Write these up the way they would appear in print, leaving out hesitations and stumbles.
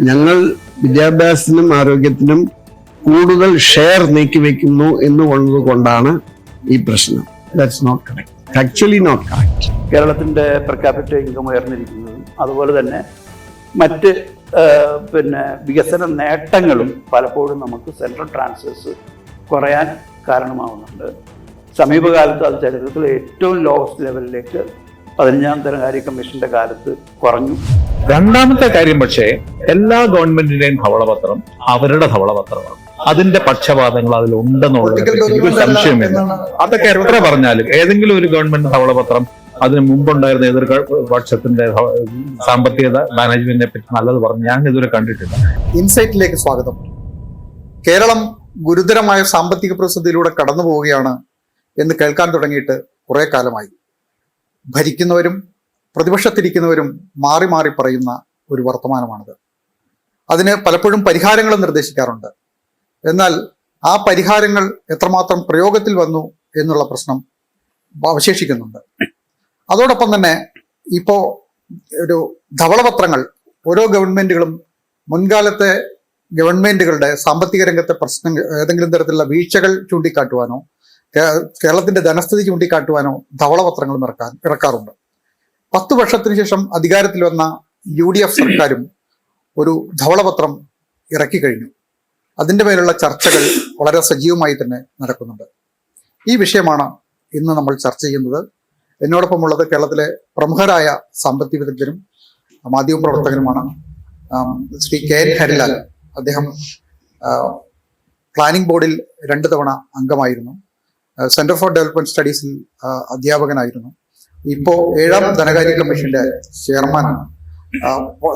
ഞങ്ങൾ വിദ്യാഭ്യാസത്തിനും ആരോഗ്യത്തിനും കൂടുതൽ ഷെയർ നീക്കിവെക്കുന്നു എന്നുള്ളത് കൊണ്ടാണ് ഈ പ്രശ്നം. That's not correct, actually not correct. കേരളത്തിൻ്റെ പെർ ക്യാപിറ്റ ഇൻകം ഉയർന്നിരിക്കുന്നതും അതുപോലെ തന്നെ മറ്റ് വികസന നേട്ടങ്ങളും പലപ്പോഴും നമുക്ക് സെൻട്രൽ ട്രാൻസ്ഫേഴ്സ് കുറയാൻ കാരണമാവുന്നുണ്ട്. സമീപകാലത്ത് അത് ചരിത്രത്തിൽ ഏറ്റവും ലോവസ്റ്റ് ലെവലിലേക്ക് 15ാം ധനകാര്യ കമ്മീഷന്റെ കാലത്ത് കുറഞ്ഞു. രണ്ടാമത്തെ കാര്യം, പക്ഷേ എല്ലാ ഗവൺമെന്റിന്റെയും ധവളപത്രം അവരുടെ ധവളപത്രമാണ്. അതിന്റെ പക്ഷപാതങ്ങൾ അതിലുണ്ടെന്നുള്ളത് എനിക്ക് സംശയമില്ല. അതൊക്കെ എത്ര പറഞ്ഞാലും ഏതെങ്കിലും ഒരു ഗവൺമെന്റ് ധവളപത്രം അതിന് മുമ്പുണ്ടായിരുന്ന എതിർപക്ഷത്തിന്റെ സാമ്പത്തിക മാനേജ്മെന്റിനെ പറ്റി നല്ലത് പറഞ്ഞു ഞാൻ ഇതുവരെ കണ്ടിട്ടില്ല. ഇൻസൈറ്റിലേക്ക് സ്വാഗതം. കേരളം ഗുരുതരമായ സാമ്പത്തിക പ്രതിസന്ധിയിലൂടെ കടന്നു പോവുകയാണ് എന്ന് കേൾക്കാൻ തുടങ്ങിയിട്ട് കുറെ കാലമായി. ഭരിക്കുന്നവരും പ്രതിപക്ഷത്തിരിക്കുന്നവരും മാറി മാറി പറയുന്ന ഒരു വർത്തമാനമാണിത്. അതിന് പലപ്പോഴും പരിഹാരങ്ങൾ നിർദ്ദേശിക്കാറുണ്ട്. എന്നാൽ ആ പരിഹാരങ്ങൾ എത്രമാത്രം പ്രയോഗത്തിൽ വന്നു എന്നുള്ള പ്രശ്നം അവശേഷിക്കുന്നുണ്ട്. അതോടൊപ്പം തന്നെ ഇപ്പോൾ ഒരു ധവളപത്രങ്ങൾ ഓരോ ഗവൺമെന്റുകളും മുൻകാലത്തെ ഗവൺമെന്റുകളുടെ സാമ്പത്തിക രംഗത്തെ പ്രശ്നങ്ങൾ, ഏതെങ്കിലും തരത്തിലുള്ള വീഴ്ചകൾ ചൂണ്ടിക്കാട്ടുവാനോ കേരളത്തിന്റെ ധനസ്ഥിതി ചൂണ്ടിക്കാട്ടുവാനോ ധവളപത്രങ്ങൾ ഇറക്കാറുണ്ട്. 10 വർഷത്തിന് ശേഷം അധികാരത്തിൽ വന്ന UDF സർക്കാരും ഒരു ധവളപത്രം ഇറക്കി കഴിഞ്ഞു. അതിൻ്റെ മേലുള്ള ചർച്ചകൾ വളരെ സജീവമായി തന്നെ നടക്കുന്നുണ്ട്. ഈ വിഷയമാണ് ഇന്ന് നമ്മൾ ചർച്ച ചെയ്യുന്നത്. എന്നോടൊപ്പമുള്ളത് കേരളത്തിലെ പ്രമുഖരായ സാമ്പത്തിക വിദഗ്ധരും മാധ്യമപ്രവർത്തകരുമാണ് ശ്രീ KN ഹരിലാൽ. അദ്ദേഹം പ്ലാനിംഗ് ബോർഡിൽ 2 തവണ അംഗമായിരുന്നു. സെന്റർ ഫോർ ഡെവലപ്മെന്റ് സ്റ്റഡീസിൽ അധ്യാപകനായിരുന്നു. ഇപ്പോൾ 7ാം ധനകാര്യ കമ്മീഷന്റെ ചെയർമാനാണ്.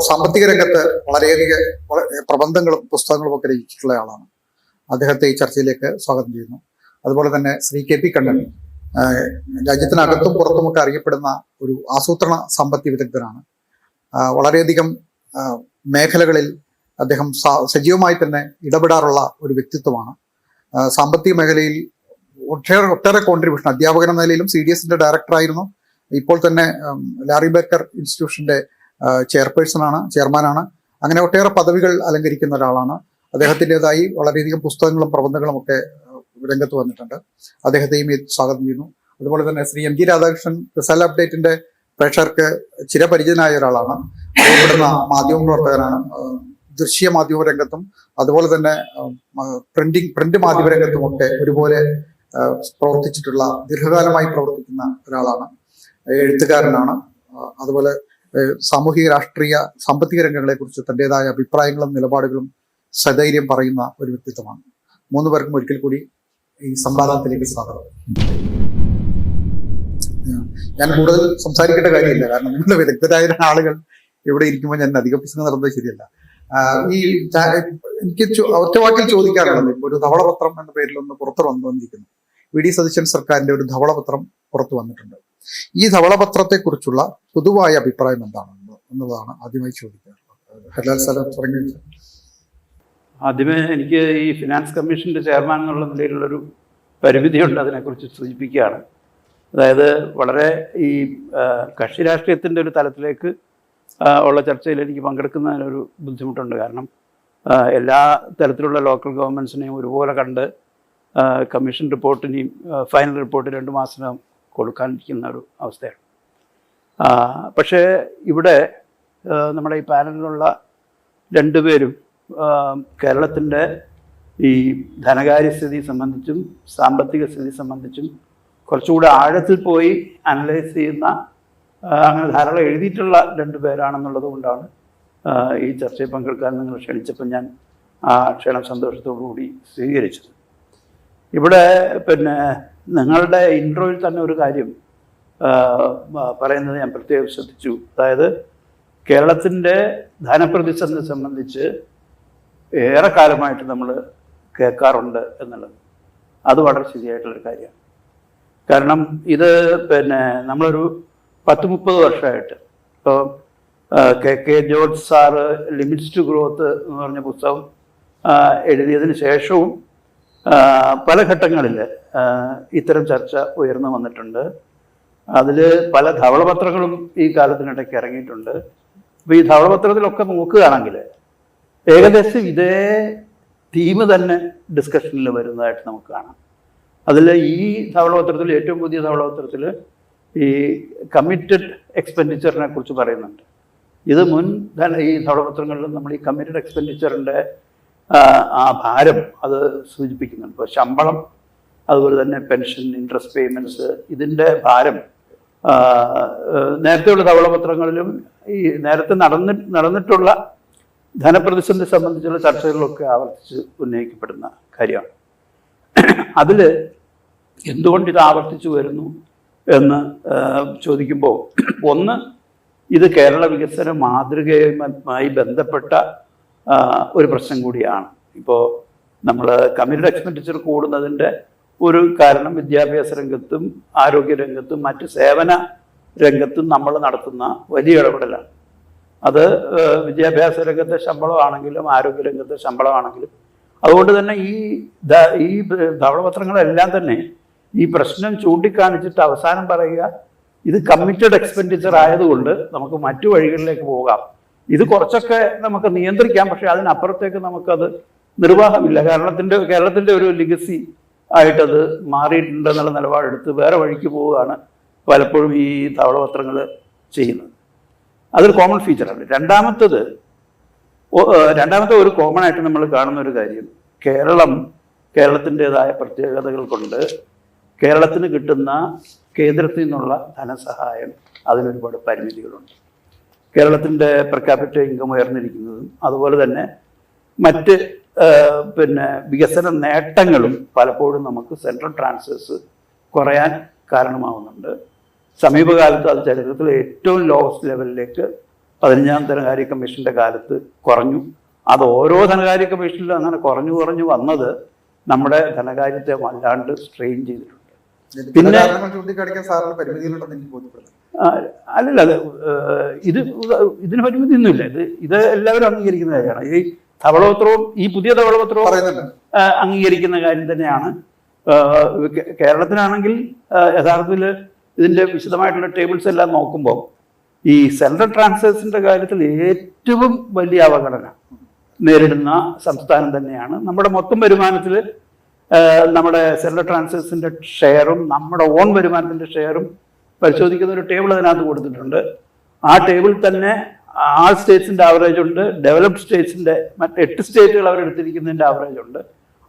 സാമ്പത്തിക രംഗത്ത് വളരെയധികം പ്രബന്ധങ്ങളും പുസ്തകങ്ങളും ഒക്കെ രചിച്ചിട്ടുള്ള ആളാണ്. അദ്ദേഹത്തെ ഈ ചർച്ചയിലേക്ക് സ്വാഗതം ചെയ്യുന്നു. അതുപോലെ തന്നെ ശ്രീ KP കണ്ണൻ, രാജ്യത്തിനകത്തും പുറത്തുമൊക്കെ അറിയപ്പെടുന്ന ഒരു ആസൂത്രണ സാമ്പത്തിക വിദഗ്ധനാണ്. വളരെയധികം മേഖലകളിൽ അദ്ദേഹം സജീവമായി തന്നെ ഇടപെടാറുള്ള ഒരു വ്യക്തിത്വമാണ്. സാമ്പത്തിക മേഖലയിൽ ഒട്ടേറെ കോൺട്രിബ്യൂഷൻ, അധ്യാപകൻ എന്ന നിലയിലും CDSന്റെ ഡയറക്ടറായിരുന്നു. ഇപ്പോൾ തന്നെ ലാറി ബേക്കർ ഇൻസ്റ്റിറ്റ്യൂഷന്റെ ചെയർമാനാണ്. അങ്ങനെ ഒട്ടേറെ പദവികൾ അലങ്കരിക്കുന്ന ഒരാളാണ്. അദ്ദേഹത്തിൻ്റെതായി വളരെയധികം പുസ്തകങ്ങളും പ്രബന്ധങ്ങളും ഒക്കെ രംഗത്ത് വന്നിട്ടുണ്ട്. അദ്ദേഹത്തെയും സ്വാഗതം ചെയ്യുന്നു. അതുപോലെ തന്നെ ശ്രീ MG രാധാകൃഷ്ണൻ, റിസൾട്ട് അപ്ഡേറ്റിന്റെ പ്രേക്ഷകർക്ക് ചിരപരിചിതനായ ഒരാളാണ്. അറിയപ്പെടുന്ന മാധ്യമ പ്രവർത്തകനാണ്. ദൃശ്യ മാധ്യമ രംഗത്തും അതുപോലെ തന്നെ പ്രിന്റ് മാധ്യമ രംഗത്തും ഒക്കെ ഒരുപോലെ പ്രവർത്തിച്ചിട്ടുള്ള, ദീർഘകാലമായി പ്രവർത്തിക്കുന്ന ഒരാളാണ്. എഴുത്തുകാരനാണ്. അതുപോലെ സാമൂഹിക, രാഷ്ട്രീയ, സാമ്പത്തിക രംഗങ്ങളെ കുറിച്ച് തൻ്റെതായ അഭിപ്രായങ്ങളും നിലപാടുകളും സധൈര്യം പറയുന്ന ഒരു വ്യക്തിത്വമാണ്. 3 പേർക്കും ഒരിക്കൽ കൂടി ഈ സംവാദത്തിലേക്ക് സ്വാഗതം. ഞാൻ കൂടുതൽ സംസാരിക്കേണ്ട കാര്യമില്ല, കാരണം നിങ്ങളുടെ വിദഗ്ധരായ ആളുകൾ ഇവിടെ ഇരിക്കുമ്പോൾ ഞാൻ അധിക പ്രസംഗം നടന്നത് ശരിയല്ല. എനിക്ക് ഒറ്റവാക്കിൽ ചോദിക്കാറുള്ളത്, ഇപ്പോൾ ഒരു ധവളപത്രം എന്ന പേരിൽ ഒന്ന് പുറത്തു വന്നിരിക്കുന്നു. VD സതീശൻ സർക്കാരിന്റെ ഒരു ധവളപത്രം പുറത്തു വന്നിട്ടുണ്ട്. ഈ ധവളപത്രത്തെ കുറിച്ചുള്ള പൊതുവായ അഭിപ്രായം എന്താണെന്ന് എന്നുള്ളതാണ് ആദ്യമായി ചോദിക്കാറുള്ളത്. ഹരിലാൽ സാർ തുടങ്ങി. ആദ്യമേ എനിക്ക് ഈ ഫിനാൻസ് കമ്മീഷന്റെ ചെയർമാൻ എന്നുള്ള നിലയിലുള്ളൊരു പരിമിതിയുണ്ട്, അതിനെക്കുറിച്ച് സൂചിപ്പിക്കുകയാണ്. അതായത് വളരെ ഈ കക്ഷി രാഷ്ട്രീയത്തിൻ്റെ ഒരു തലത്തിലേക്ക് ഉള്ള ചർച്ചയിൽ എനിക്ക് പങ്കെടുക്കുന്നതിനൊരു ബുദ്ധിമുട്ടുണ്ട്. കാരണം എല്ലാ തരത്തിലുള്ള ലോക്കൽ ഗവൺമെൻറ്റ്സിനെയും ഒരുപോലെ കണ്ട് കമ്മീഷൻ റിപ്പോർട്ടിനെയും ഫൈനൽ റിപ്പോർട്ട് 2 മാസത്തിനകം കൊടുക്കാനിരിക്കുന്ന ഒരു അവസ്ഥയാണ്. പക്ഷേ ഇവിടെ നമ്മുടെ ഈ പാനലിലുള്ള 2 പേരും കേരളത്തിൻ്റെ ഈ ധനകാര്യസ്ഥിതി സംബന്ധിച്ചും സാമ്പത്തിക സ്ഥിതി സംബന്ധിച്ചും കുറച്ചുകൂടെ ആഴത്തിൽ പോയി അനലൈസ് ചെയ്യുന്ന, അങ്ങനെ ധാരാളം എഴുതിയിട്ടുള്ള 2 പേരാണെന്നുള്ളത് കൊണ്ടാണ് ഈ ചർച്ചയിൽ പങ്കെടുക്കാൻ നിങ്ങൾ ക്ഷണിച്ചപ്പോൾ ഞാൻ ആ ക്ഷണം സന്തോഷത്തോടു കൂടി സ്വീകരിച്ചത്. ഇവിടെ നിങ്ങളുടെ ഇൻട്രോയിൽ തന്നെ ഒരു കാര്യം പറയുന്നത് ഞാൻ പ്രത്യേകം ശ്രദ്ധിച്ചു. അതായത് കേരളത്തിൻ്റെ ധനപ്രതിസന്ധി സംബന്ധിച്ച് ഏറെ കാലമായിട്ട് നമ്മൾ കേൾക്കാറുണ്ട് എന്നുള്ളത്. അത് വളരെ ശരിയായിട്ടുള്ളൊരു കാര്യമാണ്. കാരണം ഇത് നമ്മളൊരു 10-30 വർഷമായിട്ട്, ഇപ്പോൾ KK George sir limits to growth എന്ന് പറഞ്ഞ പുസ്തകം എഴുതിയതിന് ശേഷവും പല ഘട്ടങ്ങളിൽ ഇത്തരം ചർച്ച ഉയർന്നു വന്നിട്ടുണ്ട്. അതിൽ പല ധവളപത്രങ്ങളും ഈ കാലത്തിനിടയ്ക്ക് ഇറങ്ങിയിട്ടുണ്ട്. അപ്പോൾ ഈ ധവളപത്രത്തിലൊക്കെ നോക്കുകയാണെങ്കിൽ ഏകദേശം ഇതേ തീം തന്നെ ഡിസ്കഷനിൽ വരുന്നതായിട്ട് നമുക്ക് കാണാം. അതിൽ ഈ ധവളപത്രത്തിൽ, ഏറ്റവും പുതിയ ധവളപത്രത്തിൽ ഈ കമ്മിറ്റഡ് എക്സ്പെൻഡിച്ചറിനെ കുറിച്ച് പറയുന്നുണ്ട്. ഇത് ഈ ധവളപത്രങ്ങളിലും നമ്മൾ ഈ കമ്മിറ്റഡ് എക്സ്പെൻഡിച്ചറിൻ്റെ ആ ഭാരം അത് സൂചിപ്പിക്കുന്നുണ്ട്. ഇപ്പോൾ ശമ്പളം, അതുപോലെ തന്നെ പെൻഷൻ, ഇൻട്രസ്റ്റ് പേയ്മെൻറ്റ്സ്, ഇതിൻ്റെ ഭാരം നേരത്തെയുള്ള ധവളപത്രങ്ങളിലും ഈ നേരത്തെ നടന്നിട്ടുള്ള ധനപ്രതിസന്ധി സംബന്ധിച്ചുള്ള ചർച്ചകളിലൊക്കെ ആവർത്തിച്ച് ഉന്നയിക്കപ്പെടുന്ന കാര്യമാണ്. അതിൽ എന്തുകൊണ്ട് ഇത് ആവർത്തിച്ചു വരുന്നു എന്ന് ചോദിക്കുമ്പോൾ, ഒന്ന്, ഇത് കേരള വികസന മാതൃകയുമായി ബന്ധപ്പെട്ട ഒരു പ്രശ്നം കൂടിയാണ്. ഇപ്പോൾ നമ്മൾ കമ്മിറ്റഡ് എക്സ്പെൻഡിച്ചർ കൂടുന്നതിൻ്റെ ഒരു കാരണം വിദ്യാഭ്യാസ രംഗത്തും ആരോഗ്യരംഗത്തും മറ്റ് സേവന രംഗത്തും നമ്മൾ നടത്തുന്ന വലിയ ഇടപെടലാണ്. അത് വിദ്യാഭ്യാസ രംഗത്തെ ശമ്പളമാണെങ്കിലും ആരോഗ്യരംഗത്തെ ശമ്പളമാണെങ്കിലും. അതുകൊണ്ട് തന്നെ ഈ ധവളപത്രങ്ങളെല്ലാം തന്നെ ഈ പ്രശ്നം ചൂണ്ടിക്കാണിച്ചിട്ട് അവസാനം പറയുക, ഇത് കമ്മിറ്റഡ് എക്സ്പെൻഡിച്ചർ ആയതുകൊണ്ട് നമുക്ക് മറ്റു വഴികളിലേക്ക് പോകാം, ഇത് കുറച്ചൊക്കെ നമുക്ക് നിയന്ത്രിക്കാം, പക്ഷെ അതിനപ്പുറത്തേക്ക് നമുക്കത് നിർവാഹമില്ല, കേരളത്തിൻ്റെ ഒരു ലിഗസി ആയിട്ടത് മാറിയിട്ടുണ്ടെന്നുള്ള നിലപാടെടുത്ത് വേറെ വഴിക്ക് പോവുകയാണ് പലപ്പോഴും ഈ ധവളപത്രങ്ങൾ ചെയ്യുന്നത്. അതൊരു കോമൺ ഫീച്ചറാണ്. രണ്ടാമത്തെ ഒരു കോമൺ ആയിട്ട് നമ്മൾ കാണുന്ന ഒരു കാര്യം, കേരളത്തിൻ്റെതായ പ്രത്യേകതകൾ കൊണ്ട് കേരളത്തിന് കിട്ടുന്ന കേന്ദ്രത്തിൽ നിന്നുള്ള ധനസഹായം അതിനൊരുപാട് പരിമിതികളുണ്ട്. കേരളത്തിൻ്റെ പെർ ക്യാപിറ്റ ഇൻകം ഉയർന്നിരിക്കുന്നതും അതുപോലെ തന്നെ മറ്റ് വികസന നേട്ടങ്ങളും പലപ്പോഴും നമുക്ക് സെൻട്രൽ ട്രാൻസ്ഫേഴ്സ് കുറയാൻ കാരണമാവുന്നുണ്ട്. സമീപകാലത്ത് അത് ചരിത്രത്തിലെ ഏറ്റവും ലോവസ്റ്റ് ലെവലിലേക്ക് 15ാം ധനകാര്യ കമ്മീഷൻ്റെ കാലത്ത് കുറഞ്ഞു. അത് ഓരോ ധനകാര്യ കമ്മീഷനിലും അങ്ങനെ കുറഞ്ഞു വന്നത് നമ്മുടെ ധനകാര്യത്തെ വല്ലാണ്ട് സ്ട്രെയിൻ ചെയ്തിട്ടുണ്ട്. പിന്നെ അല്ലല്ല, ഇതിന് പരിമിതിയൊന്നുമില്ല. ഇത് എല്ലാവരും അംഗീകരിക്കുന്ന കാര്യമാണ്. ഈ ധവളപത്രവും ഈ പുതിയ ധവളപത്രവും അംഗീകരിക്കുന്ന കാര്യം തന്നെയാണ്. കേരളത്തിനാണെങ്കിൽ യഥാർത്ഥത്തിൽ ഇതിൻ്റെ വിശദമായിട്ടുള്ള ടേബിൾസ് എല്ലാം നോക്കുമ്പോൾ ഈ സെൻട്രൽ ട്രാൻസ്ഫേഴ്സിൻ്റെ കാര്യത്തിൽ ഏറ്റവും വലിയ അവഗണന നേരിടുന്ന സംസ്ഥാനം തന്നെയാണ്. നമ്മുടെ മൊത്തം വരുമാനത്തിൽ നമ്മുടെ സെൻട്രൽ ട്രാൻസ്ഫേഴ്സിൻ്റെ ഷെയറും നമ്മുടെ ഓൺ വരുമാനത്തിൻ്റെ ഷെയറും പരിശോധിക്കുന്ന ഒരു ടേബിൾ അതിനകത്ത് കൊടുത്തിട്ടുണ്ട്. ആ ടേബിൾ തന്നെ ആൾ സ്റ്റേറ്റ്സിൻ്റെ ആവറേജ് ഉണ്ട്, ഡെവലപ്ഡ് സ്റ്റേറ്റ്സിൻ്റെ മറ്റ് 8 സ്റ്റേറ്റുകൾ അവരെടുത്തിരിക്കുന്നതിൻ്റെ ആവറേജ് ഉണ്ട്.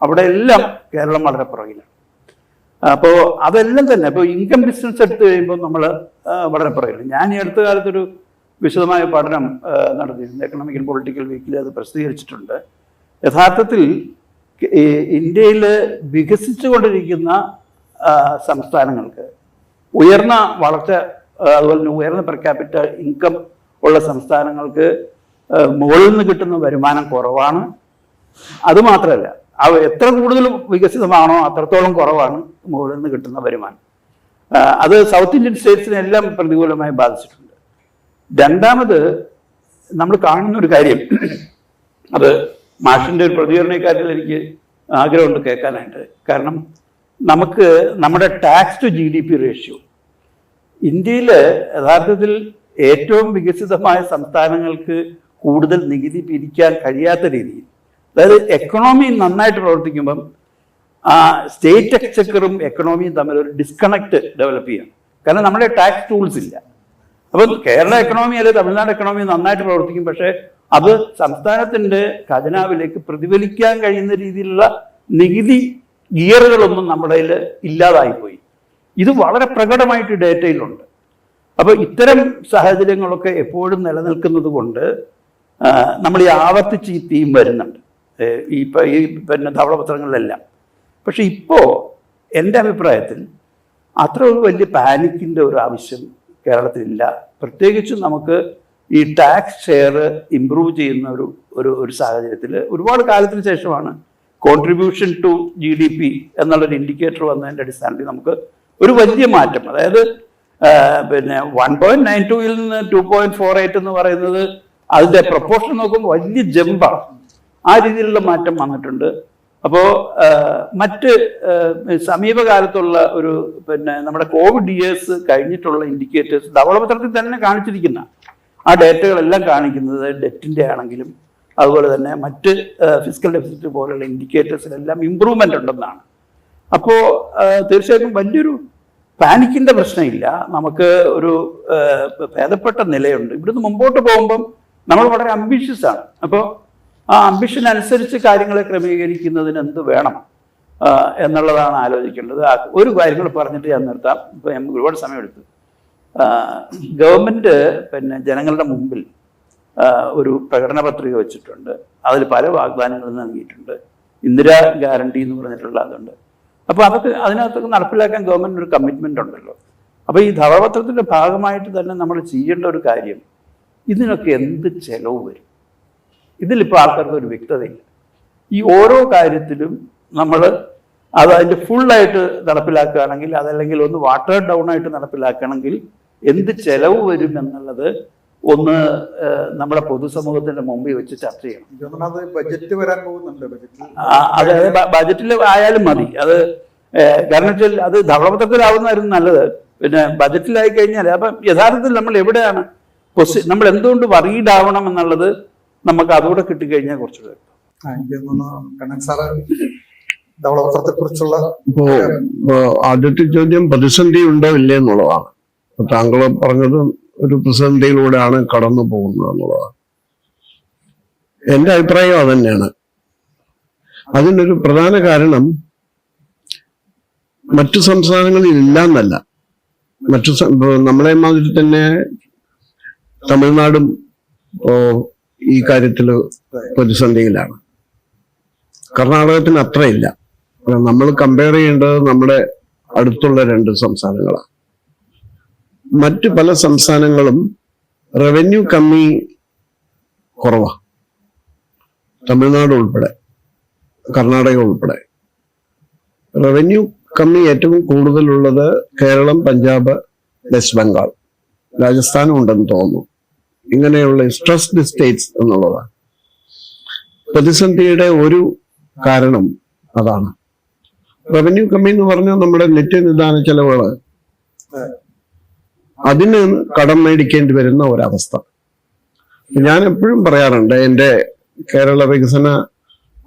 അവിടെ എല്ലാം കേരളം വളരെ പുറകിലാണ്. അപ്പോൾ അതെല്ലാം തന്നെ ഇപ്പോൾ ഇൻകം ഡിസ്റ്റൻസ് എടുത്തു കഴിയുമ്പോൾ നമ്മൾ വളരെ പുറകില്ല. ഞാൻ ഈ അടുത്ത കാലത്തൊരു വിശദമായ പഠനം നടത്തിയിരുന്നു, എക്കണോമിക് ആൻഡ് പൊളിറ്റിക്കൽ വീക്കിൽ അത് പ്രസിദ്ധീകരിച്ചിട്ടുണ്ട്. യഥാർത്ഥത്തിൽ ഇന്ത്യയിൽ വികസിച്ചുകൊണ്ടിരിക്കുന്ന സംസ്ഥാനങ്ങൾക്ക് ഉയർന്ന വളർച്ച, അതുപോലെ തന്നെ ഉയർന്ന പെർ ക്യാപിറ്റ ഇൻകം ഉള്ള സംസ്ഥാനങ്ങൾക്ക് മുകളിൽ നിന്ന് കിട്ടുന്ന വരുമാനം കുറവാണ്. അതുമാത്രമല്ല, എത്ര കൂടുതൽ വികസിതമാണോ അത്രത്തോളം കുറവാണ് മുകളിൽ നിന്ന് കിട്ടുന്ന വരുമാനം. അത് സൗത്ത് ഇന്ത്യൻ സ്റ്റേറ്റ്സിനെല്ലാം പ്രതികൂലമായി ബാധിച്ചിട്ടുണ്ട്. രണ്ടാമത് നമ്മൾ കാണുന്ന ഒരു കാര്യം, അത് മാഷിൻ്റെ ഒരു പ്രതികരണ കാര്യത്തിൽ എനിക്ക് ആഗ്രഹമുണ്ട് കേൾക്കാനായിട്ട്. കാരണം നമ്മുടെ ടാക്സ് ടു GDP റേഷ്യോ ഇന്ത്യയിൽ യഥാർത്ഥത്തിൽ ഏറ്റവും വികസിതമായ സംസ്ഥാനങ്ങൾക്ക് കൂടുതൽ നികുതി പിരിക്കാൻ കഴിയാത്ത രീതിയിൽ, അതായത് എക്കണോമി നന്നായിട്ട് പ്രവർത്തിക്കുമ്പം സ്റ്റേറ്റ് എക്സ്ചക്കറും എക്കണോമിയും തമ്മിൽ ഒരു ഡിസ്കണക്ട് ഡെവലപ്പ് ചെയ്യണം. കാരണം നമ്മുടെ ടാക്സ് ടൂൾസ് ഇല്ല. അപ്പം കേരള എക്കണോമി അല്ലെങ്കിൽ തമിഴ്നാട് എക്കണോമി നന്നായിട്ട് പ്രവർത്തിക്കും, പക്ഷേ അത് സംസ്ഥാനത്തിൻ്റെ ഖജനാവിലേക്ക് പ്രതിഫലിക്കാൻ കഴിയുന്ന രീതിയിലുള്ള നികുതി ഗിയറുകളൊന്നും നമ്മുടെ കയ്യിൽ ഇല്ലാതായിപ്പോയി. ഇത് വളരെ പ്രകടമായിട്ട് ഡേറ്റയിലുണ്ട്. അപ്പോൾ ഇത്തരം സാഹചര്യങ്ങളൊക്കെ എപ്പോഴും നിലനിൽക്കുന്നത് കൊണ്ട് നമ്മൾ ഈ ആവർത്തിച്ച് ഈ തീം വരുന്നുണ്ട് ഈ ധവളപത്രങ്ങളിലെല്ലാം. പക്ഷെ ഇപ്പോൾ എൻ്റെ അഭിപ്രായത്തിൽ അത്ര ഒരു വലിയ പാനിക്കിൻ്റെ ഒരു ആവശ്യം കേരളത്തിലില്ല. പ്രത്യേകിച്ചും നമുക്ക് ഈ ടാക്സ് ഷെയർ ഇംപ്രൂവ് ചെയ്യുന്ന ഒരു സാഹചര്യത്തിൽ ഒരുപാട് കാലത്തിന് ശേഷമാണ് കോൺട്രിബ്യൂഷൻ ടു GDP എന്നുള്ളൊരു ഇൻഡിക്കേറ്റർ വന്നതിൻ്റെ അടിസ്ഥാനത്തിൽ നമുക്ക് ഒരു വലിയ മാറ്റം, അതായത് 1.92 നിന്ന് 2.48 എന്ന് പറയുന്നത് അതിൻ്റെ പ്രൊപ്പോർഷൻ നോക്കുമ്പോൾ വലിയ ജമ്പാണ്. ആ രീതിയിലുള്ള മാറ്റം വന്നിട്ടുണ്ട്. അപ്പോൾ മറ്റ് സമീപകാലത്തുള്ള ഒരു നമ്മുടെ കോവിഡ് ഇയേഴ്സ് കഴിഞ്ഞിട്ടുള്ള ഇൻഡിക്കേറ്റേഴ്സ് ധവളപത്രത്തിൽ തന്നെ കാണിച്ചിരിക്കുന്ന ആ ഡേറ്റകളെല്ലാം കാണിക്കുന്നത് ഡെറ്റിൻ്റെ ആണെങ്കിലും അതുപോലെ തന്നെ മറ്റ് ഫിസിക്കൽ ഡെഫിസിറ്റ് പോലുള്ള ഇൻഡിക്കേറ്റേഴ്സിലെല്ലാം ഇമ്പ്രൂവ്മെൻ്റ് ഉണ്ടെന്നാണ്. അപ്പോൾ തീർച്ചയായിട്ടും വലിയൊരു പാനിക്കിൻ്റെ പ്രശ്നമില്ല. നമുക്ക് ഒരു ഭേദപ്പെട്ട നിലയുണ്ട്. ഇവിടുന്ന് മുമ്പോട്ട് പോകുമ്പം നമ്മൾ വളരെ അംബിഷ്യസ് ആണ്. അപ്പോൾ ആ അംബിഷൻ അനുസരിച്ച് കാര്യങ്ങളെ ക്രമീകരിക്കുന്നതിന് എന്ത് വേണം എന്നുള്ളതാണ് ആലോചിക്കേണ്ടത്. ഒരു കാര്യങ്ങൾ പറഞ്ഞിട്ട് ഞാൻ നിർത്താം. ഇപ്പോൾ നമുക്ക് ഒരുപാട് സമയമെടുത്തു. ഗവൺമെൻറ് പിന്നെ ജനങ്ങളുടെ മുമ്പിൽ ഒരു പ്രകടന പത്രിക വെച്ചിട്ടുണ്ട്. അതിൽ പല വാഗ്ദാനങ്ങളും നൽകിയിട്ടുണ്ട്. ഇന്ദിരാ ഗ്യാരണ്ടി എന്ന് പറഞ്ഞിട്ടുള്ള അതുണ്ട്. അപ്പോൾ അതൊക്കെ അതിനകത്തൊക്കെ നടപ്പിലാക്കാൻ ഗവൺമെൻറ് ഒരു കമ്മിറ്റ്മെൻ്റ് ഉണ്ടല്ലോ. അപ്പോൾ ഈ ധവളപത്രത്തിൻ്റെ ഭാഗമായിട്ട് തന്നെ നമ്മൾ ചെയ്യേണ്ട ഒരു കാര്യം, ഇതിനൊക്കെ എന്ത് ചെലവ് വരും? ഇതിലിപ്പോൾ ആൾക്കാർക്ക് ഒരു വ്യക്തതയില്ല. ഈ ഓരോ കാര്യത്തിലും നമ്മൾ അതിൻ്റെ ഫുള്ളായിട്ട് നടപ്പിലാക്കുകയാണെങ്കിൽ, അതല്ലെങ്കിൽ ഒന്ന് വാട്ടർ ഡൗൺ ആയിട്ട് നടപ്പിലാക്കുകയാണെങ്കിൽ എന്ത് ചെലവ് വരും എന്നുള്ളത് ഒന്ന് നമ്മുടെ പൊതുസമൂഹത്തിന്റെ മുമ്പിൽ വെച്ച് ചർച്ച ചെയ്യണം. ബജറ്റ് വരാൻ പോകുന്നുണ്ട്. അതായത് ബജറ്റിൽ ആയാലും മതി. അത് കാരണം വെച്ചാൽ അത് ധവളപത്രത്തിലാവുന്നതായിരുന്നു നല്ലത്. പിന്നെ ബജറ്റിലായി കഴിഞ്ഞാൽ അപ്പം യഥാർത്ഥത്തിൽ നമ്മൾ എവിടെയാണ് നമ്മൾ എന്തുകൊണ്ട് വറീഡ് ആവണം എന്നുള്ളത് നമുക്ക് അതുകൂടെ കിട്ടിക്കഴിഞ്ഞാൽ കുറച്ചുകൂടെ. കണ്ണൻ സാറ് ധവളപത്രത്തെ കുറിച്ചുള്ള ആദ്യത്തെ ചോദ്യം പ്രതിസന്ധി ഉണ്ടോ ഇല്ലേ എന്നുള്ളതാണ്. താങ്കൾ പറഞ്ഞത് ഒരു പ്രതിസന്ധിയിലൂടെയാണ് കടന്നു പോകുന്നത് എന്നുള്ളതാണ്. എൻ്റെ അഭിപ്രായം അതന്നെയാണ്. അതിനൊരു പ്രധാന കാരണം മറ്റു സംസ്ഥാനങ്ങളിൽ ഇല്ലാന്നല്ല, നമ്മളെ മാതിരി തന്നെ തമിഴ്നാടും ഈ കാര്യത്തിൽ പ്രതിസന്ധിയിലാണ്. കർണാടകത്തിന് അത്രയില്ല. നമ്മൾ കമ്പയർ ചെയ്യേണ്ടത് നമ്മുടെ അടുത്തുള്ള 2 സംസ്ഥാനങ്ങളാണ്. മറ്റ് പല സംസ്ഥാനങ്ങളും റവന്യൂ കമ്മി കുറവാണ്. തമിഴ്നാട് ഉൾപ്പെടെ, കർണാടക ഉൾപ്പെടെ. റവന്യൂ കമ്മി ഏറ്റവും കൂടുതലുള്ളത് കേരളം, പഞ്ചാബ്, വെസ്റ്റ് ബംഗാൾ, രാജസ്ഥാനും ഉണ്ടെന്ന് തോന്നുന്നു. ഇങ്ങനെയുള്ള സ്ട്രെസ്ഡ് സ്റ്റേറ്റ്സ് എന്നുള്ളതാണ്. പ്രതിസന്ധിയുടെ ഒരു കാരണം അതാണ്. റവന്യൂ കമ്മി എന്ന് പറഞ്ഞാൽ നമ്മുടെ നിത്യനിദാന ചെലവുകൾ, അതിന് കടം മേടിക്കേണ്ടി വരുന്ന ഒരവസ്ഥ. ഞാൻ എപ്പോഴും പറയാറുണ്ട്, എൻ്റെ കേരള വികസന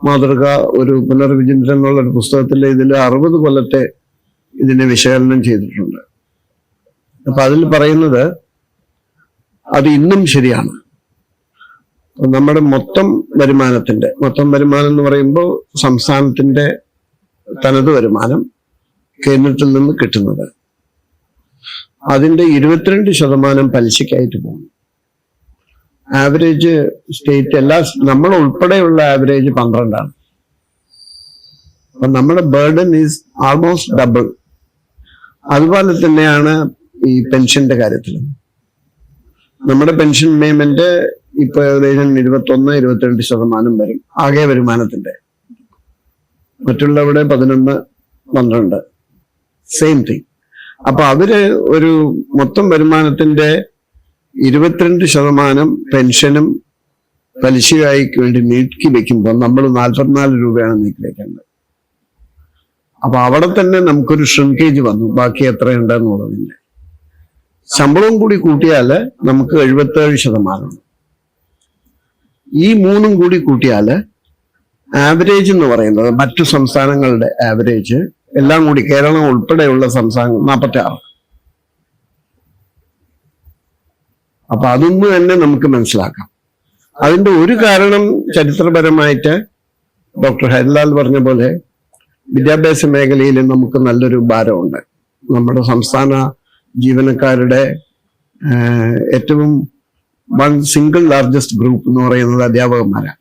മാതൃക ഒരു പുനർവിചിന്തനം എന്നുള്ളൊരു പുസ്തകത്തിൽ ഇതിൽ 60 കൊല്ലത്തെ ഇതിനെ വിശകലനം ചെയ്തിട്ടുണ്ട്. അപ്പൊ അതിൽ പറയുന്നത് അത് ഇന്നും ശരിയാണ്. നമ്മുടെ മൊത്തം വരുമാനം എന്ന് പറയുമ്പോൾ സംസ്ഥാനത്തിന്റെ തനത് വരുമാനം കേന്ദ്രത്തിൽ നിന്ന് കിട്ടുന്നത്, അതിന്റെ 22% പലിശക്കായിട്ട് പോകും. ആവറേജ് സ്റ്റേറ്റ് നമ്മൾ ഉൾപ്പെടെയുള്ള ആവറേജ് 12ആണ്. അപ്പൊ നമ്മുടെ ബർഡൻ ഈസ് ആൾമോസ്റ്റ് ഡബിൾ. അതുപോലെ തന്നെയാണ് ഈ പെൻഷന്റെ കാര്യത്തിലും. നമ്മുടെ പെൻഷൻ പേയ്മെന്റ് ഇപ്പൊ ഏകദേശം 21-22% വരും ആകെ വരുമാനത്തിന്റെ. മറ്റുള്ളവിടെ 11-12, സെയിം തിങ്. അപ്പൊ അവര് ഒരു മൊത്തം വരുമാനത്തിന്റെ 22% പെൻഷനും പലിശയായി വേണ്ടി നീക്കി വെക്കുമ്പോൾ നമ്മൾ 44 രൂപയാണ് നീക്കി വെക്കേണ്ടത്. അപ്പൊ അവിടെ തന്നെ നമുക്കൊരു ഷ്രിങ്കേജ് വന്നു. ബാക്കി എത്രയുണ്ടെന്നുള്ളതിന്റെ ശമ്പളവും കൂടി കൂട്ടിയാൽ നമുക്ക് 77%. ഈ 3 കൂടി കൂട്ടിയാൽ ആവറേജ് എന്ന് പറയുന്നത് മറ്റു സംസ്ഥാനങ്ങളുടെ ആവറേജ് എല്ലാം കൂടി കേരളം ഉൾപ്പെടെയുള്ള സംസ്ഥാനങ്ങൾ 46. അപ്പൊ അതൊന്ന് തന്നെ നമുക്ക് മനസ്സിലാക്കാം. അതിന്റെ ഒരു കാരണം ചരിത്രപരമായിട്ട് ഡോക്ടർ ഹരിലാൽ പറഞ്ഞ പോലെ വിദ്യാഭ്യാസ മേഖലയിൽ നമുക്ക് നല്ലൊരു ഭാരമുണ്ട്. നമ്മുടെ സംസ്ഥാന ജീവനക്കാരുടെ ഏറ്റവും സിംഗിൾ ലാർജസ്റ്റ് ഗ്രൂപ്പ് എന്ന് പറയുന്നത് അധ്യാപകന്മാരാണ്.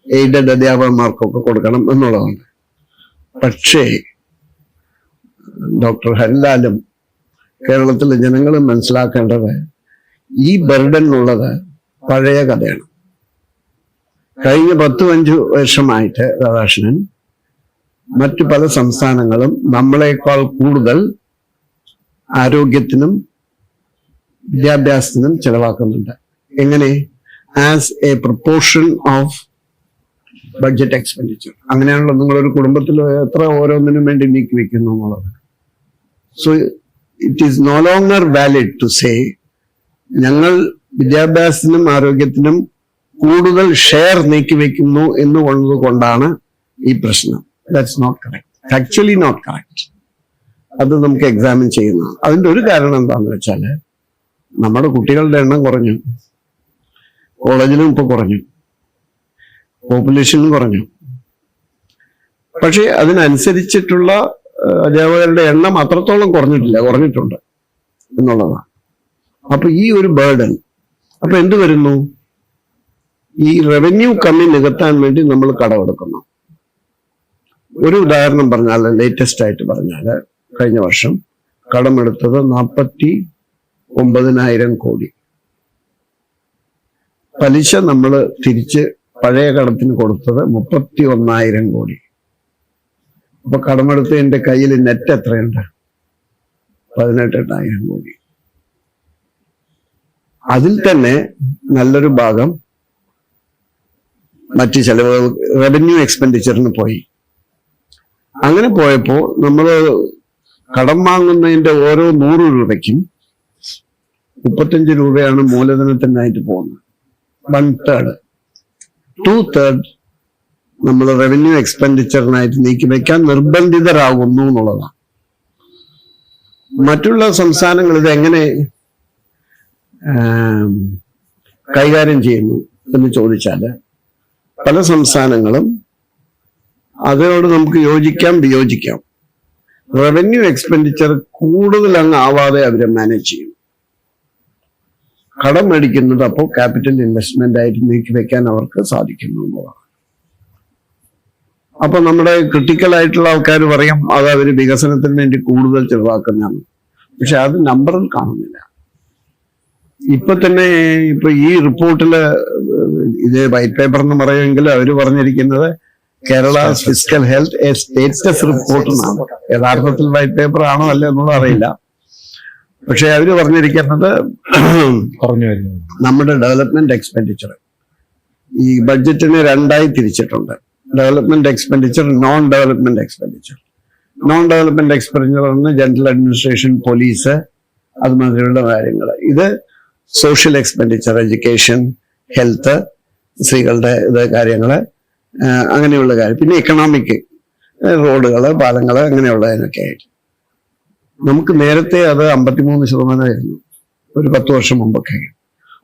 എയ്ഡഡ് അധ്യാപകന്മാർക്കൊക്കെ കൊടുക്കണം എന്നുള്ളതാണ്. പക്ഷേ ഡോക്ടർ ഹരിലാലും കേരളത്തിലെ ജനങ്ങളും മനസ്സിലാക്കേണ്ടത് ഈ ബർഡൻ ഉള്ളത് പഴയ കഥയാണ്. കഴിഞ്ഞ 10-5 വർഷമായിട്ട് രാധാകൃഷ്ണൻ മറ്റു പല സംസ്ഥാനങ്ങളും നമ്മളെക്കാൾ കൂടുതൽ ആരോഗ്യത്തിനും വിദ്യാഭ്യാസത്തിനും ചെലവാക്കുന്നുണ്ട്. എങ്ങനെ? As a proportion of budget expenditure. അങ്ങനെയാണല്ലോ നിങ്ങളൊരു കുടുംബത്തിൽ എത്ര ഓരോന്നിനും വേണ്ടി നീക്കി വെക്കുന്നു എന്നുള്ളത്. So it is no longer valid to say ഞങ്ങൾ വിദ്യാഭ്യാസത്തിനും ആരോഗ്യത്തിനും കൂടുതൽ ഷെയർ നീക്കിവെക്കുന്നു എന്നുള്ളത് കൊണ്ടാണ് ഈ പ്രശ്നം. That's not correct, actually not correct. അത് നമുക്ക് എക്സാമിൻ ചെയ്യുന്നതാണ്. അതിന്റെ ഒരു കാരണം എന്താണെന്ന് വെച്ചാൽ നമ്മുടെ കുട്ടികളുടെ എണ്ണം കുറഞ്ഞു, കോളേജിലും ഇപ്പൊ കുറഞ്ഞു, പോപ്പുലേഷനും കുറഞ്ഞു. പക്ഷെ അതിനനുസരിച്ചിട്ടുള്ള അധ്യാപകരുടെ എണ്ണം അത്രത്തോളം കുറഞ്ഞിട്ടുണ്ട് എന്നുള്ളതാണ്. അപ്പൊ ഈ ഒരു ബേർഡൻ, അപ്പൊ എന്ത് വരുന്നു? ഈ റവന്യൂ കമ്മി നികത്താൻ വേണ്ടി നമ്മൾ കടമെടുക്കുന്നു. ഒരു ഉദാഹരണം പറഞ്ഞാൽ, ലേറ്റസ്റ്റ് ആയിട്ട് പറഞ്ഞാൽ, കഴിഞ്ഞ വർഷം കടമെടുത്തത് 49,000 കോടി. പലിശ നമ്മൾ തിരിച്ച് പഴയ കടത്തിന് കൊടുത്തത് 31,000 കോടി. അപ്പൊ കടമെടുത്ത് എന്റെ കയ്യിൽ നെറ്റ് എത്രയുണ്ട്? 18,000 കോടി. അതിൽ തന്നെ നല്ലൊരു ഭാഗം മറ്റ് ചെലവുകൾ, റവന്യൂ എക്സ്പെൻഡിച്ചറിന് പോയി. അങ്ങനെ പോയപ്പോ നമ്മൾ കടം വാങ്ങുന്നതിന്റെ ഓരോ 100 രൂപയ്ക്കും 35 രൂപയാണ് മൂലധനത്തിനായിട്ട് പോകുന്നത്. 1/3, 2/3 നമ്മൾ റവന്യൂ എക്സ്പെൻഡിച്ചറിനായിട്ട് നീക്കി വെക്കാൻ നിർബന്ധിതരാകുന്നു എന്നുള്ളതാണ്. മറ്റുള്ള സംസ്ഥാനങ്ങൾ ഇത് എങ്ങനെ കൈകാര്യം ചെയ്യുന്നു എന്ന് ചോദിച്ചാൽ, പല സംസ്ഥാനങ്ങളും അതിനോട് നമുക്ക് യോജിക്കാം വിയോജിക്കാം. റവന്യൂ എക്സ്പെൻഡിച്ചർ കൂടുതൽ അങ്ങ് ആവാതെ അവരെ മാനേജ് ചെയ്യും. കടം മേടിക്കുന്നത് അപ്പോൾ ക്യാപിറ്റൽ ഇൻവെസ്റ്റ്മെന്റ് ആയിട്ട് നീക്കി വെക്കാൻ അവർക്ക് സാധിക്കുന്നു എന്നുള്ളതാണ്. അപ്പൊ നമ്മുടെ ക്രിട്ടിക്കൽ ആയിട്ടുള്ള ആൾക്കാർ പറയും അത് അവർ വികസനത്തിന് വേണ്ടി കൂടുതൽ ചെലവാക്കുന്നതാണ്. പക്ഷെ അത് നമ്പറിൽ കാണുന്നില്ല. ഇപ്പൊ തന്നെ ഈ റിപ്പോർട്ടില് ഇത് വൈറ്റ് പേപ്പർ എന്ന് പറയുമെങ്കിൽ അവര് പറഞ്ഞിരിക്കുന്നത് Kerala fiscal health A status report എന്നാണ്. യഥാർത്ഥത്തിൽ വൈറ്റ് പേപ്പർ ആണോ അല്ല എന്നുള്ളത് അറിയില്ല. പക്ഷെ അവര് പറഞ്ഞിരിക്കുന്നത് നമ്മുടെ ഡെവലപ്മെന്റ് എക്സ്പെൻഡിച്ചർ ഈ ബഡ്ജറ്റിനെ 2ആയി തിരിച്ചിട്ടുണ്ട്. Development expenditure, non development expenditure. Non development expenditure എന്ന് ജനറൽ അഡ്മിനിസ്ട്രേഷൻ, പോലീസ്, അതുമാതിരിയുള്ള കാര്യങ്ങൾ. ഇത് സോഷ്യൽ എക്സ്പെൻഡിച്ചർ, എഡ്യൂക്കേഷൻ, ഹെൽത്ത്, സ്ത്രീകളുടെ കാര്യങ്ങള്, അങ്ങനെയുള്ള കാര്യം. പിന്നെ എക്കണോമിക്, റോഡുകള്, പാലങ്ങള്, അങ്ങനെയുള്ളതിനൊക്കെ ആയിട്ട്. നമുക്ക് നേരത്തെ അത് 53% ഒരു 10 വർഷം മുമ്പൊക്കെ.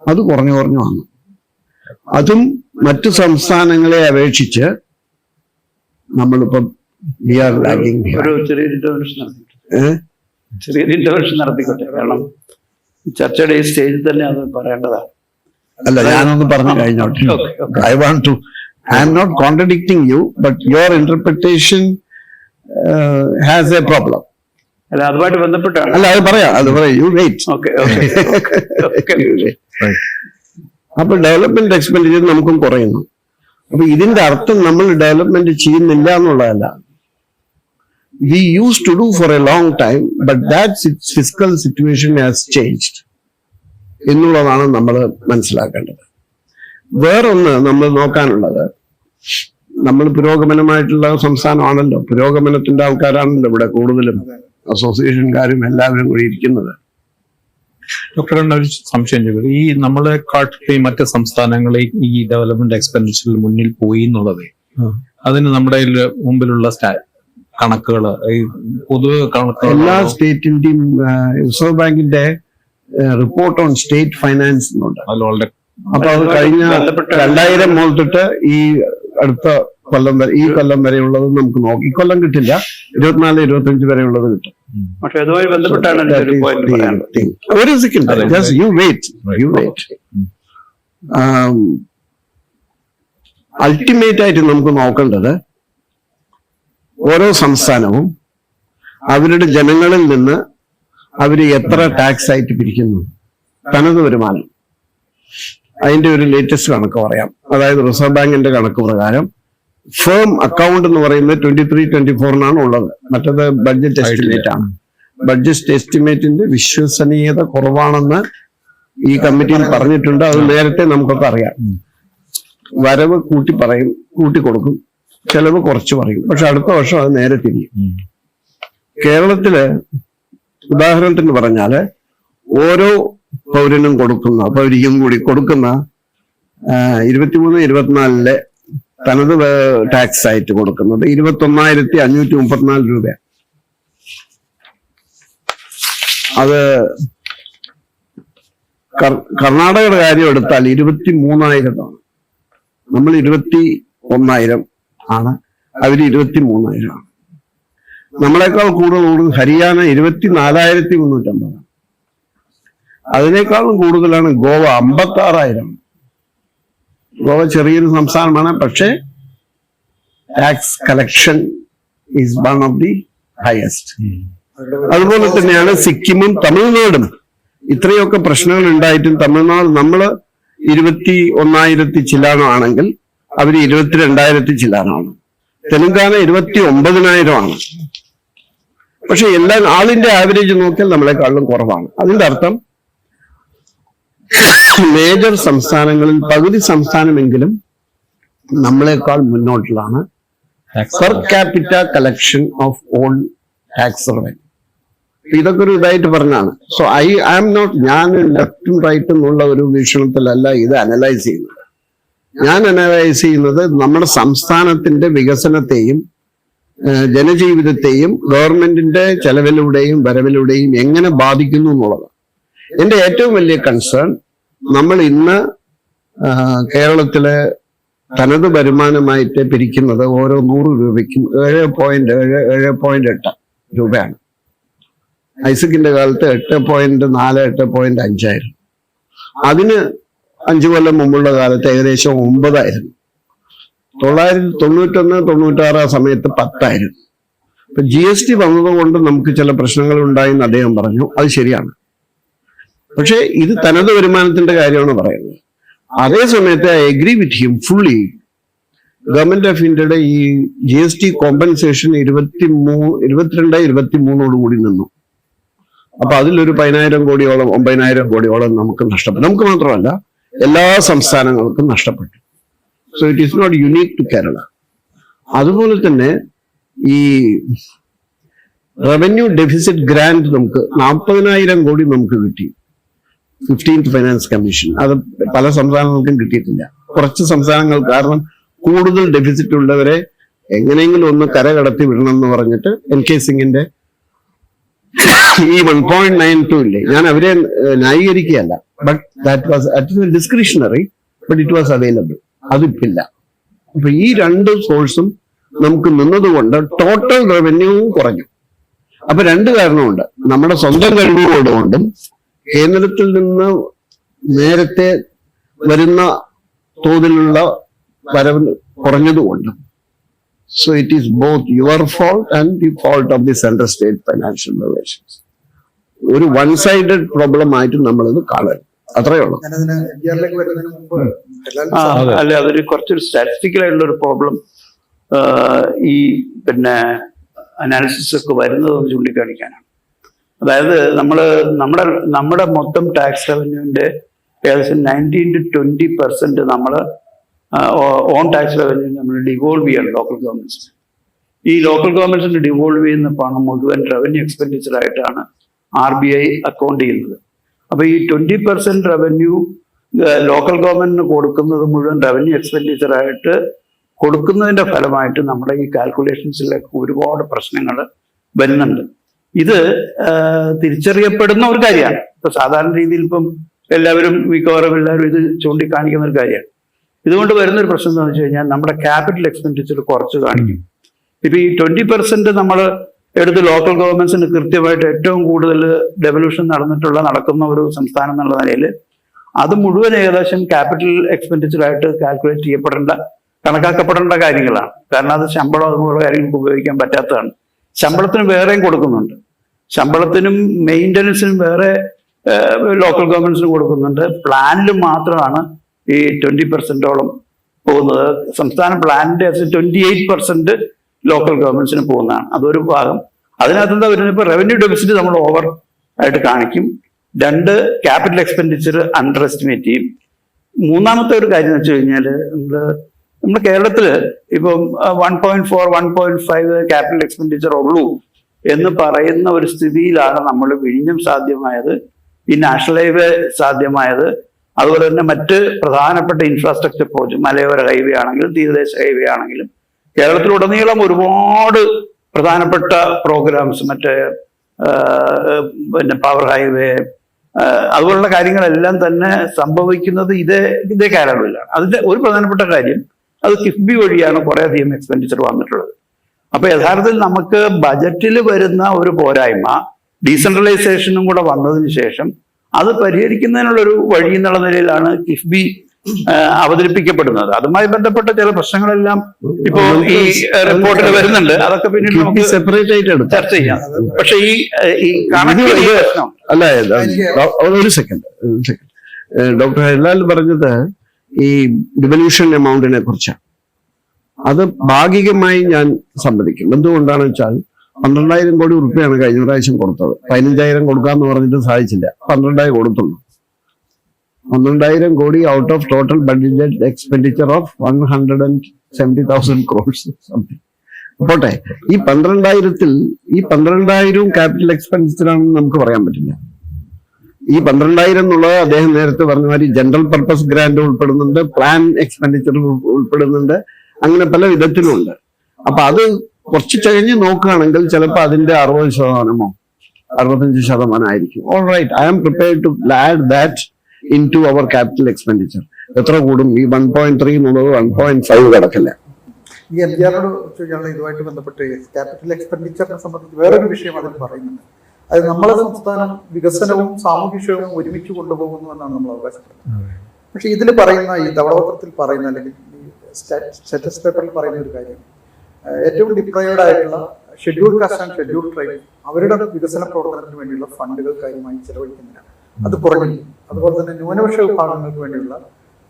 അത് കുറഞ്ഞു വന്നു. അതും മറ്റു സംസ്ഥാനങ്ങളെ അപേക്ഷിച്ച് നമ്മളിപ്പം വി ആർ ലാഗിങ്. ചെറിയൊരു ഇന്റർവെൻഷൻ നടത്തിക്കോട്ടെ. കാരണം ചർച്ചയുടെ ഈ സ്റ്റേജിൽ തന്നെ അത് പറയേണ്ടതാണ്. അല്ല, ഞാനൊന്ന് പറഞ്ഞു കഴിഞ്ഞോട്ടെ. I am not contradicting you, but your interpretation has a problem. അല്ല, അതുമായിട്ട് ബന്ധപ്പെട്ടാണ്. അല്ല, അത് പറയാം. You wait. Okay. അപ്പൊ ഡെവലപ്മെന്റ് എക്സ്പെൻഡിച്ചർ നമുക്കും കുറയുന്നു. അപ്പൊ ഇതിന്റെ അർത്ഥം നമ്മൾ ഡെവലപ്മെന്റ് ചെയ്യുന്നില്ല എന്നുള്ളതല്ല. We used to do for a long time, but that fiscal situation has changed എന്നുള്ളതാണ് നമ്മൾ മനസ്സിലാക്കേണ്ടത്. വേറൊന്ന് നമ്മൾ നോക്കാനുള്ളത്, നമ്മൾ പുരോഗമനമായിട്ടുള്ള സംസ്ഥാനമാണല്ലോ, പുരോഗമനത്തിന്റെ ആൾക്കാരാണല്ലോ ഇവിടെ കൂടുതലും, അസോസിയേഷൻകാരും എല്ലാവരും കൂടി ഇരിക്കുന്നത്. ഡോക്ടർ ഒരു സംശയം ചോദിക്കും, ഈ നമ്മളെ കാട്ടി മറ്റ് സംസ്ഥാനങ്ങളെ ഈ ഡെവലപ്മെന്റ് എക്സ്പെൻഡിച്ചറിൽ മുന്നിൽ പോയി എന്നുള്ളത്, അതിന് നമ്മുടെ മുമ്പിലുള്ള കണക്കുകൾ, ഈ പൊതുവെ കണക്കുകൾ, എല്ലാ സ്റ്റേറ്റിന്റെയും റിസർവ് ബാങ്കിന്റെ റിപ്പോർട്ട് ഓൺ സ്റ്റേറ്റ് ഫൈനാൻസ് എന്നുണ്ട്. അപ്പൊ അത് കഴിഞ്ഞ 2000 മുതൽ തൊട്ട് ഈ അടുത്ത കൊല്ലം വരെ, ഈ കൊല്ലം വരെ ഉള്ളത് നമുക്ക് നോക്കാം. ഈ കൊല്ലം കിട്ടില്ല, 24-25 വരെ ഉള്ളത് കിട്ടും. പക്ഷെ അതുമായി ബന്ധപ്പെട്ടാണ് ഒരു സെക്കൻഡ്, യു വെയിറ്റ്. അൾട്ടിമേറ്റ് ആയിട്ട് നമുക്ക് നോക്കേണ്ടത് ഓരോ സംസ്ഥാനവും അവരുടെ ജനങ്ങളിൽ നിന്ന് അവര് എത്ര ടാക്സ് ആയിട്ട് പിരിക്കുന്നു, തനത് വരുമാനം. അതിന്റെ ഒരു ലേറ്റസ്റ്റ് കണക്ക് പറയാം. അതായത് റിസർവ് ബാങ്കിന്റെ കണക്ക് പ്രകാരം ഫേം അക്കൗണ്ട് എന്ന് പറയുന്നത് 23-24 ഉള്ളത്. മറ്റത് ബഡ്ജറ്റ് എസ്റ്റിമേറ്റ് ആണ്. ബഡ്ജറ്റ് എസ്റ്റിമേറ്റിന്റെ വിശ്വസനീയത കുറവാണെന്ന് ഈ കമ്മിറ്റിയിൽ പറഞ്ഞിട്ടുണ്ട്. അത് നേരത്തെ നമുക്കൊക്കെ അറിയാം. വരവ് കൂട്ടി കൊടുക്കും, ചെലവ് കുറച്ച് പറയും. പക്ഷെ അടുത്ത വർഷം അത് നേരെ തിരിയും. കേരളത്തില് ഉദാഹരണത്തിന് പറഞ്ഞാല് ഓരോ പൗരനും പൗരിക്കും കൂടി കൊടുക്കുന്ന 23-24 തനത് ടാക്സ് ആയിട്ട് കൊടുക്കുന്നത് 21,534 രൂപയാണ്. അത് കർണാടകയുടെ കാര്യം എടുത്താൽ 23,000 ആണ്. നമ്മൾ 21,000 ആണ്, അവര് 23,000 ആണ്. നമ്മളെക്കാൾ കൂടുതൽ ഹരിയാന 24,350 ആണ്. അതിനേക്കാളും കൂടുതലാണ് ഗോവ 56,000. ഗോവ ചെറിയൊരു സംസ്ഥാനമാണ്, പക്ഷേ tax collection is one of the highest. അതുപോലെ തന്നെയാണ് സിക്കിമും തമിഴ്നാടും. ഇത്രയൊക്കെ പ്രശ്നങ്ങൾ ഉണ്ടായിട്ടും തമിഴ്നാട് നമ്മള് 21,000 ചില്ലാനോ ആണെങ്കിൽ അവര് 22,000 ചില്ലാനാണ്. തെലങ്കാന 29,000 ആണ്. പക്ഷെ എല്ലാം ആളിന്റെ ആവറേജ് നോക്കിയാൽ നമ്മളെക്കാളും കുറവാണ്. അതിന്റെ അർത്ഥം മേജർ സംസ്ഥാനങ്ങളിൽ പകുതി സംസ്ഥാനമെങ്കിലും നമ്മളെക്കാൾ മുന്നോട്ടിലാണ് per capita collection of all tax revenue. ഇതൊക്കെ ഒരു ഇതായിട്ട് പറഞ്ഞാണ്. സോ ഐ ആം നോട്ട്, ഞാൻ ലെഫ്റ്റും റൈറ്റും എന്നുള്ള ഒരു വീക്ഷണത്തിലല്ല ഇത് അനലൈസ് ചെയ്യുന്നത്. ഞാൻ അനലൈസ് ചെയ്യുന്നത് നമ്മുടെ സംസ്ഥാനത്തിന്റെ വികസനത്തെയും ജനജീവിതത്തെയും ഗവൺമെന്റിന്റെ ചെലവിലൂടെയും വരവിലൂടെയും എങ്ങനെ ബാധിക്കുന്നു എന്നുള്ളതാണ്. എന്റെ ഏറ്റവും വലിയ കൺസേൺ, നമ്മൾ ഇന്ന് കേരളത്തിലെ തനത് വരുമാനമായിട്ട് പിരിക്കുന്നത് ഓരോ 100 രൂപയ്ക്കും 7.8 രൂപയാണ്. ഐസക്കിന്റെ കാലത്ത് 8.4, 8.5 ആയിരുന്നു. അതിന് 5 കൊല്ലം മുമ്പുള്ള കാലത്ത് ഏകദേശം 9 ആയിരുന്നു. 991-96 ആ സമയത്ത് 10 ആയിരുന്നു. ഇപ്പൊ GST വന്നതുകൊണ്ട് നമുക്ക് ചില പ്രശ്നങ്ങൾ ഉണ്ടായെന്ന് അദ്ദേഹം പറഞ്ഞു. അത് ശരിയാണ്. പക്ഷെ ഇത് തനത് വരുമാനത്തിന്റെ കാര്യമാണ് പറയുന്നത്. അതേ സമയത്ത് I agree with him fully. Government of ഇന്ത്യയുടെ ഈ GST കോമ്പൻസേഷൻ 22-23 കൂടി നിന്നു. അപ്പൊ അതിലൊരു 10,000 കോടിയോളം 9,000 കോടിയോളം നമുക്ക് നഷ്ടപ്പെട്ടു. നമുക്ക് മാത്രമല്ല, എല്ലാ സംസ്ഥാനങ്ങൾക്കും നഷ്ടപ്പെട്ടു. So it is not unique to Kerala. അതുപോലെ തന്നെ ഈ റവന്യൂ ഡെഫിസിറ്റ് ഗ്രാന്റ് നമുക്ക് 40,000 കോടി നമുക്ക് കിട്ടി 15th ഫൈനാൻസ് കമ്മീഷൻ. അത് പല സംസ്ഥാനങ്ങൾക്കും കിട്ടിയിട്ടില്ല. കുറച്ച് സംസ്ഥാനങ്ങൾ കാരണം കൂടുതൽ ഡെഫിസിറ്റ് ഉള്ളവരെ എങ്ങനെയെങ്കിലും ഒന്ന് കരകടത്തി വിടണം എന്ന് പറഞ്ഞിട്ട് NK സിംഗിന്റെ ഈ 1.92 ഇല്ലേ, ഞാൻ അവരെ ന്യായീകരിക്കുകയല്ല. But that was discretionary, but it was available. അതിപ്പില്ല. അപ്പൊ ഈ 2 സോഴ്സും നമുക്ക് നിന്നതുകൊണ്ട് ടോട്ടൽ റവന്യൂവും കുറഞ്ഞു. അപ്പൊ 2 കാരണമുണ്ട്. നമ്മുടെ സ്വന്തം കഴിവുകൊണ്ടും കേന്ദ്രത്തിൽ നിന്ന് നേരത്തെ വരുന്ന തോതിലുള്ള വരവ് കുറഞ്ഞതുകൊണ്ടും. So it is both your fault and the fault of the central state financial relations. ഒരു വൺ സൈഡഡ് പ്രോബ്ലം ആയിട്ട് നമ്മളിത് കാണരുത്. അത്രയേ ഉള്ളൂ. ഞാനതിന് NDR-ലേക്ക് വരുന്നതിന് മുമ്പ് അല്ല, അതൊരു കുറച്ചൊരു സ്റ്റാറ്റിസ്റ്റിക്കൽ ആയിട്ടുള്ള ഒരു പ്രോബ്ലം ഈ അനാലിസിസ് ഒക്കെ വരുന്നതെന്ന് ചൂണ്ടിക്കാണിക്കാനാണ്. അതായത് നമ്മുടെ മൊത്തം ടാക്സ് റവന്യൂവിന്റെ ഏകദേശം 19-20% നമ്മൾ ഓൺ ടാക്സ് റവന്യൂ നമ്മൾ ഡിവോൾവ് ചെയ്യണം ലോക്കൽ ഗവൺമെന്റ്സിന്. ഈ ലോക്കൽ ഗവൺമെന്റ്സിന് ഡിവോൾവ് ചെയ്യുന്ന പണം മുഴുവൻ റവന്യൂ എക്സ്പെൻഡിച്ചർ ആയിട്ടാണ് RBI അക്കൗണ്ട് ചെയ്യുന്നത്. അപ്പൊ ഈ 20% റവന്യൂ ലോക്കൽ ഗവൺമെന്റിന് കൊടുക്കുന്നത് മുഴുവൻ റവന്യൂ എക്സ്പെൻഡിച്ചർ ആയിട്ട് കൊടുക്കുന്നതിന്റെ ഫലമായിട്ട് നമ്മുടെ ഈ കാൽക്കുലേഷൻസിലൊക്കെ ഒരുപാട് പ്രശ്നങ്ങൾ വരുന്നുണ്ട്. ഇത് തിരിച്ചറിയപ്പെടുന്ന ഒരു കാര്യമാണ്. ഇപ്പൊ സാധാരണ രീതിയിൽ ഇപ്പം മിക്കവാറും എല്ലാവരും ഇത് ചൂണ്ടിക്കാണിക്കുന്ന ഒരു കാര്യമാണ്. ഇതുകൊണ്ട് വരുന്നൊരു പ്രശ്നം എന്താണെന്ന് വെച്ച് കഴിഞ്ഞാൽ നമ്മുടെ ക്യാപിറ്റൽ എക്സ്പെൻഡിച്ചർ കുറച്ച് കാണിക്കും. ഇപ്പൊ ഈ 20% നമ്മൾ എടുത്ത് ലോക്കൽ ഗവൺമെന്റ്സിന് കൃത്യമായിട്ട് ഏറ്റവും കൂടുതൽ ഡെവല്യൂഷൻ നടക്കുന്ന ഒരു സംസ്ഥാനം എന്നുള്ള നിലയിൽ അത് മുഴുവൻ ഏകദേശം ക്യാപിറ്റൽ എക്സ്പെൻഡിച്ചർ ആയിട്ട് കാൽക്കുലേറ്റ് കണക്കാക്കപ്പെടേണ്ട കാര്യങ്ങളാണ്. കാരണം അത് ശമ്പളം അതുപോലെ കാര്യങ്ങൾക്ക് ഉപയോഗിക്കാൻ പറ്റാത്തതാണ്. ശമ്പളത്തിന് വേറെയും കൊടുക്കുന്നുണ്ട്. ശമ്പളത്തിനും മെയിൻ്റനൻസിനും വേറെ ലോക്കൽ ഗവൺമെന്റ്സിന് കൊടുക്കുന്നുണ്ട്. പ്ലാനിൽ മാത്രമാണ് ഈ 20%ഓളം പോകുന്നത്. സംസ്ഥാന പ്ലാനിന്റെ 28% ലോക്കൽ ഗവൺമെന്റ്സിന് പോകുന്നതാണ്. അതൊരു ഭാഗം. അതിനകത്ത് എന്താ വരുന്നത്? ഇപ്പൊ റവന്യൂ ഡെഫിസിറ്റ് നമ്മൾ ഓവർ ആയിട്ട് കാണിക്കും. 2 ക്യാപിറ്റൽ എക്സ്പെൻഡിച്ചർ അണ്ടർ എസ്റ്റിമേറ്റ് ചെയ്യും. മൂന്നാമത്തെ ഒരു കാര്യം എന്ന് വെച്ച് കഴിഞ്ഞാൽ നമ്മുടെ കേരളത്തില് ഇപ്പം 1.4, 1.5 ക്യാപിറ്റൽ എക്സ്പെൻഡിച്ചർ ഉള്ളൂ എന്ന് പറയുന്ന ഒരു സ്ഥിതിയിലാണ് നമ്മൾ വിഴിഞ്ഞം സാധ്യമായത്, ഈ നാഷണൽ ഹൈവേ സാധ്യമായത്. അതുപോലെ തന്നെ മറ്റ് പ്രധാനപ്പെട്ട ഇൻഫ്രാസ്ട്രക്ചർ പ്രോജക്റ്റ്, മലയോര ഹൈവേ ആണെങ്കിലും തീരദേശ ഹൈവേ ആണെങ്കിലും കേരളത്തിലുടനീളം ഒരുപാട് പ്രധാനപ്പെട്ട പ്രോഗ്രാംസ്, മറ്റേ പിന്നെ പവർ ഹൈവേ അതുപോലുള്ള കാര്യങ്ങളെല്ലാം തന്നെ സംഭവിക്കുന്നത് ഇതേ കാലയളവിലാണ്. അതിന്റെ ഒരു പ്രധാനപ്പെട്ട കാര്യം, അത് കിഫ്ബി വഴിയാണ് കുറെ അധികം എക്സ്പെൻഡിച്ചർ വന്നിട്ടുള്ളത്. അപ്പൊ യഥാർത്ഥത്തിൽ നമുക്ക് ബജറ്റിൽ വരുന്ന ഒരു പോരായ്മ ഡീസെൻട്രലൈസേഷനും കൂടെ വന്നതിന് ശേഷം അത് പരിഹരിക്കുന്നതിനുള്ളൊരു വഴി എന്നുള്ള നിലയിലാണ് കിഫ്ബി അവതരിപ്പിക്കപ്പെടുന്നത്. അതുമായി ബന്ധപ്പെട്ട ചില പ്രശ്നങ്ങളെല്ലാം ഇപ്പോ ഈ റിപ്പോർട്ടിൽ വരുന്നുണ്ട്. അതൊക്കെ പിന്നീട് നമുക്ക് സെപ്പറേറ്റ് ആയിട്ട് എടുക്കാം, ചർച്ച ചെയ്യാം. പക്ഷെ ഈ കണക്കിൽ പ്രശ്നം അല്ല, ഒരു സെക്കൻഡ് ഡോക്ടർ ഹരിലാൽ പറഞ്ഞത് ഈ ഡിവല്യൂഷൻ എമൗണ്ടിനെ കുറിച്ചാണ്. അത് ഭാഗികമായി ഞാൻ സമ്മതിക്കും. എന്തുകൊണ്ടാണെന്ന് വെച്ചാൽ 12,000 കോടി റുപ്യാണ് കഴിഞ്ഞ പ്രാവശ്യം കൊടുത്തത്. 15,000 കൊടുക്കാന്ന് പറഞ്ഞിട്ട് സാധിച്ചില്ല, 12,000 കൊടുത്തുള്ളൂ. 12,000 കോടി out of total budget expenditure of 170,000 crores something. പോട്ടെ, ഈ 12,000-ൽ ഈ 12,000 ക്യാപിറ്റൽ എക്സ്പെൻഡിച്ചർ ആണെന്ന് നമുക്ക് പറയാൻ പറ്റില്ല. ഈ 12,000 എന്നുള്ളത് അദ്ദേഹം നേരത്തെ പറഞ്ഞ മാതിരി ജനറൽ പർപ്പസ് ഗ്രാന്റ് ഉൾപ്പെടുന്നുണ്ട്, പ്ലാൻ എക്സ്പെൻഡിച്ചർ ഉൾപ്പെടുന്നുണ്ട്, അങ്ങനെ പല വിധത്തിലുണ്ട്. അപ്പൊ അത് കുറച്ച് കഴിഞ്ഞ് നോക്കുകയാണെങ്കിൽ ചിലപ്പോൾ അതിന്റെ 60%, 65% ആയിരിക്കും. All right, I am prepared to add that into our capital expenditure. എത്ര കൂടും? ഈ 1.3 എന്നുള്ളത് 1.5 കിടക്കില്ല. ഈ എംജിആറിനോട് ചോദിക്കാനുള്ള ഇതുമായിട്ട് ബന്ധപ്പെട്ട് ക്യാപിറ്റൽ എക്സ്പെൻഡിച്ചറിനെ സംബന്ധിച്ച് വേറൊരു വിഷയം അതിൽ പറയുന്നുണ്ട്. അത് നമ്മളെ സംസ്ഥാനം വികസനവും സാമൂഹ്യക്ഷേമവും ഒരുമിച്ച് കൊണ്ടുപോകുന്നു എന്നാണ് നമ്മൾ അവകാശപ്പെടുന്നത്. പക്ഷെ ഇതിൽ പറയുന്ന ഈ ധവളപത്രത്തിൽ പറയുന്ന, അല്ലെങ്കിൽ ഈ സ്റ്റാറ്റസ് പേപ്പറിൽ പറയുന്ന ഒരു കാര്യം, ഏറ്റവും ഡിപ്രൈവ്ഡ് ആയിട്ടുള്ള schedule caste and schedule tribe അവരുടെ വികസന പ്രവർത്തനത്തിന് വേണ്ടിയുള്ള ഫണ്ടുകൾ കാര്യമായി ചെലവഴിക്കുന്നില്ല, അത് കുറഞ്ഞിരിക്കുന്നു. അതുപോലെ തന്നെ ന്യൂനപക്ഷ വിഭാഗങ്ങൾക്ക് വേണ്ടിയുള്ള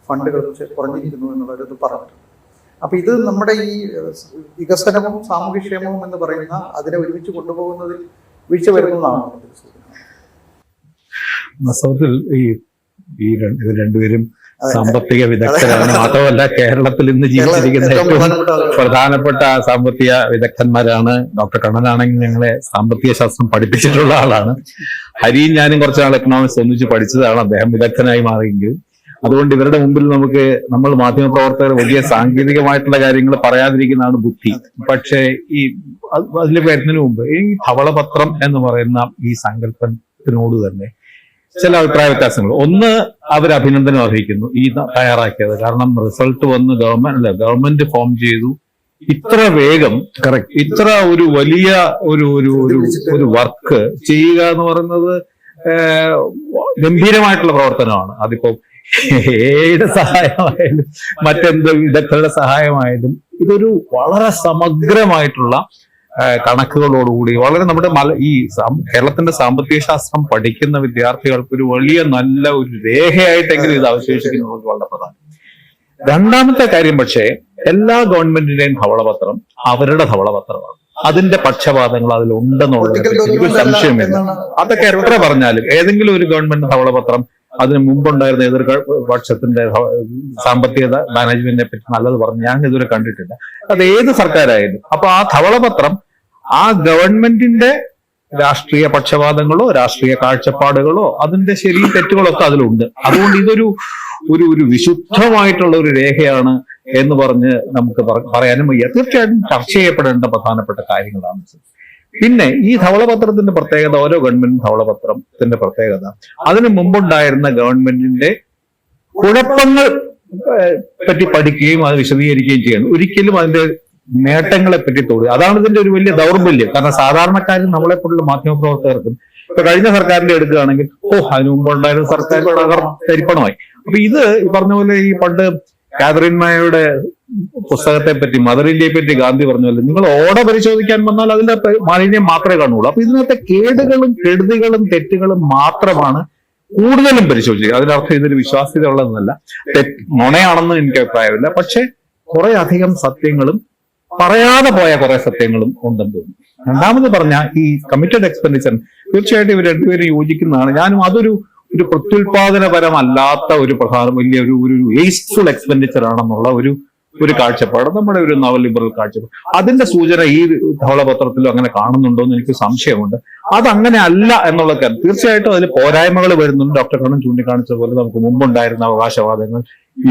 ഫണ്ടുകൾ കുറഞ്ഞിരിക്കുന്നു എന്നുള്ളത് പറഞ്ഞിട്ടുണ്ട്. അപ്പൊ ഇത് നമ്മുടെ ഈ വികസനവും സാമൂഹ്യക്ഷേമവും എന്ന് പറയുന്ന അതിനെ ഒരുമിച്ച് കൊണ്ടുപോകുന്നതിൽ വീഴ്ച വരുന്നതാണ്. വാസ്തവത്തിൽ ഈ രണ്ടുപേരും സാമ്പത്തിക വിദഗ്ധരാണ്. മാത്രമല്ല കേരളത്തിൽ ഇന്ന് ജീവിച്ചിരിക്കുന്ന ഏറ്റവും പ്രധാനപ്പെട്ട സാമ്പത്തിക വിദഗ്ധന്മാരാണ്. ഡോക്ടർ കണ്ണനാണെങ്കിൽ ഞങ്ങളെ സാമ്പത്തിക ശാസ്ത്രം പഠിപ്പിച്ചിട്ടുള്ള ആളാണ്. ഹരിയും ഞാനും കുറച്ചാൾ എക്കണോമിക്സ് ഒന്നിച്ച് പഠിച്ചതാണ്. അദ്ദേഹം വിദഗ്ധനായി മാറിയെങ്കിൽ അതുകൊണ്ട് ഇവരുടെ മുമ്പിൽ നമ്മൾ മാധ്യമപ്രവർത്തകർ വലിയ സാങ്കേതികമായിട്ടുള്ള കാര്യങ്ങൾ പറയാതിരിക്കുന്നതാണ് ബുദ്ധി. പക്ഷേ അതിൽ വരുന്നതിന് മുമ്പ് ഈ ധവളപത്രം എന്ന് പറയുന്ന ഈ സങ്കല്പത്തിനോട് തന്നെ ചില അഭിപ്രായ വ്യത്യാസങ്ങൾ. ഒന്ന്, അവർ അഭിനന്ദനം അർഹിക്കുന്നു ഈ തയ്യാറാക്കിയത്. കാരണം റിസൾട്ട് വന്ന് ഗവൺമെന്റ് ഫോം ചെയ്തു, ഇത്ര വേഗം ഇത്ര ഒരു വലിയ ഒരു വർക്ക് ചെയ്യുക എന്ന് പറയുന്നത് ഗംഭീരമായിട്ടുള്ള പ്രവർത്തനമാണ്. അതിപ്പോ ഏയുടെ സഹായമായാലും മറ്റെന്ത് വിദഗ്ധരുടെ സഹായമായാലും ഇതൊരു വളരെ സമഗ്രമായിട്ടുള്ള കണക്കുകളോടുകൂടി വളരെ നമ്മുടെ ഈ കേരളത്തിന്റെ സാമ്പത്തിക ശാസ്ത്രം പഠിക്കുന്ന വിദ്യാർത്ഥികൾക്ക് ഒരു വലിയ നല്ല ഒരു രേഖയായിട്ടെങ്കിലും ഇത് അവശേഷിക്കുന്നത് വളരെ പ്രധാനം. രണ്ടാമത്തെ കാര്യം, പക്ഷേ എല്ലാ ഗവൺമെന്റിന്റെയും ധവളപത്രം അവരുടെ ധവളപത്രമാണ്. അതിന്റെ പക്ഷപാതങ്ങൾ അതിലുണ്ടെന്നുള്ളത് എനിക്ക് സംശയമില്ല. അതൊക്കെ എത്ര പറഞ്ഞാലും ഏതെങ്കിലും ഒരു ഗവൺമെന്റ് ധവളപത്രം അതിന് മുമ്പുണ്ടായിരുന്ന എതിർപക്ഷത്തിന്റെ സാമ്പത്തിക മാനേജ്മെന്റിനെ പറ്റി നല്ലത് പറഞ്ഞ് ഞാൻ ഇതുവരെ കണ്ടിട്ടില്ല. അത് ഏത് സർക്കാരായാലും. അപ്പൊ ആ ധവളപത്രം ആ ഗവൺമെന്റിന്റെ രാഷ്ട്രീയ പക്ഷപാതങ്ങളോ രാഷ്ട്രീയ കാഴ്ചപ്പാടുകളോ അതിന്റെ ശരി തെറ്റുകളോ ഒക്കെ അതിലുണ്ട്. അതുകൊണ്ട് ഇതൊരു ഒരു വിശുദ്ധമായിട്ടുള്ള ഒരു രേഖയാണ് എന്ന് പറഞ്ഞ് നമുക്ക് പറയാനും വയ്യ. തീർച്ചയായിട്ടും ചർച്ച ചെയ്യപ്പെടേണ്ട പ്രധാനപ്പെട്ട കാര്യങ്ങളാണ്. പിന്നെ ഈ ധവളപത്രത്തിന്റെ പ്രത്യേകത, ഓരോ ഗവൺമെന്റ് ധവളപത്രത്തിന്റെ പ്രത്യേകത അതിനു മുമ്പുണ്ടായിരുന്ന ഗവൺമെന്റിന്റെ കുഴപ്പങ്ങൾ പറ്റി പഠിക്കുകയും അത് വിശദീകരിക്കുകയും ചെയ്യണം. ഒരിക്കലും അതിന്റെ നേട്ടങ്ങളെ പറ്റി തോന്നുക. അതാണ് ഇതിന്റെ ഒരു വലിയ ദൗർബല്യം. കാരണം സാധാരണക്കാരും നമ്മളെപ്പോലുള്ള മാധ്യമപ്രവർത്തകർക്കും ഇപ്പൊ കഴിഞ്ഞ സർക്കാരിന്റെ എടുക്കുകയാണെങ്കിൽ അതിനു മുമ്പുണ്ടായിരുന്ന സർക്കാർ തരിപ്പണമായി. അപ്പൊ ഇത് പറഞ്ഞ പോലെ ഈ പണ്ട് കാതറിൻ മായയുടെ പുസ്തകത്തെ പറ്റി, മദർ ഇന്ത്യയെ പറ്റി ഗാന്ധി പറഞ്ഞ പോലെ നിങ്ങൾ ഓടെ പരിശോധിക്കാൻ വന്നാൽ അതിന്റെ മാലിന്യം മാത്രമേ കാണുള്ളൂ. അപ്പൊ ഇതിനകത്തെ കേടുകളും കെടുതികളും തെറ്റുകളും മാത്രമാണ് കൂടുതലും പരിശോധിക്കുക. അതിനർത്ഥം ഇതൊരു വിശ്വാസ്യത ഉള്ളതെന്നല്ല, നുണയാണെന്ന് എനിക്ക് അഭിപ്രായമില്ല. പക്ഷെ കുറെ അധികം സത്യങ്ങളും പറയാതെ പോയ കുറെ സത്യങ്ങളും ഉണ്ടെന്ന് തോന്നുന്നു. രണ്ടാമത് പറഞ്ഞ ഈ കമ്മിറ്റഡ് എക്സ്പെൻഡിച്ചർ തീർച്ചയായിട്ടും ഇവർ രണ്ടുപേരും യോജിക്കുന്നതാണ്. ഞാനും അതൊരു പ്രത്യുൽപാദനപരമല്ലാത്ത ഒരു വലിയ ഒരു വേസ്റ്റ്ഫുൾ എക്സ്പെൻഡിച്ചർ ആണെന്നുള്ള ഒരു കാഴ്ചപ്പാട്, നമ്മുടെ ഒരു നവലിബറൽ കാഴ്ചപ്പാട്. അതിന്റെ സൂചന ഈ ധവളപത്രത്തിലും അങ്ങനെ കാണുന്നുണ്ടോ എന്ന് എനിക്ക് സംശയമുണ്ട്. അതങ്ങനെ അല്ല എന്നുള്ള കാര്യം. തീർച്ചയായിട്ടും അതിൽ പോരായ്മകൾ വരുന്നുണ്ട്. ഡോക്ടർ കണ്ണൻ ചൂണ്ടിക്കാണിച്ച പോലെ നമുക്ക് മുമ്പുണ്ടായിരുന്ന അവകാശവാദങ്ങൾ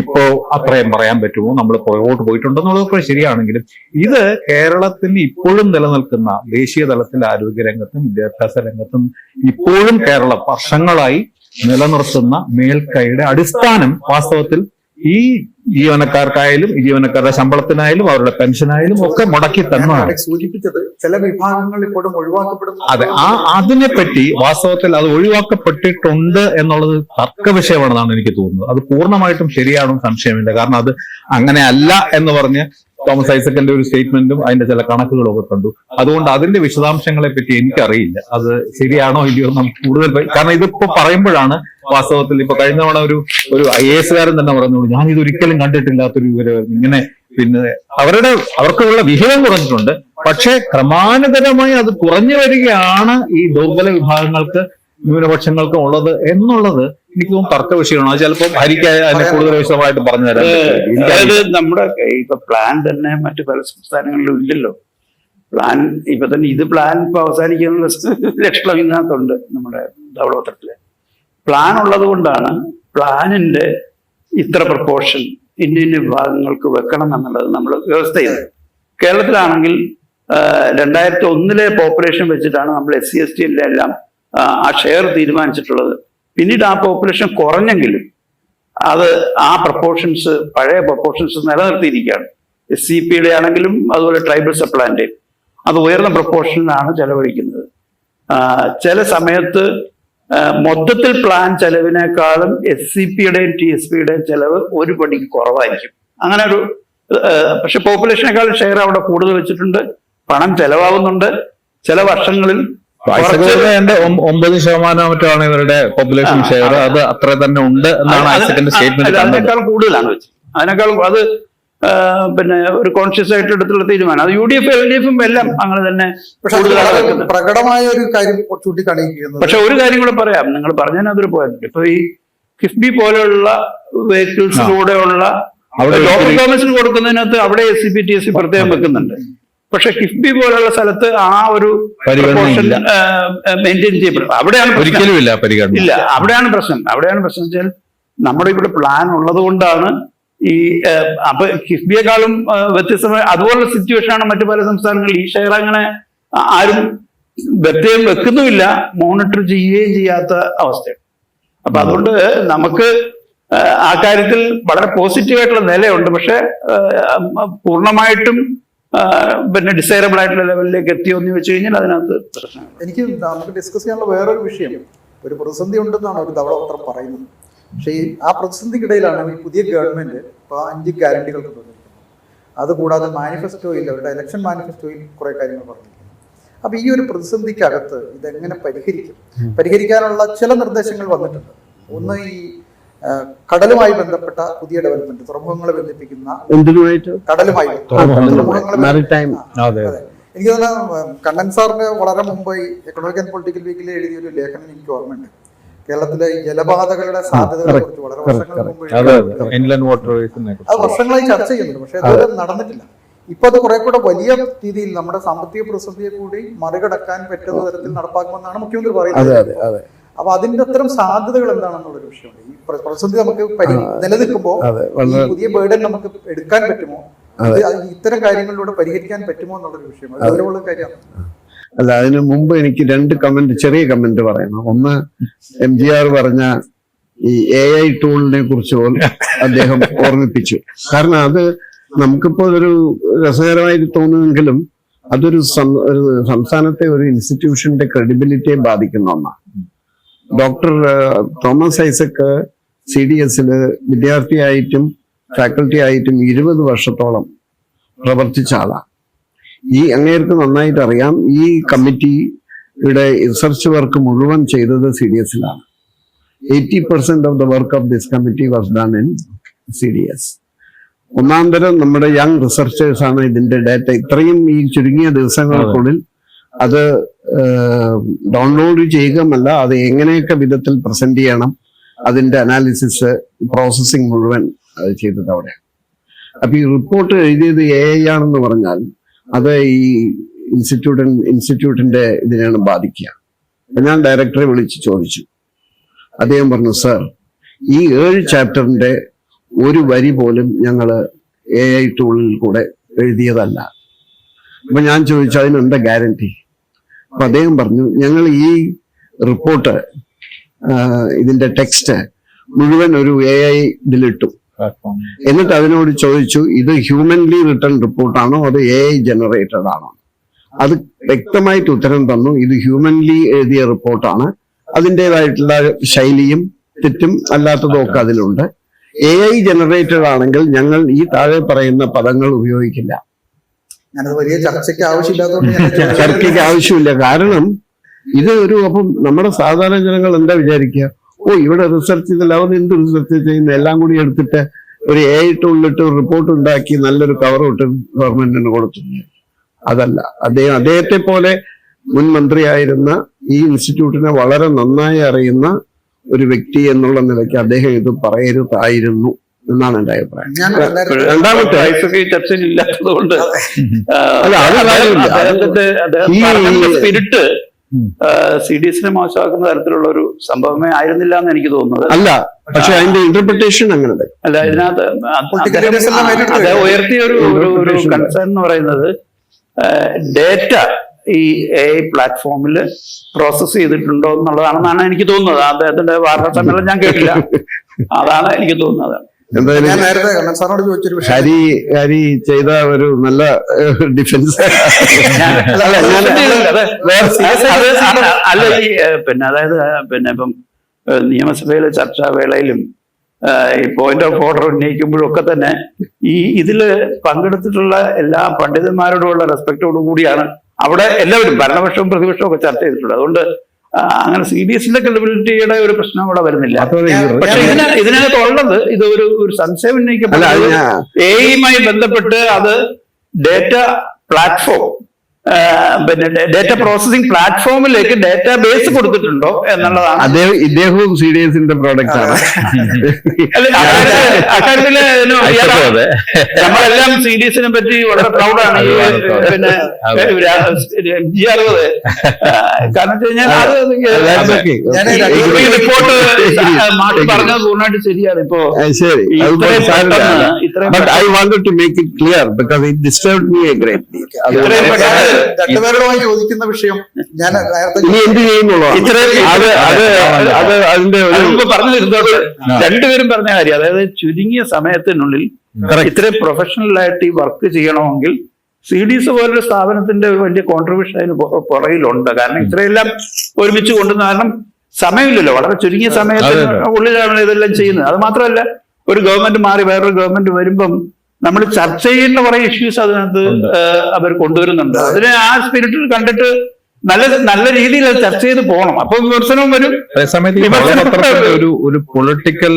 ഇപ്പോ അത്രയും പറയാൻ പറ്റുമോ, നമ്മൾ പുറകോട്ട് പോയിട്ടുണ്ടെന്നുള്ളതൊക്കെ ശരിയാണെങ്കിലും ഇത് കേരളത്തിൽ ഇപ്പോഴും നിലനിൽക്കുന്ന ദേശീയ തലത്തിൽ ആരോഗ്യരംഗത്തും വിദ്യാഭ്യാസ രംഗത്തും ഇപ്പോഴും കേരളം വർഷങ്ങളായി നിലനിർത്തുന്ന മേൽക്കൈയുടെ അടിസ്ഥാനം വാസ്തവത്തിൽ ഈ ജീവനക്കാർക്കായാലും ഈ ജീവനക്കാരുടെ ശമ്പളത്തിനായാലും അവരുടെ പെൻഷനായാലും ഒക്കെ മുടക്കി തന്നതാണ്. സൂചിപ്പിച്ചത് ചില വിഭാഗങ്ങൾ ഇപ്പോഴും ഒഴിവാക്കപ്പെടുന്നു. അതെ, അതിനെപ്പറ്റി വാസ്തവത്തിൽ അത് ഒഴിവാക്കപ്പെട്ടിട്ടുണ്ട് എന്നുള്ളത് തർക്ക വിഷയമാണെന്നാണ് എനിക്ക് തോന്നുന്നത്. അത് പൂർണ്ണമായിട്ടും ശരിയാണോ സംശയമില്ല. കാരണം അത് അങ്ങനെ അല്ല എന്ന് പറഞ്ഞ് തോമസ് ഐസക്കിന്റെ ഒരു സ്റ്റേറ്റ്മെന്റും അതിന്റെ ചില കണക്കുകളും ഒക്കെ കണ്ടു. അതുകൊണ്ട് അതിന്റെ വിശദാംശങ്ങളെ പറ്റി എനിക്കറിയില്ല അത് ശരിയാണോ ഇല്ലയോ നമുക്ക് കൂടുതൽ. കാരണം ഇതിപ്പോ പറയുമ്പോഴാണ് വാസ്തവത്തിൽ ഇപ്പൊ കഴിഞ്ഞ തവണ ഒരു IAS കാരൻ തന്നെ പറഞ്ഞോളൂ, ഞാൻ ഇതൊരിക്കലും കണ്ടിട്ടില്ലാത്തൊരു വിവരം. ഇങ്ങനെ പിന്നെ അവർക്കുള്ള വിഹിതം കുറഞ്ഞിട്ടുണ്ട്, പക്ഷെ ക്രമാനുഗതമായി അത് കുറഞ്ഞു വരികയാണ് ഈ ദുർബല വിഭാഗങ്ങൾക്ക് ന്യൂനപക്ഷങ്ങൾക്കും ഉള്ളത് എന്നുള്ളത് എനിക്ക് തോന്നുന്നു തർക്ക വിഷയമാണ്. അത് ചിലപ്പോൾ ഹരിക്ക് അതിനെ കൂടുതൽ വിശദമായിട്ട് പറഞ്ഞു തരാം. അതായത് നമ്മുടെ ഇപ്പൊ പ്ലാൻ തന്നെ മറ്റു പല സംസ്ഥാനങ്ങളിലും ഇല്ലല്ലോ. പ്ലാൻ ഇപ്പൊ തന്നെ ഇത് പ്ലാൻ ഇപ്പൊ അവസാനിക്കാനുള്ള ലക്ഷണം ഇതിനകത്തുണ്ട്. നമ്മുടെ ധവളപത്രത്തില് പ്ലാൻ ഉള്ളത് കൊണ്ടാണ് പ്ലാനിന്റെ ഇത്ര പ്രപ്പോർഷൻ ഇന്ന വിഭാഗങ്ങൾക്ക് വെക്കണം എന്നുള്ളത് നമ്മൾ വ്യവസ്ഥ ചെയ്തത്. കേരളത്തിലാണെങ്കിൽ 2001 പോപ്പുലേഷൻ വെച്ചിട്ടാണ് നമ്മൾ SC/ST എല്ലാം ആ ഷെയർ തീരുമാനിച്ചിട്ടുള്ളത്. പിന്നീട് ആ പോപ്പുലേഷൻ കുറഞ്ഞെങ്കിലും അത് ആ പ്രപ്പോർഷൻസ് പഴയ പ്രപ്പോർഷൻസ് നിലനിർത്തിയിരിക്കുകയാണ്. SCPയുടെ ആണെങ്കിലും അതുപോലെ ട്രൈബൽ സപ്ലാന്റെയും അത് ഉയർന്ന പ്രപ്പോർഷനിലാണ് ചെലവഴിക്കുന്നത്. ചില സമയത്ത് മൊത്തത്തിൽ പ്ലാൻ ചെലവിനേക്കാളും SCPയുടെയും TSPയുടെയും ചെലവ് ഒരു പടി കുറവായിരിക്കും. അങ്ങനെ ഒരു പക്ഷെ പോപ്പുലേഷനേക്കാളും ഷെയർ അവിടെ കൂടുതൽ വെച്ചിട്ടുണ്ട്, പണം ചെലവാകുന്നുണ്ട്. ചില വർഷങ്ങളിൽ 9% മറ്റാണ് ഇവരുടെ പോപ്പുലേഷൻ ഷെയർ. അത് അത്ര തന്നെ ഉണ്ട് എന്നാണ് ഐസക്കിന്റെ സ്റ്റേറ്റ്മെന്റ്. അതിനേക്കാൾ കൂടുതലാണ് വെച്ചത്. അതിനേക്കാൾ അത് പിന്നെ ഒരു കോൺഷ്യസ് ആയിട്ട് എടുത്തുള്ള തീരുമാനം. അത് UDF LDF എല്ലാം അങ്ങനെ തന്നെ പ്രകടമായ ഒരു കാര്യം ചൂണ്ടിക്കാണിക്കുന്നത്. പക്ഷെ ഒരു കാര്യം കൂടെ പറയാം, നിങ്ങൾ പറഞ്ഞാൽ അതൊരു പോയിന്റ്. ഇപ്പൊ ഈ കിഫ്ബി പോലെയുള്ള വെഹിക്കിൾസിലൂടെയുള്ള ലോക്കൽ ഗവൺമെന്റ്സിന് കൊടുക്കുന്നതിനകത്ത് അവിടെ SCP TSP പ്രത്യേകം വെക്കുന്നുണ്ട്. പക്ഷെ കിഫ്ബി പോലുള്ള സ്ഥലത്ത് ആ ഒരു മെയിൻറ്റെയിൻ ചെയ്യപ്പെടും. അവിടെയാണ് ഇല്ല, അവിടെയാണ് പ്രശ്നം. വെച്ചാൽ നമ്മുടെ ഇവിടെ പ്ലാൻ ഉള്ളത് കൊണ്ടാണ് ഈ അപ്പൊ കിഫ്ബിയെക്കാളും വ്യത്യസ്തമായ അതുപോലുള്ള സിറ്റുവേഷനാണ് മറ്റു പല സംസ്ഥാനങ്ങളിൽ. ഈ ഷെയർ അങ്ങനെ ആരും പ്രത്യേകം വെക്കുന്നുമില്ല, മോണിറ്റർ ചെയ്യുകയും ചെയ്യാത്ത അവസ്ഥയാണ്. അപ്പൊ അതുകൊണ്ട് നമുക്ക് ആ കാര്യത്തിൽ വളരെ പോസിറ്റീവായിട്ടുള്ള നിലയുണ്ട്. പക്ഷെ പൂർണ്ണമായിട്ടും പിന്നെ ഡിസൈറബിൾ ആയിട്ടുള്ള ലെവലിലേക്ക് എത്തിയോന്ന് വെച്ച് കഴിഞ്ഞാൽ അതിനകത്ത് പ്രശ്നങ്ങൾ. എനിക്ക് നമുക്ക് ഡിസ്കസ് ചെയ്യാനുള്ള വേറൊരു വിഷയം, ഒരു പ്രതിസന്ധി ഉണ്ടെന്നാണ് ഒരു ധവളപത്രം പറയുന്നത്. പക്ഷേ ആ പ്രതിസന്ധിക്കിടയിലാണ് ഈ പുതിയ ഗവൺമെന്റ് ഇപ്പോൾ 5 ഗ്യാരണ്ടികൾ കൊണ്ടുവന്നിരിക്കുന്നത്. അതുകൂടാതെ മാനിഫെസ്റ്റോയിൽ അവരുടെ ഇലക്ഷൻ മാനിഫെസ്റ്റോയിൽ കുറെ കാര്യങ്ങൾ പറഞ്ഞിരിക്കുന്നു. അപ്പൊ ഈ ഒരു പ്രതിസന്ധിക്കകത്ത് ഇതെങ്ങനെ പരിഹരിക്കാനുള്ള ചില നിർദ്ദേശങ്ങൾ വന്നിട്ടുണ്ട്. ഒന്ന് ഈ കടലുമായി ബന്ധപ്പെട്ട പുതിയ ഡെവലപ്മെന്റ്, തുറമുഖങ്ങളെ ബന്ധിപ്പിക്കുന്ന കടലുമായി എനിക്ക് തോന്നുന്നു കണ്ണൻ സാറിന് വളരെ മുമ്പ് എക്കണോമിക് ആൻഡ് പൊളിറ്റിക്കൽ വീക്കിൽ എഴുതിയൊരു ലേഖനം എനിക്ക് ഓർമ്മയുണ്ട്. കേരളത്തിലെ ജലപാതകളുടെ സാധ്യതകളെ കുറിച്ച് വളരെ വർഷങ്ങൾക്ക് മുമ്പ് അത് വർഷങ്ങളായി ചർച്ച ചെയ്യുന്നുണ്ട്. പക്ഷെ അത് നടന്നിട്ടില്ല. ഇപ്പൊ അത് കുറെ കൂടെ വലിയ രീതിയിൽ നമ്മുടെ സാമ്പത്തിക പ്രതിസന്ധിയെ കൂടി മറികടക്കാൻ പറ്റുന്ന തരത്തിൽ നടപ്പാക്കുമെന്നാണ് മുഖ്യമന്ത്രി പറയുന്നത്. അപ്പൊ അതിന്റെ അത്തരം സാധ്യതകൾ എന്താണെന്നുള്ളൊരു വിഷയമുണ്ട്. ഈ പ്രതിസന്ധി നമുക്ക് നിലനിൽക്കുമ്പോൾ ഈ പുതിയ ബേർഡൻ നമുക്ക് എടുക്കാൻ പറ്റുമോ, ഇത്തരം കാര്യങ്ങളിലൂടെ പരിഹരിക്കാൻ പറ്റുമോ എന്നുള്ളൊരു വിഷയം ഗൗരവമുള്ള കാര്യമാണ്. അല്ല, അതിന് മുമ്പ് എനിക്ക് 2 ചെറിയ കമന്റ് പറയണം. ഒന്ന്, MGR പറഞ്ഞ ഈ AI ടൂളിനെ കുറിച്ച് അദ്ദേഹം ഓർമ്മിപ്പിച്ചു. കാരണം അത് നമുക്കിപ്പോ ഒരു രസകരമായി തോന്നുമെങ്കിലും അതൊരു സംസ്ഥാനത്തെ ഒരു ഇൻസ്റ്റിറ്റ്യൂഷന്റെ ക്രെഡിബിലിറ്റിയെ ബാധിക്കുന്ന ഒന്നാണ്. ഡോക്ടർ തോമസ് ഐസക് CDSല് വിദ്യാർത്ഥിയായിട്ടും ഫാക്കൽറ്റി ആയിട്ടും 20 വർഷത്തോളം പ്രവർത്തിച്ച ആളാണ്. ഈ അങ്ങേർക്ക് നന്നായിട്ട് അറിയാം. ഈ കമ്മിറ്റിയുടെ റിസർച്ച് വർക്ക് മുഴുവൻ ചെയ്തത് CDSലാണ്. 80% of the work of this committee was done in CDS. ഒന്നാം തരം നമ്മുടെ യങ് റിസർച്ചേഴ്സ് ആണ് ഇതിന്റെ ഡാറ്റ ഇത്രയും ഈ ചുരുങ്ങിയ ദിവസങ്ങൾക്കുള്ളിൽ അത് ഡൗൺലോഡ് ചെയ്യുകയല്ല, അത് എങ്ങനെയൊക്കെ വിധത്തിൽ പ്രസന്റ് ചെയ്യണം, അതിന്റെ അനാലിസിസ്, പ്രോസസ്സിംഗ് മുഴുവൻ അത് ചെയ്തത് അവിടെ. അപ്പൊ ഈ റിപ്പോർട്ട് എഴുതിയത് AI ആണെന്ന് പറഞ്ഞാൽ അത് ഈ ഇൻസ്റ്റിറ്റ്യൂട്ടിന്റെ ഇതിനെയാണ് ബാധിക്കുക. അപ്പൊ ഞാൻ ഡയറക്ടറെ വിളിച്ച് ചോദിച്ചു. അദ്ദേഹം പറഞ്ഞു, സർ, ഈ 7 ചാപ്റ്ററിന്റെ ഒരു വരി പോലും ഞങ്ങൾ AI ടൂളിൽ കൂടെ എഴുതിയതല്ല. അപ്പൊ ഞാൻ ചോദിച്ചു, അതിനെന്താ ഗ്യാരണ്ടി? അപ്പൊ അദ്ദേഹം പറഞ്ഞു, ഞങ്ങൾ ഈ റിപ്പോർട്ട് ഇതിന്റെ ടെക്സ്റ്റ് മുഴുവൻ ഒരു AI ഇതിലിട്ടു. എന്നിട്ട് അതിനോട് ചോദിച്ചു, ഇത് ഹ്യൂമൻലി റിട്ടൺ റിപ്പോർട്ടാണോ അതോ AI ജനറേറ്റഡ് ആണോ? അത് വ്യക്തമായിട്ട് ഉത്തരം തന്നു, ഇത് ഹ്യൂമൻലി എഴുതിയ റിപ്പോർട്ടാണ്. അതിൻ്റെതായിട്ടുള്ള ശൈലിയും തെറ്റും അല്ലാത്തതും ഒക്കെ അതിലുണ്ട്. AI ജനറേറ്റഡ് ആണെങ്കിൽ ഞങ്ങൾ ഈ താഴെ പറയുന്ന പദങ്ങൾ ഉപയോഗിക്കില്ല. ഞാനത് വലിയ ചർച്ചയ്ക്ക് ആവശ്യമില്ലാത്തതുകൊണ്ട് ചർച്ചയ്ക്ക് ആവശ്യമില്ല. കാരണം ഇത് അപ്പം നമ്മുടെ സാധാരണ ജനങ്ങൾ എന്താ വിചാരിക്കുക, ഇവിടെ റിസർച്ച് ചെയ്തില്ല, അവർ എന്ത് റിസർച്ച് ചെയ്യുന്ന എല്ലാം കൂടി എടുത്തിട്ട് ഒരു AI ടൂളിലിട്ട് റിപ്പോർട്ട് ഉണ്ടാക്കി നല്ലൊരു കവർ ഇട്ട് ഗവൺമെന്റിന് കൊടുത്തു. അതല്ല. അദ്ദേഹത്തെ പോലെ മുൻ മന്ത്രിയായിരുന്ന ഈ ഇൻസ്റ്റിറ്റ്യൂട്ടിനെ വളരെ നന്നായി അറിയുന്ന ഒരു വ്യക്തി എന്നുള്ള നിലയ്ക്ക് അദ്ദേഹം ഇത് പറയരുതായിരുന്നു എന്നാണ് എന്റെ അഭിപ്രായം. രണ്ടാമത്തെ ചർച്ചയിൽ ഇല്ലാത്തതുകൊണ്ട് സ്പിരിറ്റ് CDSനെ മോശമാക്കുന്ന തരത്തിലുള്ള ഒരു സംഭവമേ ആയിരുന്നില്ല എന്ന് എനിക്ക് തോന്നുന്നത്. അല്ല, പക്ഷെ അതിന്റെ ഇന്റർപ്രിട്ടേഷൻ അങ്ങനെ അല്ല. ഇതിനകത്ത് അദ്ദേഹം ഉയർത്തിയ ഒരു കൺസേൺ എന്ന് പറയുന്നത് ഡേറ്റ ഈ AI പ്ലാറ്റ്ഫോമിൽ പ്രോസസ് ചെയ്തിട്ടുണ്ടോ എന്നുള്ളതാണെന്നാണ് എനിക്ക് തോന്നുന്നത്. അദ്ദേഹത്തിന്റെ വാർത്താ സമ്മേളനം ഞാൻ കേട്ടില്ല, അതാണ് എനിക്ക് തോന്നുന്നത്. ഞാൻ നേരത്തെ കണ്ണൻ സാറിനോട് ചോദിച്ചൊരു വിഷയം, ഹരി ചെയ്ത ഒരു നല്ല ഡിഫൻസ്. അല്ല, ഈ അതായത് ഇപ്പം നിയമസഭയിലെ ചർച്ചാവേളയിലും ഈ പോയിന്റ് ഓഫ് ഓർഡർ ഉന്നയിക്കുമ്പോഴും ഒക്കെ തന്നെ ഇതില് പങ്കെടുത്തിട്ടുള്ള എല്ലാ പണ്ഡിതന്മാരോടുമുള്ള റെസ്പെക്റ്റോടു കൂടിയാണ് അവിടെ എല്ലാവരും ഭരണപക്ഷവും പ്രതിപക്ഷവും ഒക്കെ ചർച്ച ചെയ്തിട്ടുള്ളത്. അതുകൊണ്ട് അങ്ങനെ CDSന്റെ ക്രെഡിബിലിറ്റിയുടെ ഒരു പ്രശ്നം അവിടെ വരുന്നില്ല. പക്ഷെ ഇതിനകത്ത് ഉള്ളത് ഇത് ഒരു സംശയം ഉന്നയിക്കപ്പെടുന്നത് AI-യുമായി ബന്ധപ്പെട്ട് അത് ഡേറ്റ പ്ലാറ്റ്ഫോം ഡേറ്റ പ്രോസസിംഗ് പ്ലാറ്റ്ഫോമിലേക്ക് ഡേറ്റാ ബേസ് കൊടുത്തിട്ടുണ്ടോ എന്നുള്ളതാണ്. ഇദ്ദേഹവും CDSന്റെ പ്രോഡക്റ്റ് ആണ്. അക്കാര്യത്തില് നമ്മളെല്ലാം CDSനെ പറ്റി വളരെ പ്രൗഡാണ്. പിന്നെ MG60 കാരണം വെച്ച് കഴിഞ്ഞാൽ റിപ്പോർട്ട് മാറ്റി പറഞ്ഞത് പൂർണ്ണമായിട്ട് ശരിയാണ്. ഇപ്പോ രണ്ടുപേരോടുമായി ചോദിക്കുന്ന വിഷയം ഞാൻ രണ്ടുപേരും പറഞ്ഞ കാര്യം, അതായത് ചുരുങ്ങിയ സമയത്തിനുള്ളിൽ ഇത്രയും പ്രൊഫഷണലായിട്ട് ഈ വർക്ക് ചെയ്യണമെങ്കിൽ CDS പോലൊരു സ്ഥാപനത്തിന്റെ ഒരു വലിയ കോൺട്രിബ്യൂഷൻ അതിന് പുറകിലുണ്ട്. കാരണം ഇത്രയെല്ലാം ഒരുമിച്ച് കൊണ്ടുവന്ന കാരണം സമയമില്ലല്ലോ, വളരെ ചുരുങ്ങിയ സമയത്തിന് ഉള്ളിലാണ് ഇതെല്ലാം ചെയ്യുന്നത്. അത് മാത്രമല്ല, ഒരു ഗവൺമെന്റ് മാറി വേറൊരു ഗവൺമെന്റ് വരുമ്പം നമ്മൾ ചർച്ച ചെയ്യുന്ന കുറെ ഇഷ്യൂസ് അതിനകത്ത് അവർ കൊണ്ടുവരുന്നുണ്ട്. അതിനെ ആ സ്പിരിറ്റിൽ കണ്ടിട്ട് നല്ല രീതിയിൽ അത് ചർച്ച ചെയ്ത് പോകണം. അപ്പൊ വിമർശനവും വരും. അതേസമയത്ത് ഒരു പൊളിറ്റിക്കൽ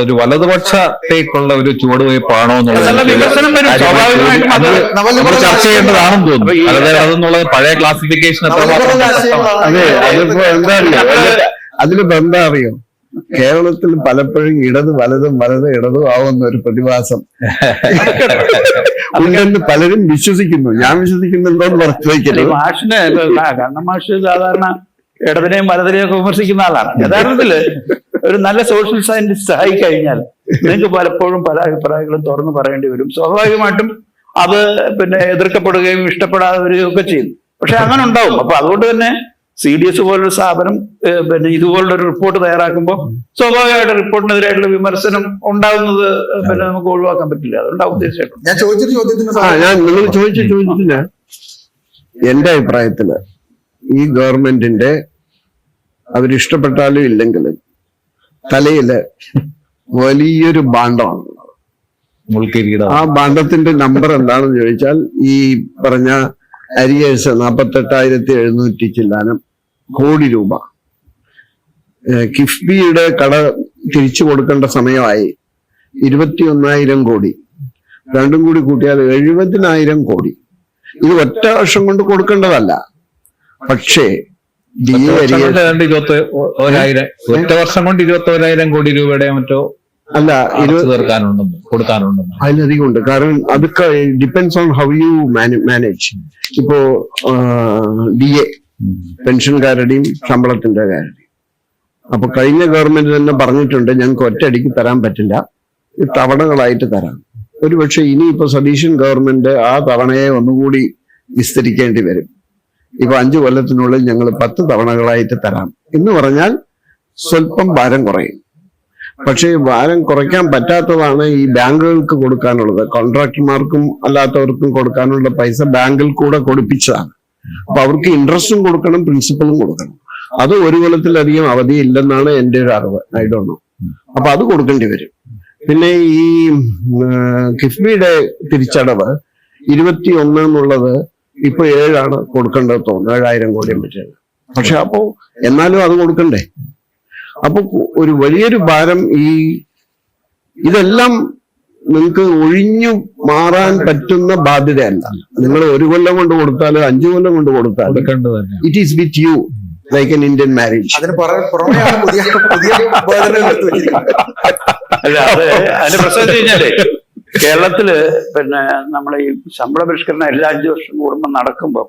ഒരു വലതുപക്ഷത്തേക്കുള്ള ഒരു ചുവടുവയ്പ്പാണോ എന്നുള്ളത് വിമർശനം വരും. സ്വാഭാവികമായിട്ടും ചർച്ച ചെയ്യേണ്ടതാണെന്ന് തോന്നുന്നു. അതെന്നുള്ളത് പഴയ ക്ലാസിഫിക്കേഷൻ അതെ, അതിപ്പോ എന്താ അതിലിപ്പോ എന്താ അറിയോ, കേരളത്തിൽ പലപ്പോഴും ഇടത് വലതും വലത് ഇടതും ആവുന്ന ഒരു പ്രതിഭാസം ഉണ്ടെന്ന് പലരും വിശ്വസിക്കുന്നു. ഞാൻ വിശ്വസിക്കുന്നുണ്ടോന്ന് പറഞ്ഞു ചോദിക്കരുത്. കാരണം മാഷ് സാധാരണ ഇടതിനെയും വലതിനെയും ഒക്കെ വിമർശിക്കുന്ന ആളാണ്. യഥാർത്ഥത്തില് ഒരു നല്ല സോഷ്യൽ സയന്റിസ്റ്റ് ആയി കഴിഞ്ഞാൽ നിങ്ങൾക്ക് പലപ്പോഴും പല അഭിപ്രായങ്ങളും തുറന്നു പറയേണ്ടി വരും. സ്വാഭാവികമായിട്ടും അത് പിന്നെ എതിർക്കപ്പെടുകയും ഇഷ്ടപ്പെടാതെ വരികയും ഒക്കെ ചെയ്യും. പക്ഷെ അങ്ങനെ ഉണ്ടാവും. അപ്പൊ അതുകൊണ്ട് തന്നെ CDS പോലൊരു സ്ഥാപനം പിന്നെ ഇതുപോലൊരു റിപ്പോർട്ട് തയ്യാറാക്കുമ്പോൾ സ്വാഭാവികമായിട്ട് റിപ്പോർട്ടിനെതിരായിട്ടുള്ള വിമർശനം ഉണ്ടാകുന്നത് പിന്നെ നമുക്ക് ഒഴിവാക്കാൻ പറ്റില്ല. അതുകൊണ്ടാവും തീർച്ചയായിട്ടും. ഞാൻ ചോദിച്ചൊരു ചോദ്യത്തിന് നിങ്ങൾ ചോദിച്ചില്ല. എന്റെ അഭിപ്രായത്തില് ഈ ഗവൺമെന്റിന്റെ അവരിഷ്ടപ്പെട്ടാലും ഇല്ലെങ്കിലും തലയില് വലിയൊരു ബാണ്ഡമാണ്. ആ ബാണ്ഡത്തിന്റെ നമ്പർ എന്താണെന്ന് ചോദിച്ചാൽ ഈ പറഞ്ഞ അരിയേഴ്സ് 48,700 ചില്ലാനം കോടി രൂപ. കിഫ്ബിയുടെ കട തിരിച്ചു കൊടുക്കേണ്ട സമയമായി. 21,000 കോടി, രണ്ടും കൂടി കൂട്ടിയാൽ 70,000 കോടി. ഇത് ഒറ്റ വർഷം കൊണ്ട് കൊടുക്കേണ്ടതല്ല. പക്ഷേ ഒറ്റ വർഷം കൊണ്ട് 21,000 കോടി രൂപയുടെ മറ്റോ അല്ല അടച്ചു തീർക്കാനുണ്ടെന്ന് കൊടുക്കാനുണ്ടെന്ന്. അതിലധികം ഉണ്ട്. കാരണം അതൊക്കെ depends on how you manage. ഇപ്പോ DA പെൻഷൻകാരുടെയും ശമ്പളത്തിന്റെ കാര്യം. അപ്പൊ കഴിഞ്ഞ ഗവൺമെന്റ് തന്നെ പറഞ്ഞിട്ടുണ്ട് ഞങ്ങൾക്ക് ഒറ്റയടിക്ക് തരാൻ പറ്റില്ല, തവണകളായിട്ട് തരാം. ഒരുപക്ഷെ ഇനിയിപ്പോ സതീശൻ ഗവൺമെന്റ് ആ തവണയെ ഒന്നുകൂടി വിസ്തരിക്കേണ്ടി വരും. ഇപ്പൊ 5 കൊല്ലത്തിനുള്ളിൽ ഞങ്ങൾ 10 തവണകളായിട്ട് തരാം എന്ന് പറഞ്ഞാൽ സ്വല്പം ഭാരം കുറയും. പക്ഷേ ഭാരം കുറയ്ക്കാൻ പറ്റാത്തതാണ് ഈ ബാങ്കുകൾക്ക് കൊടുക്കാനുള്ളത്. കോൺട്രാക്ടർമാർക്കും അല്ലാത്തവർക്കും കൊടുക്കാനുള്ള പൈസ ബാങ്കിൽ കൂടെ കൊടുപ്പിച്ചതാണ്. അപ്പൊ അവർക്ക് ഇൻട്രസ്റ്റും കൊടുക്കണം, പ്രിൻസിപ്പലും കൊടുക്കണം. അത് 1 കൊല്ലത്തിലധികം അവധിയില്ലെന്നാണ് എൻ്റെ ഒരു അറിവ്. I don't know. അപ്പൊ അത് കൊടുക്കേണ്ടി വരും. പിന്നെ ഈ കിഫ്ബിയുടെ തിരിച്ചടവ് 21 എന്നുള്ളത് ഇപ്പൊ 7 കൊടുക്കേണ്ടത് തോന്നുന്നു. 7,000 കോടിയെ പറ്റിയാണ്. പക്ഷെ അപ്പോ എന്നാലും അത് കൊടുക്കണ്ടേ? അപ്പൊ ഒരു വലിയൊരു ഭാരം ഇതെല്ലാം നിങ്ങൾക്ക് ഒഴിഞ്ഞു മാറാൻ പറ്റുന്ന ബാധ്യതയല്ല. നിങ്ങൾ 1 കൊല്ലം കൊണ്ട് കൊടുത്താലും 5 കൊല്ലം കൊണ്ട് കൊടുത്താലും it is with you, like an Indian marriage. അതിന് പുറമെയാണ് പുതിയ ബോധനങ്ങൾ എടുത്തുവെച്ചിരിക്കുന്നത്. അല്ല, അതിന്റെ പ്രശ്നം വെച്ച് കഴിഞ്ഞാലേ കേരളത്തില് പിന്നെ നമ്മളെ ഈ ശമ്പള പരിഷ്കരണം എല്ലാ 5 വർഷം കൂടുമ്പോൾ നടക്കുമ്പോൾ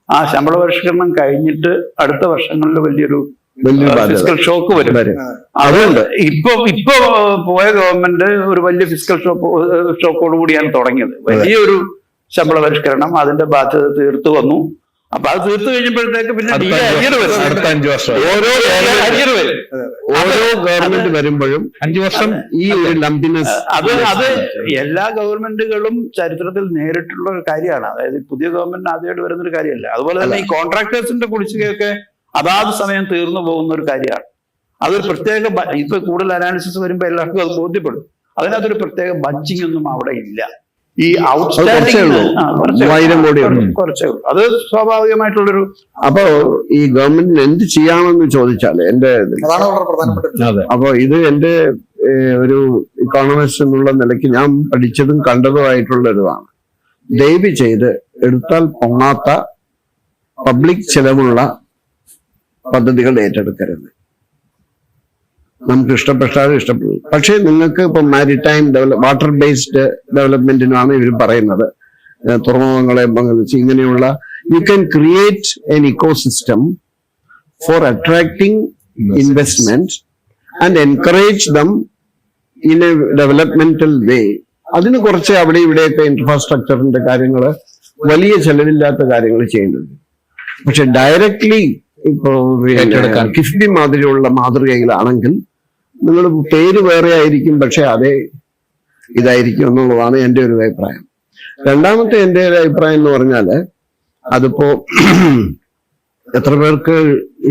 ആ ശമ്പള പരിഷ്കരണം കഴിഞ്ഞിട്ട് അടുത്ത വർഷങ്ങളിൽ വലിയൊരു ഫിസിക്കൽ ഷോക്ക് വരും. അതുകൊണ്ട് ഇപ്പൊ പോയ ഗവൺമെന്റ് ഒരു വലിയ ഫിസിക്കൽ ഷോക്കോട് കൂടിയാണ് തുടങ്ങിയത്. വലിയൊരു ശമ്പള പരിഷ്കരണം, അതിന്റെ ബാധ്യത തീർത്തു വന്നു. അപ്പൊ അത് തീർത്തു കഴിഞ്ഞപ്പോഴത്തേക്ക് പിന്നെ അടുത്ത 5 വർഷം ഓരോ ഗവൺമെന്റ് വരുമ്പോഴും 5 വർഷം ഈ ഒരു ലംപിനെസ് അത് എല്ലാ ഗവൺമെന്റുകളും ചരിത്രത്തിൽ നേരിട്ടുള്ള ഒരു കാര്യമാണ്. അതായത് പുതിയ ഗവൺമെന്റിന് ആദ്യമായിട്ട് വരുന്നൊരു കാര്യമല്ല. അതുപോലെ തന്നെ ഈ കോൺട്രാക്ടേഴ്സിന്റെ കുടിശ്ശികയൊക്കെ അതാത് സമയം തീർന്നു പോകുന്ന ഒരു കാര്യമാണ്. അതൊരു പ്രത്യേക ഇപ്പൊ കൂടുതൽ അനാലിസിസ് വരുമ്പോൾ എല്ലാവർക്കും അത് ബോധ്യപ്പെടും. അതിനകത്തൊരു പ്രത്യേക ബഡ്ജിങ് ഒന്നും അവിടെ ഇല്ല. ഈ ഔട്ട്സ്റ്റാൻഡിംഗ് 1000 കോടി കുറച്ചേ ഉള്ളൂ. അത് സ്വാഭാവികമായിട്ടുള്ളൊരു. അപ്പോ ഈ ഗവൺമെന്റിന് എന്ത് ചെയ്യാമെന്ന് ചോദിച്ചാല് എന്റെ അതാണ് വളരെ പ്രധാനപ്പെട്ട. അപ്പൊ ഇത് എന്റെ ഒരു ഇക്കോണമിസ്റ്റ് എന്നുള്ള നിലയ്ക്ക് ഞാൻ പഠിച്ചതും കണ്ടതുമായിട്ടുള്ള ഇതാണ്. ദയവ് ചെയ്ത് എടുത്താൽ പൊങ്ങാത്ത പബ്ലിക് ചെലവുള്ള പദ്ധതികൾ ഏറ്റെടുക്കരുത്. നമുക്ക് ഇഷ്ടപ്പെട്ടാലും ഇഷ്ടപ്പെടും. പക്ഷേ നിങ്ങൾക്ക് ഇപ്പൊ മാരിടൈം വാട്ടർ ബേസ്ഡ് ഡെവലപ്മെന്റിനാണ് ഇവർ പറയുന്നത്. തുറമുഖങ്ങളെ പങ്കുവെച്ച് ഇങ്ങനെയുള്ള you can create an ecosystem for attracting investment and encourage them in a developmental way. അതിന് കുറച്ച് അവിടെ ഇവിടെയൊക്കെ ഇൻഫ്രാസ്ട്രക്ചറിന്റെ കാര്യങ്ങൾ, വലിയ ചെലവില്ലാത്ത കാര്യങ്ങൾ ചെയ്യുന്നുണ്ട്. പക്ഷെ ഡയറക്ട്ലി ഇപ്പോ കിഫ്ബി മാതിരിയുള്ള മാതൃകയിലാണെങ്കിൽ നിങ്ങൾ പേര് വേറെ ആയിരിക്കും, പക്ഷെ അതേ ഇതായിരിക്കും എന്നുള്ളതാണ് എൻ്റെ ഒരു അഭിപ്രായം. രണ്ടാമത്തെ എൻ്റെ ഒരു അഭിപ്രായം എന്ന് പറഞ്ഞാല് അതിപ്പോ എത്ര പേർക്ക്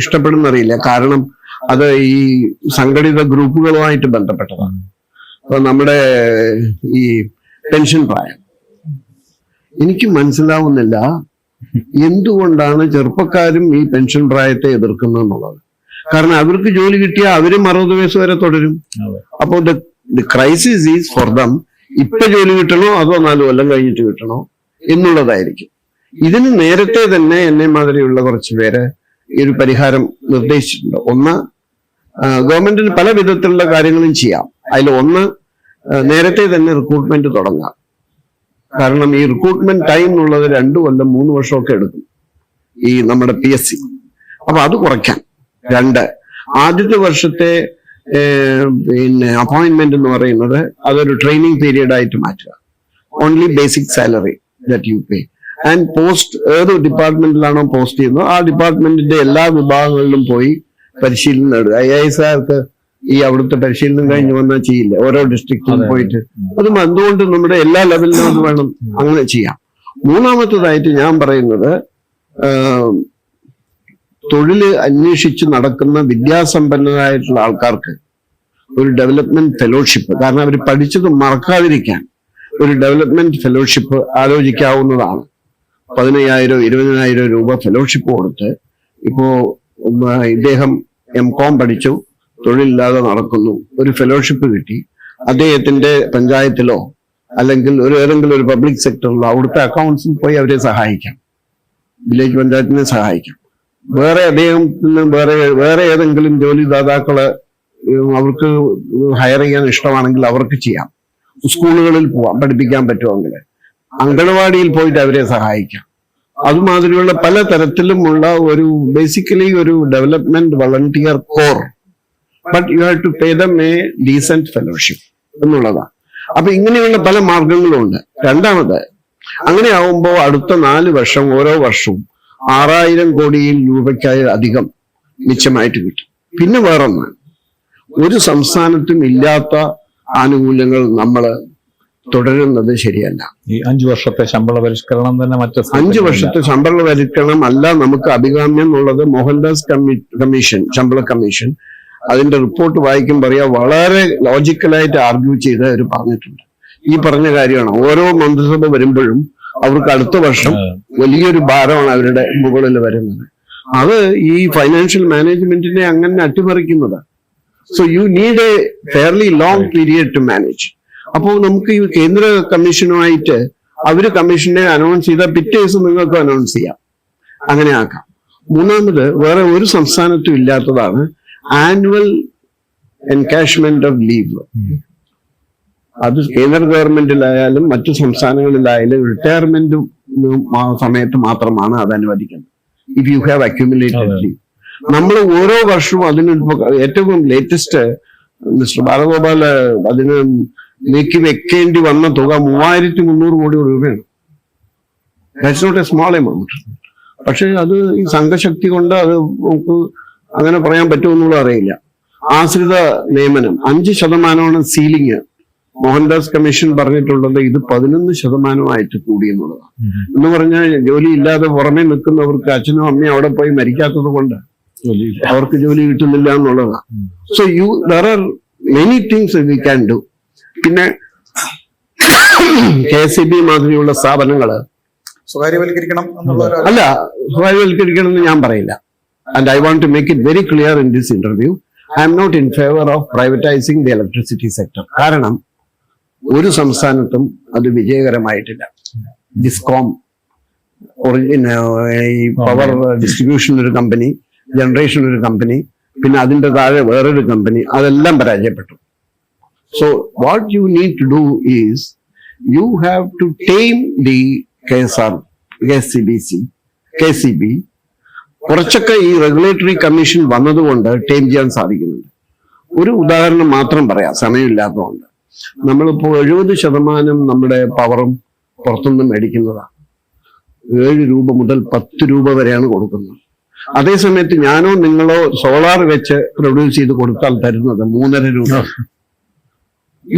ഇഷ്ടപ്പെടുന്നറിയില്ല. കാരണം അത് ഈ സംഘടിത ഗ്രൂപ്പുകളുമായിട്ട് ബന്ധപ്പെട്ടതാണ്. അപ്പൊ നമ്മുടെ ഈ പെൻഷൻ പ്രായം എനിക്ക് മനസ്സിലാവുന്നില്ല എന്തുകൊണ്ടാണ് ചെറുപ്പക്കാരും ഈ പെൻഷൻ പ്രായത്തെ എതിർക്കുന്നത് എന്നുള്ളത്. കാരണം അവർക്ക് ജോലി കിട്ടിയാൽ അവരും 60 വയസ്സ് വരെ തുടരും. അപ്പോൾ the crisis is for them. ഇപ്പൊ ജോലി കിട്ടണോ അതോ 4 കൊല്ലം കഴിഞ്ഞിട്ട് കിട്ടണോ എന്നുള്ളതായിരിക്കും. ഇതിന് നേരത്തെ തന്നെ എന്നെ മാതിരിയുള്ള കുറച്ച് പേര് ഈ ഒരു പരിഹാരം നിർദ്ദേശിച്ചിട്ടുണ്ട്. ഒന്ന്, ഗവൺമെന്റിന് പല വിധത്തിലുള്ള കാര്യങ്ങളും ചെയ്യാം. അതിൽ നേരത്തെ തന്നെ റിക്രൂട്ട്മെന്റ് തുടങ്ങാം. കാരണം ഈ റിക്രൂട്ട്മെന്റ് ടൈം എന്നുള്ളത് 2 കൊല്ലം 3 വർഷമൊക്കെ എടുക്കും ഈ നമ്മുടെ PSC. അപ്പൊ അത് കുറയ്ക്കാം. 2, ആദ്യത്തെ വർഷത്തെ അപ്പോയിന്റ്മെന്റ് എന്ന് പറയുന്നത് അതൊരു ട്രെയിനിങ് പീരീഡ് ആയിട്ട് മാറ്റുക. Only basic salary that you pay and post ഏത് ഡിപ്പാർട്ട്മെന്റിലാണോ പോസ്റ്റ് ചെയ്യുന്നത് ആ ഡിപ്പാർട്ട്മെന്റിന്റെ എല്ലാ വിഭാഗങ്ങളിലും പോയി പരിശീലനം നേടുക. IAS-കാർക്ക് ഈ അവിടുത്തെ പരിശീലനം കഴിഞ്ഞ് വന്നാൽ ചെയ്യില്ല, ഓരോ ഡിസ്ട്രിക്റ്റിലും പോയിട്ട്. അതും എന്തുകൊണ്ട് നമ്മുടെ എല്ലാ ലെവലിലും അത് വേണം, അങ്ങനെ ചെയ്യാം. മൂന്നാമത്തേതായിട്ട് ഞാൻ പറയുന്നത് തൊഴിൽ അന്വേഷിച്ച് നടക്കുന്ന വിദ്യാസമ്പന്നരായിട്ടുള്ള ആൾക്കാർക്ക് ഒരു ഡെവലപ്മെന്റ് ഫെലോഷിപ്പ്, കാരണം അവർ പഠിച്ചത് മറക്കാതിരിക്കാൻ ഒരു ഡെവലപ്മെന്റ് ഫെലോഷിപ്പ് ആലോചിക്കാവുന്നതാണ്. 15,000 20,000 രൂപ ഫെലോഷിപ്പ് കൊടുത്ത്, ഇപ്പോ ഇദ്ദേഹം MCOM പഠിച്ചു, തൊഴിലില്ലാതെ നടക്കുന്നു, ഒരു ഫെലോഷിപ്പ് കിട്ടി, അദ്ദേഹത്തിന്റെ പഞ്ചായത്തിലോ അല്ലെങ്കിൽ ഏതെങ്കിലും ഒരു പബ്ലിക് സെക്ടറിലോ അവിടുത്തെ അക്കൗണ്ട്സിൽ പോയി അവരെ സഹായിക്കാം, വില്ലേജ് പഞ്ചായത്തിനെ സഹായിക്കാം. വേറെ അദ്ദേഹത്തിന് വേറെ ഏതെങ്കിലും ജോലിദാതാക്കള് അവർക്ക് ഹയർ ചെയ്യാൻ ഇഷ്ടമാണെങ്കിൽ അവർക്ക് ചെയ്യാം. സ്കൂളുകളിൽ പോവാം, പഠിപ്പിക്കാൻ പറ്റുമെങ്കിൽ അങ്കണവാടിയിൽ പോയിട്ട് അവരെ സഹായിക്കാം. അതുമാതിരിയുള്ള പല തരത്തിലുമുള്ള ഒരു ബേസിക്കലി ഒരു development volunteer corps, but you have to pay them a decent fellowship എന്നുള്ളതാണ്. അപ്പൊ ഇങ്ങനെയുള്ള പല മാർഗങ്ങളുണ്ട്. രണ്ടാമത്, അങ്ങനെ ആവുമ്പോൾ അടുത്ത 4 വർഷം ഓരോ വർഷവും 6000 കോടി രൂപയ്ക്കായി അധികം മിച്ചമായിട്ട് കിട്ടും. പിന്നെ വേറൊന്ന്, ഒരു സംസ്ഥാനത്തും ഇല്ലാത്ത ആനുകൂല്യങ്ങൾ നമ്മൾ തുടരുന്നത് ശരിയല്ല. ഈ 5 വർഷത്തെ ശമ്പള പരിഷ്കരണം തന്നെ 5 വർഷത്തെ ശമ്പള പരിഷ്കരണം അല്ല നമുക്ക് അഭികാമ്യം എന്നുള്ളത് മോഹൻദാസ് കമ്മീഷൻ, ശമ്പള കമ്മീഷൻ, അതിന്റെ റിപ്പോർട്ട് വായിക്കുമ്പോൾ പറയാ വളരെ ലോജിക്കലായിട്ട് ആർഗ്യൂ ചെയ്ത് അവർ പറഞ്ഞിട്ടുണ്ട്. ഈ പറഞ്ഞ കാര്യമാണ്. ഓരോ മന്ത്രിസഭ വരുമ്പോഴും അവർക്ക് അടുത്ത വർഷം വലിയൊരു ഭാരമാണ് അവരുടെ മുകളിൽ വരുന്നത്. അത് ഈ ഫൈനാൻഷ്യൽ മാനേജ്മെന്റിനെ അങ്ങനെ അട്ടിമറിക്കുന്നതാണ്. So you need a fairly long period to manage. അപ്പോൾ നമുക്ക് ഈ കേന്ദ്ര കമ്മീഷനുമായിട്ട് അവര് കമ്മീഷനെ അനൗൺസ് ചെയ്താൽ പിറ്റേ ദിവസം നിങ്ങൾക്ക് അനൗൺസ് ചെയ്യാം, അങ്ങനെ ആക്കാം. മൂന്നാമത്, വേറെ ഒരു സംസ്ഥാനത്തും ഇല്ലാത്തതാണ് ആനുവൽ എൻകാഷ്മെന്റ് ഓഫ് ലീവ്. അത് കേന്ദ്ര ഗവൺമെന്റിലായാലും മറ്റു സംസ്ഥാനങ്ങളിലായാലും റിട്ടയർമെന്റ് സമയത്ത് മാത്രമാണ് അത് അനുവദിക്കുന്നത്. If you have accumulated leave. നമ്മൾ ഓരോ വർഷവും അതിന് ഏറ്റവും ലേറ്റസ്റ്റ് മിസ്റ്റർ ബാലഗോപാൽ അതിന് നീക്കി വെക്കേണ്ടി വന്ന തുക 3300 കോടി രൂപയാണ്. That's not a small amount. പക്ഷെ അത് ഈ സംഘശക്തി കൊണ്ട് അത് നമുക്ക് അങ്ങനെ പറയാൻ പറ്റുമെന്നുള്ള അറിയില്ല. ആശ്രിത നിയമനം 5% സീലിംഗ്. മോഹൻദാസ് കമ്മീഷൻ പറഞ്ഞിട്ടുള്ളത് ഇത് 11% കൂടി എന്നുള്ളതാണ്. എന്ന് പറഞ്ഞാൽ ജോലി ഇല്ലാതെ പുറമെ നിൽക്കുന്നവർക്ക് അച്ഛനും അമ്മയും അവിടെ പോയി മരിക്കാത്തത് കൊണ്ട് അവർക്ക് ജോലി കിട്ടുന്നില്ല എന്നുള്ളതാണ്. So there are many things we can do. പിന്നെ KCB മാതിരിയുള്ള സ്ഥാപനങ്ങള് സ്വകാര്യവൽക്കരിക്കണം എന്നുള്ള അല്ല, സ്വകാര്യവൽക്കരിക്കണം എന്ന് ഞാൻ പറയില്ല. And I want to make it very clear in this interview, I am not in favour of privatising the electricity sector. കാരണം ഒരു സംസ്ഥാനത്തും അത് വിജയകരമായിട്ടില്ല. ഡിസ്കോം, ഈ പവർ ഡിസ്ട്രിബ്യൂഷൻ ഒരു കമ്പനി, ജനറേഷൻ ഒരു കമ്പനി, പിന്നെ അതിന്റെ താഴെ വേറൊരു കമ്പനി, അതെല്ലാം പരാജയപ്പെട്ടു. So what you need to do is you have to time the KCB. കുറച്ചൊക്കെ ഈ റെഗുലേറ്ററി കമ്മീഷൻ വന്നതുകൊണ്ട് ടൈം ചെയ്യാൻ സാധിക്കുന്നുണ്ട്. ഒരു ഉദാഹരണം മാത്രം പറയാം, സമയമില്ലാത്തതുകൊണ്ട്. നമ്മളിപ്പോൾ 70% നമ്മുടെ പവറും പുറത്തുനിന്ന് മേടിക്കുന്നതാണ്. 7 രൂപ മുതൽ 10 രൂപ വരെയാണ് കൊടുക്കുന്നത്. അതേസമയത്ത് ഞാനോ നിങ്ങളോ സോളാർ വെച്ച് പ്രൊഡ്യൂസ് ചെയ്ത് കൊടുത്താൽ തരുന്നത് 3.5 രൂപ.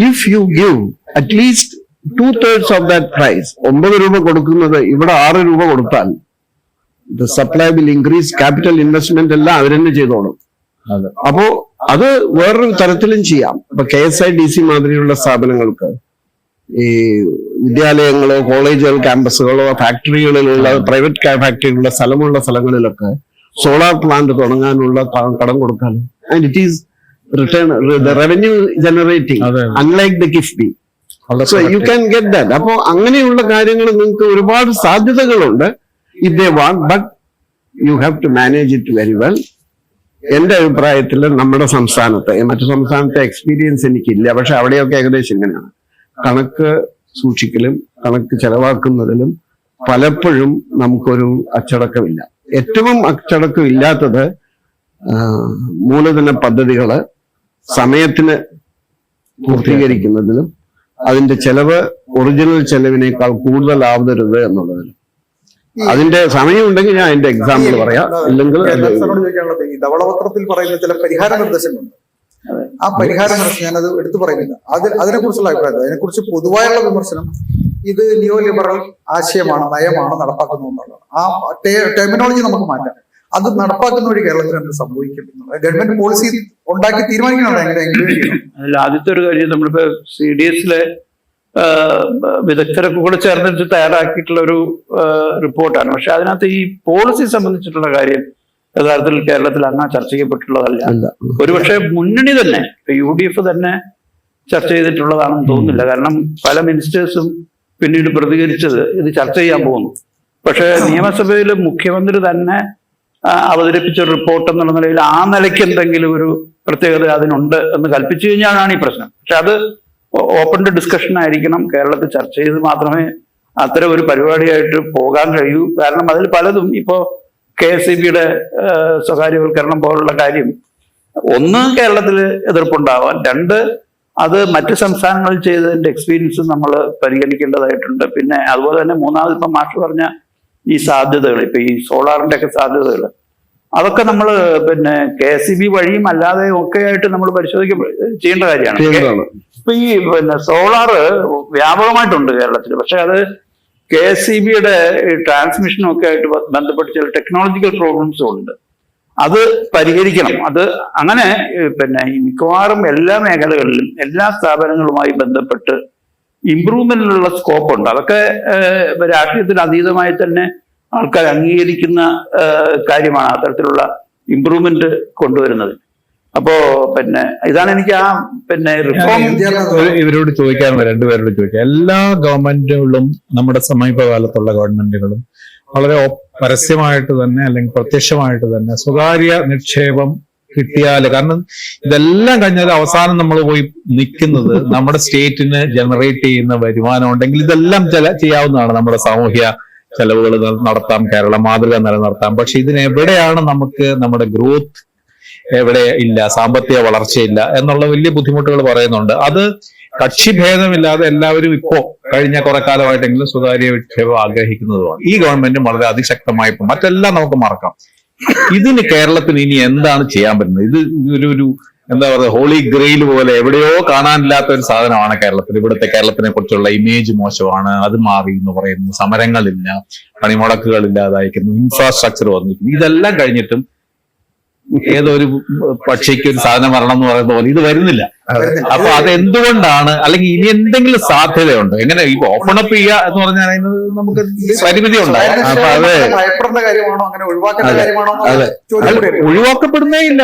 If you give at least 2/3 of that price, 9 രൂപ കൊടുക്കുന്നത് ഇവിടെ 6 രൂപ കൊടുത്താൽ the supply will increase. Capital investment എല്ലാം അവരെന്നെ ചെയ്തോളും. അപ്പോ അത് വേറൊരു തരത്തിലും ചെയ്യാം. ഇപ്പൊ KSIDC മാതിരിയുള്ള സ്ഥാപനങ്ങൾക്ക് ഈ വിദ്യാലയങ്ങളോ കോളേജുകൾ ക്യാമ്പസുകളോ ഫാക്ടറികളിലുള്ള പ്രൈവറ്റ് ഫാക്ടറികളുടെ സ്ഥലമുള്ള സ്ഥലങ്ങളിലൊക്കെ സോളാർ പ്ലാന്റ് തുടങ്ങാനുള്ള കടം കൊടുക്കാനും. And it is return revenue generating, unlike the KIIFB. So you can get that. അപ്പോ അങ്ങനെയുള്ള കാര്യങ്ങൾ നിങ്ങൾക്ക് ഒരുപാട് സാധ്യതകളുണ്ട് if they want, but you have to manage it very well. എന്റെ അഭിപ്രായത്തിൽ നമ്മുടെ സംസ്ഥാനത്ത്, മറ്റു സംസ്ഥാനത്തെ എക്സ്പീരിയൻസ് എനിക്കില്ല, പക്ഷെ അവിടെയൊക്കെ ഏകദേശം ഇങ്ങനെയാണ്. കണക്ക് സൂക്ഷിക്കലും കണക്ക് ചെലവാക്കുന്നതിലും പലപ്പോഴും നമുക്കൊരു അച്ചടക്കമില്ല. ഏറ്റവും അച്ചടക്കം ഇല്ലാത്തത് മൂലധന പദ്ധതികള് സമയത്തിന് പൂർത്തീകരിക്കുന്നതിലും അതിന്റെ ചെലവ് ഒറിജിനൽ ചെലവിനേക്കാൾ കൂടുതലാവരുത് എന്നുള്ളതിലും. അതിന്റെ സമയമുണ്ടെങ്കിൽ ഞാൻ അതിന്റെ എക്സാമ്പിൾ പറയാം, അല്ലെങ്കിൽ ചോദിക്കാനുള്ളത് ഈ ധവളപത്രത്തിൽ പറയുന്ന ചില പരിഹാര നിർദ്ദേശങ്ങളുണ്ട്. ആ പരിഹാര നിർദ്ദേശം ഞാനത് എടുത്തു പറയുന്നില്ല. അതിനെക്കുറിച്ചുള്ള അഭിപ്രായം, അതിനെക്കുറിച്ച് പൊതുവായുള്ള വിമർശനം ഇത് നിയോ ലിബറൽ ആശയമാണ്, നയമാണ് നടപ്പാക്കുന്നത് എന്നുള്ളതാണ്. ആ ടെർമിനോളജി നമുക്ക് മാറ്റാം. അത് നടപ്പാക്കുന്ന വഴി കേരളത്തിൽ എന്ത് സംഭവിക്കും? ഗവൺമെന്റ് പോളിസി ഉണ്ടാക്കി തീരുമാനിക്കണം എങ്ങനെ ഇംപ്ലിമെന്റ് ചെയ്യണം. അതിൽ ആദ്യത്തെ ഒരു കാര്യം, നമ്മളിപ്പോ CDSലെ വിദഗ്ധരൊക്കെ കൂടെ ചേർന്നിട്ട് തയ്യാറാക്കിയിട്ടുള്ള ഒരു റിപ്പോർട്ടാണ്. പക്ഷെ അതിനകത്ത് ഈ പോളിസി സംബന്ധിച്ചിട്ടുള്ള കാര്യം യഥാർത്ഥത്തിൽ കേരളത്തിൽ അങ്ങനെ ചർച്ച ചെയ്യപ്പെട്ടുള്ളതല്ല. ഒരുപക്ഷെ മുന്നണി തന്നെ, UDF തന്നെ ചർച്ച ചെയ്തിട്ടുള്ളതാണെന്ന് തോന്നുന്നില്ല. കാരണം പല മിനിസ്റ്റേഴ്സും പിന്നീട് പ്രതികരിച്ചത് ഇത് ചർച്ച ചെയ്യാൻ പോകുന്നു. പക്ഷെ നിയമസഭയിൽ മുഖ്യമന്ത്രി തന്നെ അവതരിപ്പിച്ച ഒരു റിപ്പോർട്ട് എന്നുള്ള നിലയിൽ ആ നിലയ്ക്ക് എന്തെങ്കിലും ഒരു പ്രത്യേകത അതിനുണ്ട് എന്ന് കൽപ്പിച്ചു കഴിഞ്ഞാലാണ് ഈ പ്രശ്നം. പക്ഷെ അത് ഓപ്പൺ ടു ഡിസ്കഷൻ ആയിരിക്കണം. കേരളത്തിൽ ചർച്ച ചെയ്ത് മാത്രമേ അത്തരം ഒരു പരിപാടിയായിട്ട് പോകാൻ കഴിയൂ. കാരണം അതിൽ പലതും ഇപ്പോ KSEB-യുടെ സ്വകാര്യവൽക്കരണം പോലുള്ള കാര്യം, ഒന്ന് കേരളത്തിൽ എതിർപ്പുണ്ടാവാൻ, രണ്ട് അത് മറ്റ് സംസ്ഥാനങ്ങളിൽ ചെയ്തതിന്റെ എക്സ്പീരിയൻസ് നമ്മൾ പരിഗണിക്കേണ്ടതായിട്ടുണ്ട്. പിന്നെ അതുപോലെ തന്നെ മൂന്നാമത് ഇപ്പം മാഷ് പറഞ്ഞ ഈ സാധ്യതകൾ, ഇപ്പൊ ഈ സോളാറിന്റെ ഒക്കെ സാധ്യതകൾ, അതൊക്കെ നമ്മൾ പിന്നെ KSEB വഴിയും അല്ലാതെ ഒക്കെ ആയിട്ട് നമ്മൾ ചെയ്യേണ്ട കാര്യമാണ്. ഇപ്പൊ ഈ പിന്നെ സോളാറ് വ്യാപകമായിട്ടുണ്ട് കേരളത്തിൽ. പക്ഷെ അത് KSEB-യുടെ ട്രാൻസ്മിഷനും ഒക്കെ ആയിട്ട് ബന്ധപ്പെട്ട് ചില ടെക്നോളജിക്കൽ പ്രോബ്ലംസും ഉണ്ട്. അത് പരിഹരിക്കണം. അത് അങ്ങനെ പിന്നെ മിക്കവാറും എല്ലാ മേഖലകളിലും എല്ലാ സ്ഥാപനങ്ങളുമായി ബന്ധപ്പെട്ട് ഇംപ്രൂവ്മെന്റിനുള്ള സ്കോപ്പ് ഉണ്ട്. അതൊക്കെ രാഷ്ട്രീയത്തിന് അതീതമായി തന്നെ ആൾക്കാർ അംഗീകരിക്കുന്ന കാര്യമാണ് അത്തരത്തിലുള്ള ഇംപ്രൂവ്മെന്റ് കൊണ്ടുവരുന്നത്. അപ്പോ പിന്നെ ഇതാണ് എനിക്ക് ആ പിന്നെ റിഫോം ഇവരോട് ചോദിക്കാറുണ്ട്, രണ്ടുപേരോട് ചോദിക്കാം. എല്ലാ ഗവൺമെന്റുകളും നമ്മുടെ സമീപകാലത്തുള്ള ഗവൺമെന്റുകളും വളരെ പരസ്യമായിട്ട് തന്നെ അല്ലെങ്കിൽ പ്രത്യക്ഷമായിട്ട് തന്നെ സ്വകാര്യ നിക്ഷേപം കിട്ടിയാൽ, കാരണം ഇതെല്ലാം കഴിഞ്ഞാൽ അവസാനം നമ്മൾ പോയി നിൽക്കുന്നത് നമ്മുടെ സ്റ്റേറ്റിന് ജനറേറ്റ് ചെയ്യുന്ന വരുമാനം ഉണ്ടെങ്കിൽ ഇതെല്ലാം ചെയ്യാവുന്നതാണ്. നമ്മുടെ സാമൂഹ്യ ചെലവുകൾ നടത്താം, കേരള മാതൃക നിലനിർത്താം. പക്ഷെ ഇതിനെവിടെയാണ് നമുക്ക് നമ്മുടെ ഗ്രോത്ത് എവിടെ ഇല്ല, സാമ്പത്തിക വളർച്ചയില്ല എന്നുള്ള വലിയ ബുദ്ധിമുട്ടുകൾ പറയുന്നുണ്ട്. അത് കക്ഷിഭേദമില്ലാതെ എല്ലാവരും ഇപ്പോ കഴിഞ്ഞ കുറെ കാലമായിട്ടെങ്കിലും സ്വകാര്യ നിക്ഷേപം ആഗ്രഹിക്കുന്നതുമാണ്. ഈ ഗവൺമെന്റും വളരെ അതിശക്തമായി മറ്റെല്ലാം നമുക്ക് മറക്കാം. ഇതിന് കേരളത്തിന് ഇനി എന്താണ് ചെയ്യാൻ പറ്റുന്നത്? ഇത് ഒരു എന്താ പറയുക, ഹോളി ഗ്രെയിൽ പോലെ എവിടെയോ കാണാനില്ലാത്ത ഒരു സാധനമാണ് കേരളത്തിൽ. ഇവിടുത്തെ കേരളത്തിനെ കുറിച്ചുള്ള ഇമേജ് മോശമാണ്, അത് മാറി എന്ന് പറയുന്നു, സമരങ്ങളില്ല, പണിമുടക്കുകൾ ഇല്ലാതായിരിക്കുന്നു, ഇൻഫ്രാസ്ട്രക്ചർ വന്നിരിക്കുന്നു. ഇതെല്ലാം കഴിഞ്ഞിട്ടും ഏതോ ഒരു പക്ഷിക്ക് ഒരു സാധനം വരണം എന്ന് പറയുന്ന പോലെ ഇത് വരുന്നില്ല. അപ്പൊ അതെന്തുകൊണ്ടാണ്? അല്ലെങ്കിൽ ഇനി എന്തെങ്കിലും സാധ്യതയുണ്ടോ? എങ്ങനെ ഇപ്പൊ ഓപ്പൺ അപ്പ് ചെയ്യുക എന്ന് പറഞ്ഞാൽ അതിന് നമുക്ക് പരിമിതി ഉണ്ടാകും. അപ്പൊ അത് ഒഴിവാക്കപ്പെടുന്നേ ഇല്ല,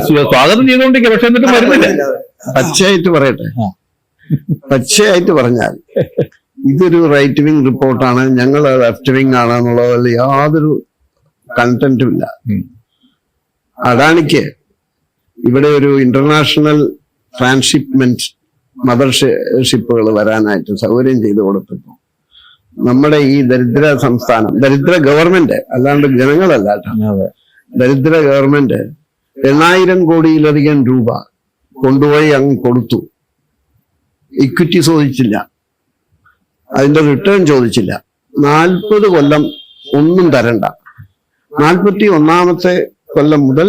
സ്വാഗതം ചെയ്തുകൊണ്ടിരിക്കുക. പക്ഷെ എന്നിട്ട് വരുന്നില്ല. പച്ചയായിട്ട് പറയട്ടെ, പച്ചയായിട്ട് പറഞ്ഞാൽ ഇതൊരു റൈറ്റ് വിങ് റിപ്പോർട്ടാണ്, ഞങ്ങൾ ലെഫ്റ്റ് വിങ് ആണ് എന്നുള്ളതിൽ യാതൊരു കണ്ടന്റും ഇല്ല. അഡാനിക്ക് ഇവിടെ ഒരു ഇന്റർനാഷണൽ ട്രാൻസ്ഷിപ്മെന്റ് മദർഷിപ്പുകൾ വരാനായിട്ട് സൗകര്യം ചെയ്തു കൊടുത്തപ്പോൾ നമ്മുടെ ഈ ദരിദ്ര സംസ്ഥാനം, ദരിദ്ര ഗവൺമെന്റ്, അല്ലാണ്ട് ജനങ്ങളല്ല കേട്ടോ, ദരിദ്ര ഗവൺമെന്റ് 8,000 കോടിയിലധികം രൂപ കൊണ്ടുപോയി അങ്ങ് കൊടുത്തു. ഇക്വിറ്റി ചോദിച്ചില്ല, അതിന്റെ റിട്ടേൺ ചോദിച്ചില്ല. 40 കൊല്ലം ഒന്നും തരണ്ട. 41ാമത്തെ കൊല്ലം മുതൽ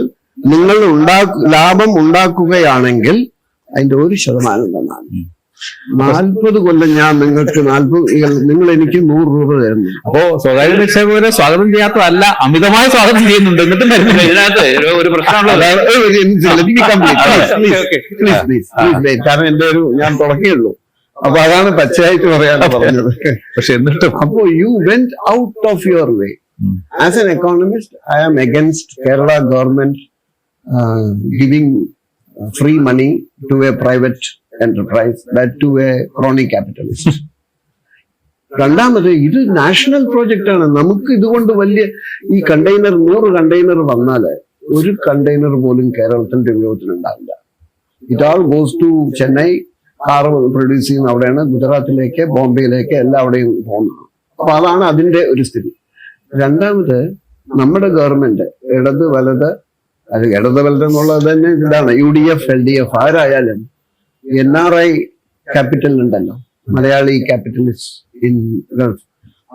നിങ്ങൾ ലാഭം ഉണ്ടാക്കുകയാണെങ്കിൽ അതിന്റെ 1% തന്നാണ്. 40 കൊല്ലം ഞാൻ നിങ്ങൾക്ക് നിങ്ങൾ എനിക്ക് 100 രൂപ തരുന്നു. അപ്പോ സ്വകാര്യ നിക്ഷേപകരെ സ്വാഗതം ചെയ്യാത്തതല്ല, അമിതമായ സ്വാഗതം ചെയ്യുന്നുണ്ട്. എന്നിട്ടും ഇതിനകത്ത് ഒരു പ്രശ്നമുള്ളത് കാരണം എന്റെ ഞാൻ തുടങ്ങിയുള്ളൂ. അപ്പൊ അതാണ് പച്ചയായിട്ട് പറയാൻ പറഞ്ഞത്. പക്ഷെ എന്നിട്ടും അപ്പോ U went out of your way. As an economist, I am against Kerala government giving free money to a private enterprise, that to a crony capitalist. രണ്ടാമത് ഇത് നാഷണൽ പ്രോജക്റ്റ് ആണ്. നമുക്ക് ഇതുകൊണ്ട് വലിയ ഈ കണ്ടെയ്നർ 100 കണ്ടെയ്നർ വന്നാല് ഒരു കണ്ടെയ്നർ പോലും കേരളത്തിന്റെ ഉപയോഗത്തിനുണ്ടാവില്ല. It all goes to Chennai, car produce ചെയ്യുന്ന അവിടെയാണ്, ഗുജറാത്തിലേക്ക്, ബോംബെയിലേക്ക് എല്ലാം അവിടെയും പോകുന്നത്. അപ്പൊ അതാണ് അതിന്റെ ഒരു സ്ഥിതി. രണ്ടാമത് നമ്മുടെ ഗവൺമെന്റ് ഇടത് വലത് എന്നുള്ളത് തന്നെ ഇതാണ്. UDF LDF ആരായാലും NRI ക്യാപിറ്റൽ ഉണ്ടല്ലോ, മലയാളി ക്യാപിറ്റലിസ്റ്റ് ഇൻ ഗൾഫ്,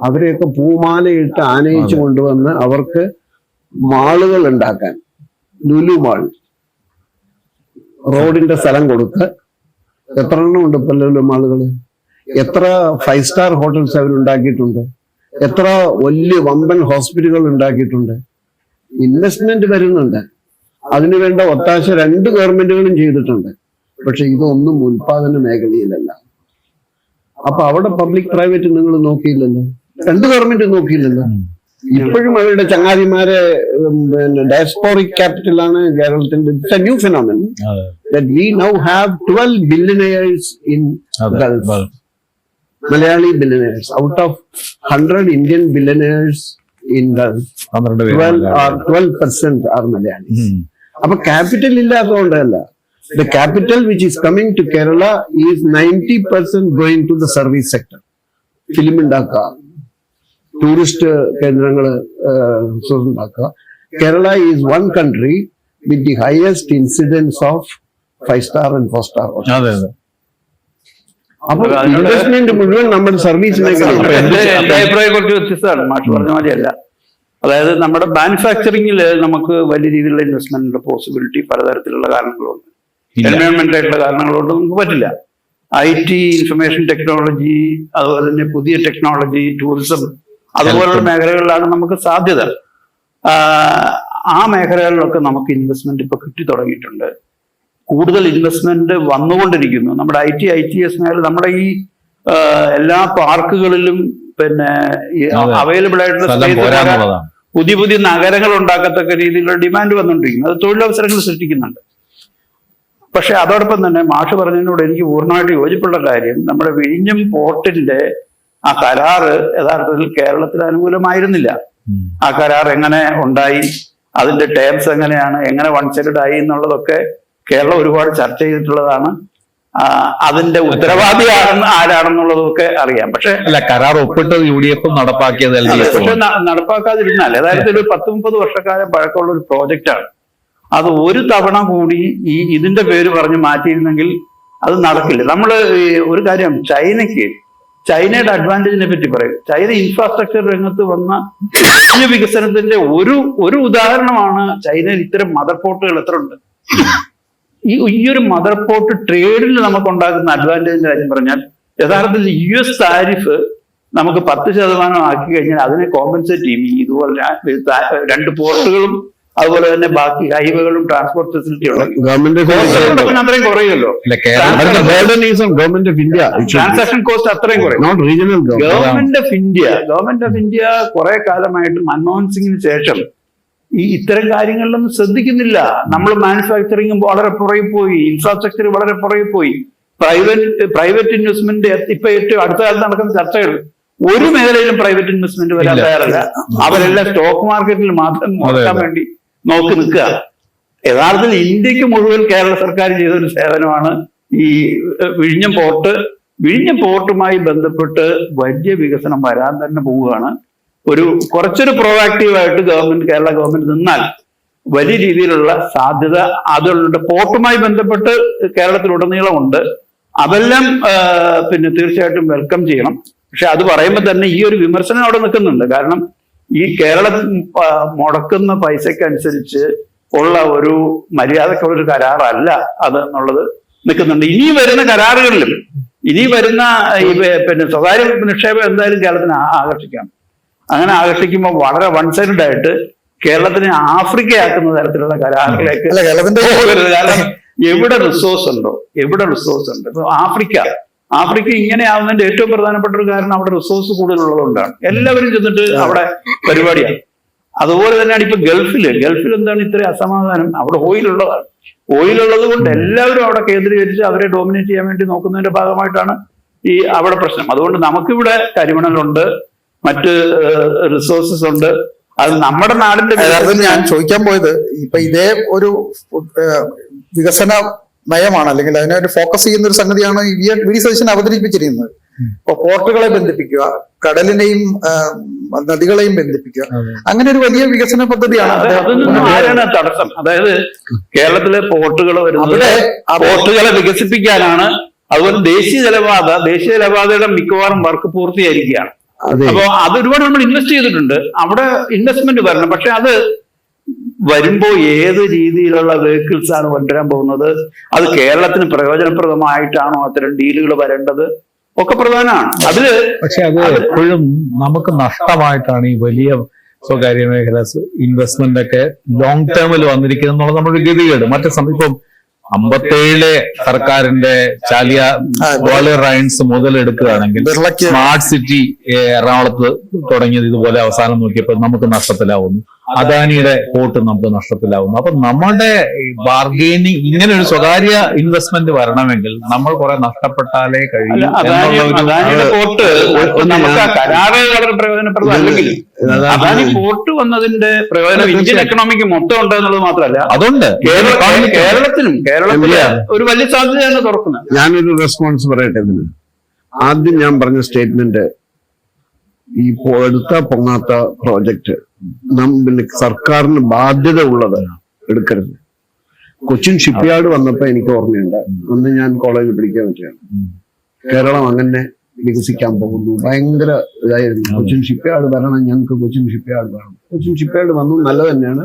അവരെയൊക്കെ പൂമാലയിട്ട് ആനയിച്ചു കൊണ്ടുവന്ന് അവർക്ക് മാളുകൾ ഉണ്ടാക്കാൻ, ലുലു മാൾ, റോഡിന്റെ സ്ഥലം കൊടുത്ത് എത്ര എണ്ണം ഉണ്ട് ഇപ്പൊ ലുലു മാളുകള്? എത്ര 5 സ്റ്റാർ ഹോട്ടൽസ് അവരുണ്ടാക്കിയിട്ടുണ്ട്, എത്ര വലിയ വമ്പൻ ഹോസ്പിറ്റലുകൾ ഉണ്ടാക്കിയിട്ടുണ്ട്. ഇൻവെസ്റ്റ്മെന്റ് വരുന്നുണ്ട്, അതിനുവേണ്ട ഒത്താശ 2 ഗവൺമെന്റുകളും ചെയ്തിട്ടുണ്ട്. പക്ഷെ ഇതൊന്നും ഉൽപാദന മേഖലയിലല്ല. അപ്പൊ അവിടെ പബ്ലിക് പ്രൈവറ്റ് നിങ്ങൾ നോക്കിയില്ലല്ലോ, 2 ഗവൺമെന്റ് നോക്കിയില്ലല്ലോ. ഇപ്പോഴും അവരുടെ ചങ്ങാതിമാരെ ഡയസ്പോറിക് ക്യാപിറ്റലാണ് കേരളത്തിന്റെ. It's A new phenomenon that we now have 12 billionaires in Gulf. Malayali billionaires. Out of 100 Indian billionaires in the 12% are Malayalis. അപ്പൊ capital ഇല്ലാത്തതുകൊണ്ടല്ല. The capital which is coming to Kerala is 90% going to the service sector. Film ഉണ്ടാക്കുക, tourist കേന്ദ്രങ്ങൾ ഉണ്ടാക്കുക. Kerala is one country with the highest incidents of 5-star and 4-star. അതെ അതെ. അപ്പൊ investment മുഴുവൻ നമ്മുടെ service മേഖലയിൽ. എന്റെ അഭിപ്രായം കുറച്ച് വ്യത്യസ്തമാണ്, മാഷ് പറഞ്ഞ മാതിരിയല്ല. അതായത് നമ്മുടെ മാനുഫാക്ചറിങ്ങിൽ നമുക്ക് വലിയ രീതിയിലുള്ള ഇൻവെസ്റ്റ്മെന്റിന്റെ പോസിബിലിറ്റി പലതരത്തിലുള്ള കാരണങ്ങളുണ്ട്. എൻവയോൺമെന്റ് ആയിട്ടുള്ള കാരണങ്ങളുണ്ട്, നമുക്ക് പറ്റില്ല. IT, ഇൻഫർമേഷൻ ടെക്നോളജി, അതുപോലെ തന്നെ പുതിയ ടെക്നോളജി, ടൂറിസം, അതുപോലുള്ള മേഖലകളിലാണ് നമുക്ക് സാധ്യത. ആ മേഖലകളിലൊക്കെ നമുക്ക് ഇൻവെസ്റ്റ്മെന്റ് ഇപ്പൊ കിട്ടി തുടങ്ങിയിട്ടുണ്ട്. കൂടുതൽ ഇൻവെസ്റ്റ്മെന്റ് വന്നുകൊണ്ടിരിക്കുന്നു. നമ്മുടെ ITS മേഖല, നമ്മുടെ ഈ എല്ലാ പാർക്കുകളിലും പിന്നെ അവൈലബിൾ ആയിട്ടുള്ള സ്പേസ്, പുതിയ പുതിയ നഗരങ്ങൾ ഉണ്ടാക്കത്തക്ക രീതിയിലുള്ള ഡിമാൻഡ് വന്നുകൊണ്ടിരിക്കുന്നു. അത് തൊഴിലവസരങ്ങൾ സൃഷ്ടിക്കുന്നുണ്ട്. പക്ഷെ അതോടൊപ്പം തന്നെ മാഷ് പറഞ്ഞതിനോട് എനിക്ക് പൂർണ്ണമായിട്ട് യോജിപ്പുള്ള കാര്യം, നമ്മുടെ വിഴിഞ്ഞം പോർട്ടിന്റെ ആ കരാറ് യഥാർത്ഥത്തിൽ കേരളത്തിന് അനുകൂലമായിരുന്നില്ല. ആ കരാർ എങ്ങനെ ഉണ്ടായി, അതിന്റെ ടേംസ് എങ്ങനെയാണ്, എങ്ങനെ വൺ സൈഡഡ് ആയി എന്നുള്ളതൊക്കെ കേരളം ഒരുപാട് ചർച്ച ചെയ്തിട്ടുള്ളതാണ്. അതിന്റെ ഉത്തരവാദി ആരാണെന്നുള്ളതൊക്കെ അറിയാം. പക്ഷെ അല്ല, കരാർ ഒപ്പിട്ടത് UDF നടപ്പാക്കിയത് പക്ഷെ നടപ്പാക്കാതിരുന്നാൽ, അതായത് ഒരു 10-30 വർഷക്കാലം പഴക്കമുള്ള ഒരു പ്രോജക്റ്റാണ്. അത് ഒരു തവണ കൂടി ഇതിന്റെ പേര് പറഞ്ഞ് മാറ്റിയിരുന്നെങ്കിൽ അത് നടക്കില്ല. നമ്മൾ ഒരു കാര്യം, ചൈനയുടെ അഡ്വാൻറ്റേജിനെ പറ്റി പറയും. ചൈന ഇൻഫ്രാസ്ട്രക്ചർ രംഗത്ത് വന്ന വലിയ വികസനത്തിന്റെ ഒരു ഉദാഹരണമാണ് ചൈനയിൽ ഇത്തരം മദർ പോർട്ടുകൾ എത്ര ഉണ്ട്. ഈ ഒരു മദർ പോർട്ട് ട്രേഡിൽ നമുക്ക് ഉണ്ടാക്കുന്ന അഡ്വാൻറ്റേജിന്റെ കാര്യം പറഞ്ഞാൽ, യഥാർത്ഥത്തിൽ US താരിഫ് നമുക്ക് 10% ആക്കി കഴിഞ്ഞാൽ അതിനെ കോമ്പൻസേറ്റ് ചെയ്യും. ഇതുപോലെ 2 പോർട്ടുകളും അതുപോലെ തന്നെ ബാക്കി ഹൈവേകളും ട്രാൻസ്പോർട്ട് ഫെസിലിറ്റി ഉള്ളത് അത്രയും കുറയുമല്ലോ. ട്രാൻസാക്ഷൻ കോസ്റ്റ് അത്രയും കുറയും. ഗവൺമെന്റ് ഓഫ് ഇന്ത്യ കുറെ കാലമായിട്ട് മൻമോഹൻ സിംഗിന് ശേഷം ഇത്തരം കാര്യങ്ങളിലൊന്നും ശ്രദ്ധിക്കുന്നില്ല. നമ്മൾ മാനുഫാക്ചറിങ് വളരെ പുറകെ പോയി, ഇൻഫ്രാസ്ട്രക്ചർ വളരെ പുറകെ പോയി. പ്രൈവറ്റ് ഇൻവെസ്റ്റ്മെന്റ് ഇപ്പൊ ഏറ്റവും അടുത്ത കാലത്ത് നടക്കുന്ന ചർച്ചകൾ, ഒരു മേഖലയിലും പ്രൈവറ്റ് ഇൻവെസ്റ്റ്മെന്റ് വരാൻ തയ്യാറല്ല. അവരെല്ലാം സ്റ്റോക്ക് മാർക്കറ്റിൽ മാത്രം നോക്കാൻ വേണ്ടി നോക്കി നിൽക്കുക. യഥാർത്ഥത്തിൽ ഇന്ത്യക്ക് മുഴുവൻ കേരള സർക്കാർ ചെയ്ത ഒരു സേവനമാണ് ഈ വിഴിഞ്ഞം പോർട്ടുമായി ബന്ധപ്പെട്ട് വലിയ വികസനം വരാൻ തന്നെ പോവുകയാണ്. കുറച്ചൊരു പ്രോആക്റ്റീവായിട്ട് കേരള ഗവൺമെന്റ് നിന്നാൽ വലിയ രീതിയിലുള്ള സാധ്യത അതുള്ള പോർട്ടുമായി ബന്ധപ്പെട്ട് കേരളത്തിലുടനീളമുണ്ട്. അതെല്ലാം പിന്നെ തീർച്ചയായിട്ടും വെൽക്കം ചെയ്യണം. പക്ഷെ അത് പറയുമ്പോൾ തന്നെ ഈ ഒരു വിമർശനം അവിടെ നിൽക്കുന്നുണ്ട്. കാരണം ഈ കേരളം മുടക്കുന്ന പൈസക്കനുസരിച്ച് ഉള്ള ഒരു മര്യാദക്കുള്ള ഒരു കരാറല്ല അത് എന്നുള്ളത് നിൽക്കുന്നുണ്ട്. ഇനി വരുന്ന കരാറുകളിലും ഇനി വരുന്ന പിന്നെ സ്വകാര്യ നിക്ഷേപം എന്തായാലും കേരളത്തിന് ആകർഷിക്കാം. അങ്ങനെ ആകർഷിക്കുമ്പോൾ വളരെ വൺ സൈഡഡ് ആയിട്ട് കേരളത്തിനെ ആഫ്രിക്കയാക്കുന്ന തരത്തിലുള്ള കരാറുകളിലേക്ക് പോകരുത്. കാരണം എവിടെ റിസോഴ്സ് ഉണ്ടോ, ഇപ്പൊ ആഫ്രിക്ക ഇങ്ങനെ ആവുന്നതിന്റെ ഏറ്റവും പ്രധാനപ്പെട്ട ഒരു കാരണം അവിടെ റിസോഴ്സ് കൂടുതലുള്ളതുകൊണ്ടാണ്. എല്ലാവരും ചെന്നിട്ട് അവിടെ പരിപാടിയാണ്. അതുപോലെ തന്നെയാണ് ഇപ്പൊ ഗൾഫിൽ എന്താണ് ഇത്രയും അസമാധാനം? അവിടെ ഓയിലുള്ളതാണ്. ഓയിലുള്ളത് കൊണ്ട് എല്ലാവരും അവിടെ കേന്ദ്രീകരിച്ച് അവരെ ഡോമിനേറ്റ് ചെയ്യാൻ വേണ്ടി നോക്കുന്നതിന്റെ ഭാഗമായിട്ടാണ് അവിടെ പ്രശ്നം. അതുകൊണ്ട് നമുക്കിവിടെ കരിമണലുണ്ട്, മറ്റ് റിസോഴ്സസ് ഉണ്ട്. അത് നമ്മുടെ നാടിന്റെ ഞാൻ ചോദിക്കാൻ പോയത്, ഇപ്പൊ ഇതേ ഒരു വികസന നയമാണ്, അല്ലെങ്കിൽ അതിനെ ഒരു ഫോക്കസ് ചെയ്യുന്ന ഒരു സംഗതിയാണ് വി സതീശൻ അവതരിപ്പിച്ചിരിക്കുന്നത്. ഇപ്പൊ പോർട്ടുകളെ ബന്ധിപ്പിക്കുക, കടലിനെയും നദികളെയും ബന്ധിപ്പിക്കുക, അങ്ങനെ ഒരു വലിയ വികസന പദ്ധതിയാണ്. ആരാണ് തടസ്സം? അതായത് കേരളത്തിലെ പോർട്ടുകൾ പോർട്ടുകളെ വികസിപ്പിക്കാനാണ്. അതുപോലെ ദേശീയ ജലപാതയുടെ മിക്കവാറും വർക്ക് പൂർത്തിയായിരിക്കുകയാണ്. അപ്പൊ അത് ഒരുപാട് നമ്മൾ ഇൻവെസ്റ്റ് ചെയ്തിട്ടുണ്ട്. അവിടെ ഇൻവെസ്റ്റ്മെന്റ് വരണം. പക്ഷെ അത് വരുമ്പോ ഏത് രീതിയിലുള്ള വെഹിക്കിൾസ് ആണ് കൊണ്ടുവരാൻ പോകുന്നത്, അത് കേരളത്തിന് പ്രയോജനപ്രദമായിട്ടാണോ അത്തരം ഡീലുകൾ വരേണ്ടത് ഒക്കെ പ്രധാനമാണ്. പക്ഷെ അത് എപ്പോഴും നമുക്ക് നഷ്ടമായിട്ടാണ് ഈ വലിയ സ്വകാര്യ മേഖല ഇൻവെസ്റ്റ്മെന്റ് ഒക്കെ ലോങ് ടേമിൽ വന്നിരിക്കുന്നത് എന്നുള്ളത് നമ്മുടെ ഗതികേട്. മറ്റേ ഇപ്പം 57 സർക്കാരിന്റെ ചാലിയ ഗ്വാളിയർ റൈൻസ് മുതലെടുക്കുകയാണെങ്കിൽ സ്മാർട്ട് സിറ്റി എറണാകുളത്ത് തുടങ്ങിയത് ഇതുപോലെ അവസാനം നോക്കിയപ്പോൾ നമുക്ക് നഷ്ടത്തിലാവുന്നു. അദാനിയുടെ പോർട്ട് നമുക്ക് നഷ്ടത്തിലാവുന്നു. അപ്പൊ നമ്മുടെ ബാർഗെയിനിങ് ഇങ്ങനെ ഒരു സ്വകാര്യ ഇൻവെസ്റ്റ്മെന്റ് വരണമെങ്കിൽ നമ്മൾ കുറെ നഷ്ടപ്പെട്ടാലേ കഴിയൂ അദാനിയുടെ പോർട്ട് നമുക്ക് ആ കരാറ് വളരെ പ്രയോജനപ്രദമല്ലെങ്കിൽ അദാനി പോർട്ട് വന്നതിന്റെ പ്രയോജനം ഇന്ത്യൻ എക്കണോമിക്ക് മൊത്തം ഉണ്ട് എന്നുള്ളത് മാത്രമല്ല, അതുകൊണ്ട് കേരളത്തില് ഒരു വലിയ സാധ്യതയാണ് തുറക്കുന്നത്. ഞാനൊരു റെസ്പോൺസ് പറയട്ടെ ഇതിന്. ആദ്യം ഞാൻ പറഞ്ഞ സ്റ്റേറ്റ്മെന്റ്, ഈ എടുത്ത പൊങ്ങാത്ത പ്രോജക്റ്റ് പിന്നെ സർക്കാരിന് ബാധ്യത ഉള്ളത് എടുക്കരുത്. കൊച്ചിൻ ഷിപ്പ്യാർഡ് വന്നപ്പോ എനിക്ക് ഓർമ്മയുണ്ട്, അന്ന് ഞാൻ കോളേജിൽ പഠിക്കാൻ പറ്റുകയാണ്. കേരളം അങ്ങനെ വികസിക്കാൻ പോകുന്നു, ഭയങ്കര ഇതായിരുന്നു. കൊച്ചിൻ ഷിപ്പ്യാർഡ് വരണം, ഞങ്ങൾക്ക് കൊച്ചിൻ ഷിപ്പ്യാർഡ് വേണം. കൊച്ചിൻ ഷിപ്പ്യാർഡ് വന്നു, നല്ല തന്നെയാണ്,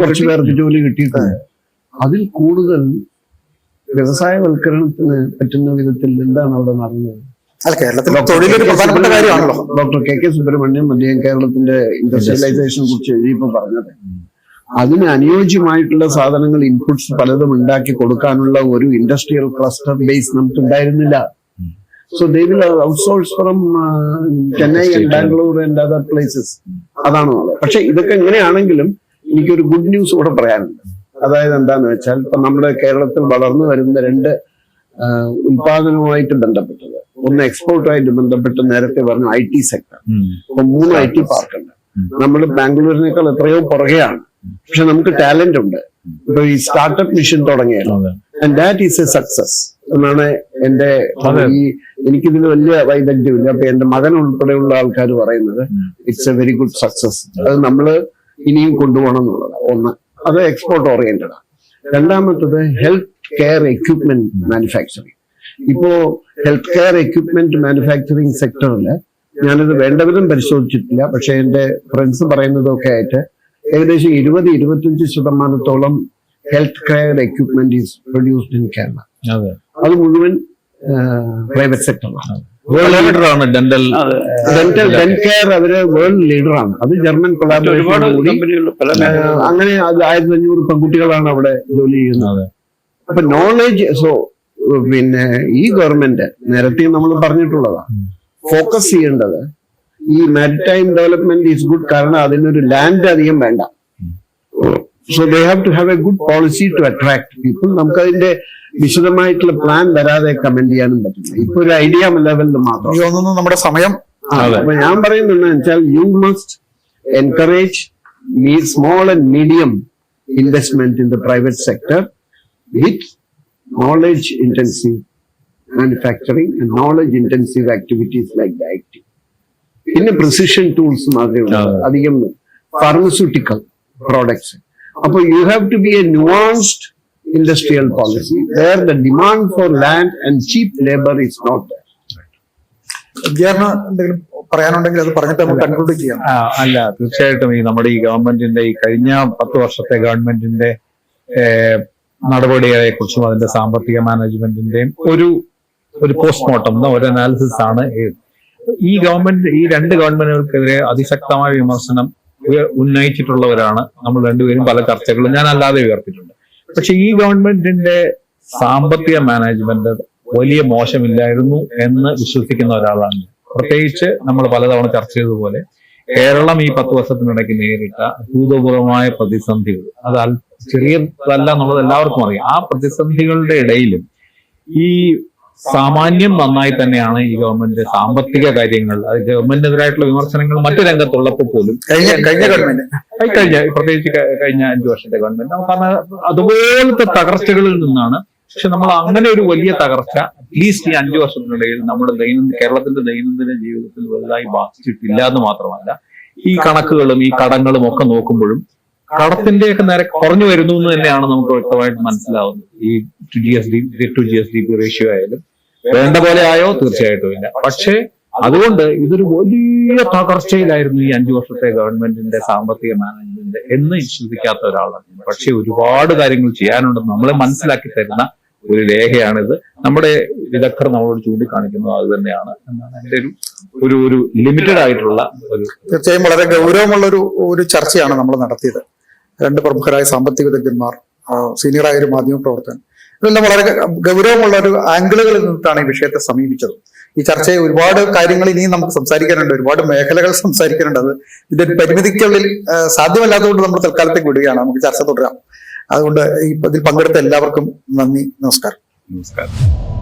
കുറച്ച് പേർക്ക് ജോലി കിട്ടിയിട്ടുണ്ട്. അതിൽ കൂടുതൽ വ്യവസായവൽക്കരണത്തിന് പറ്റുന്ന വിധത്തിൽ എന്താണ് അവിടെ നടന്നത്? കേരളത്തിൽ തൊഴിലൊരു പ്രധാനപ്പെട്ട കാര്യമാണല്ലോ. ഡോക്ടർ കെ സുബ്രഹ്മണ്യം അദ്ദേഹം കേരളത്തിന്റെ ഇൻഡസ്ട്രിയലൈസേഷനെ കുറിച്ച് എഴുതിയപ്പോൾ പറഞ്ഞത്, അതിന് അനുയോജ്യമായിട്ടുള്ള സാധനങ്ങൾ, ഇൻപുട്സ് പലതും ഉണ്ടാക്കി കൊടുക്കാനുള്ള ഒരു ഇൻഡസ്ട്രിയൽ ക്ലസ്റ്റർ ബേസ് നമുക്ക് ഉണ്ടായിരുന്നില്ല. So they will outsource from Chennai and Bangalore and other places. അതാണ് ഉള്ളത്. പക്ഷെ ഇതൊക്കെ എങ്ങനെയാണെങ്കിലും എനിക്കൊരു ഗുഡ് ന്യൂസ് കൂടെ പറയാനുണ്ട്. അതായത് എന്താന്ന് വെച്ചാൽ, ഇപ്പൊ നമ്മുടെ കേരളത്തിൽ വളർന്നു വരുന്ന രണ്ട് ഉൽപാദനവുമായിട്ട് ബന്ധപ്പെട്ടത്, ഒന്ന് എക്സ്പോർട്ടുമായിട്ട് ബന്ധപ്പെട്ട് നേരത്തെ പറഞ്ഞു IT സെക്ടർ. ഇപ്പൊ 3 IT പാർക്കുണ്ട്. നമ്മൾ ബാംഗ്ലൂരിനേക്കാൾ എത്രയോ പുറകെയാണ്, പക്ഷെ നമുക്ക് ടാലന്റ് ഉണ്ട്. ഇപ്പൊ ഈ സ്റ്റാർട്ടപ്പ് മിഷൻ തുടങ്ങിയല്ലോ, and that is a success എന്നാണ് എന്റെ എനിക്കിതിന് വലിയ വൈദഗ്ധ്യമില്ല. അപ്പൊ എന്റെ മകൻ ഉൾപ്പെടെയുള്ള ആൾക്കാർ പറയുന്നത് it's A very good success. അത് നമ്മൾ ഇനിയും കൊണ്ടുപോകണം എന്നുള്ളത് ഒന്ന്. അത് എക്സ്പോർട്ട് ഓറിയന്റഡ്. രണ്ടാമത്തത് ഹെൽത്ത് കെയർ എക്യുപ്മെന്റ് മാനുഫാക്ചറിങ്. ഇപ്പോ ഹെൽത്ത് കെയർ എക്യുപ്മെന്റ് മാനുഫാക്ചറിങ് സെക്ടറിൽ ഞാനത് വേണ്ടവിധം പരിശോധിച്ചിട്ടില്ല, പക്ഷെ എന്റെ ഫ്രണ്ട്സ് പറയുന്നതൊക്കെ ആയിട്ട് ഏകദേശം 20-25% health care equipment is produced in Kerala. അത് മുഴുവൻ പ്രൈവറ്റ് സെക്ടറാണ്. ഡെന്റൽ കെയർ അവര് വേൾഡ് ലീഡറാണ്. അത് ജർമ്മൻ കൊളാബറേഷൻ. അങ്ങനെ 1500 പെൺകുട്ടികളാണ് അവിടെ ജോലി ചെയ്യുന്നത്. അപ്പൊ നോളജ്, സോ പിന്നെ ഈ ഗവൺമെന്റ് നേരത്തെ നമ്മൾ പറഞ്ഞിട്ടുള്ളതാണ്, ഫോക്കസ് ചെയ്യേണ്ടത് ഈ മാരിടൈം ഡെവലപ്മെന്റ് ഈസ് ഗുഡ്. കാരണം അതിനൊരു ലാൻഡ് അധികം വേണ്ട. So they have to have a good policy to attract people. നമുക്ക് അതിന്റെ വിശദമായിട്ടുള്ള പ്ലാൻ വരാതെ കമന്റ് ചെയ്യാനും പറ്റില്ല. ഇപ്പൊ ഒരു ഐഡിയ ലെവലിൽ മാത്രം നമ്മുടെ സമയം. അപ്പൊ ഞാൻ പറയുന്നത് വെച്ചാൽ, you must encourage small and medium investment in the private sector with knowledge intensive manufacturing and knowledge intensive activities like the IT. പിന്നെ precision tools മാത്രമേ അധികം pharmaceutical products. അപ്പോൾ you have to be a nuanced industrial policy where the demand for land and cheap labor is not there. എന്തെങ്കിലും പറയാനുണ്ടെങ്കിൽ അത് പറഞ്ഞിട്ട് നമുക്ക് conclude ചെയ്യാം. അല്ല, തീർച്ചയായിട്ടും ഈ നമ്മുടെ ഈ ഗവൺമെന്റിന്റെ ഈ കഴിഞ്ഞ 10 വർഷത്തെ ഗവൺമെന്റിന്റെ നടപടികളെ കുറിച്ചും അതിന്റെ സാമ്പത്തിക മാനേജ്മെന്റിന്റെയും ഒരു പോസ്റ്റ്മോർട്ടം, ഒരു അനാലിസിസ് ആണ് ഈ ഗവൺമെന്റ്. ഈ രണ്ട് ഗവൺമെന്റുകൾക്കെതിരെ അതിശക്തമായ വിമർശനം ഉന്നയിച്ചിട്ടുള്ളവരാണ് നമ്മൾ രണ്ടുപേരും. പല ചർച്ചകളും ഞാൻ അല്ലാതെ ഉയർത്തിയിട്ടുണ്ട്. പക്ഷെ ഈ ഗവൺമെന്റിന്റെ സാമ്പത്തിക മാനേജ്മെന്റ് വലിയ മോശമില്ലായിരുന്നു എന്ന് വിശ്വസിക്കുന്ന ഒരാളാണ്. പ്രത്യേകിച്ച് നമ്മൾ പലതവണ ചർച്ച ചെയ്തതുപോലെ കേരളം ഈ 10 വർഷത്തിനിടയ്ക്ക് നേരിട്ട അഭൂതപൂർവമായ പ്രതിസന്ധികൾ, അത് ചെറിയതല്ല എന്നുള്ളത് എല്ലാവർക്കും അറിയാം. ആ പ്രതിസന്ധികളുടെ ഇടയിലും ഈ സാമാന്യം നന്നായി തന്നെയാണ് ഈ ഗവൺമെന്റ് സാമ്പത്തിക കാര്യങ്ങൾ, അത് ഗവൺമെന്റിനെതിരായിട്ടുള്ള വിമർശനങ്ങൾ മറ്റു രംഗത്തുള്ളപ്പോൾ പോലും പ്രത്യേകിച്ച് കഴിഞ്ഞ 5 വർഷത്തെ ഗവൺമെന്റ് കാരണം അതുപോലത്തെ തകർച്ചകളിൽ നിന്നാണ്. പക്ഷെ നമ്മൾ അങ്ങനെ ഒരു വലിയ തകർച്ച അറ്റ്ലീസ്റ്റ് ഈ 5 വർഷത്തിനിടയിൽ നമ്മുടെ കേരളത്തിന്റെ ദൈനംദിന ജീവിതത്തിൽ വലുതായി ബാധിച്ചിട്ടില്ല എന്ന് മാത്രമല്ല, ഈ കണക്കുകളും ഈ കടങ്ങളും ഒക്കെ നോക്കുമ്പോഴും കടത്തിന്റെയൊക്കെ നേരെ കുറഞ്ഞു വരുന്നു എന്ന് തന്നെയാണ് നമുക്ക് വ്യക്തമായിട്ട് മനസ്സിലാവുന്നത്. ഈ to G S D P ratio ആയാലും വേണ്ട പോലെ ആയോ? തീർച്ചയായിട്ടും ഇല്ല. പക്ഷേ അതുകൊണ്ട് ഇതൊരു വലിയ തകർച്ചയിലായിരുന്നു ഈ 5 വർഷത്തെ ഗവൺമെന്റിന്റെ സാമ്പത്തിക മാനേജ്മെന്റ് എന്ന് വിശ്വസിക്കാത്ത ഒരാളാണ്. പക്ഷെ ഒരുപാട് കാര്യങ്ങൾ ചെയ്യാനുണ്ടെന്ന് നമ്മളെ മനസ്സിലാക്കി തരുന്ന ഒരു രേഖയാണിത്. നമ്മുടെ വിദഗ്ധർ നമ്മളോട് ചൂണ്ടിക്കാണിക്കുന്നത് അത് തന്നെയാണ് എന്നാണ് എന്റെ ഒരു ലിമിറ്റഡ് ആയിട്ടുള്ള ഒരു. തീർച്ചയായും വളരെ ഗൗരവമുള്ള ഒരു ചർച്ചയാണ് നമ്മൾ നടത്തിയത്. 2 പ്രമുഖരായ സാമ്പത്തിക വിദഗ്ധന്മാർ, സീനിയറായ ഒരു മാധ്യമ പ്രവർത്തകൻ, ഇതെല്ലാം വളരെ ഗൗരവമുള്ള ഒരു ആംഗിളുകളിൽ നിന്നിട്ടാണ് ഈ വിഷയത്തെ സമീപിച്ചത്. ഈ ചർച്ചയെ ഒരുപാട് കാര്യങ്ങൾ ഇനിയും നമുക്ക് സംസാരിക്കാനുണ്ട്, ഒരുപാട് മേഖലകൾ സംസാരിക്കാനുണ്ട്. അത് ഇതിന്റെ ഒരു പരിമിതിക്കുള്ളിൽ സാധ്യമല്ലാത്തതുകൊണ്ട് നമ്മൾ തൽക്കാലത്തേക്ക് വിടുകയാണ്. നമുക്ക് ചർച്ച തുടരാം. അതുകൊണ്ട് ഇതിൽ പങ്കെടുത്ത എല്ലാവർക്കും നന്ദി, നമസ്കാരം. നമസ്കാരം.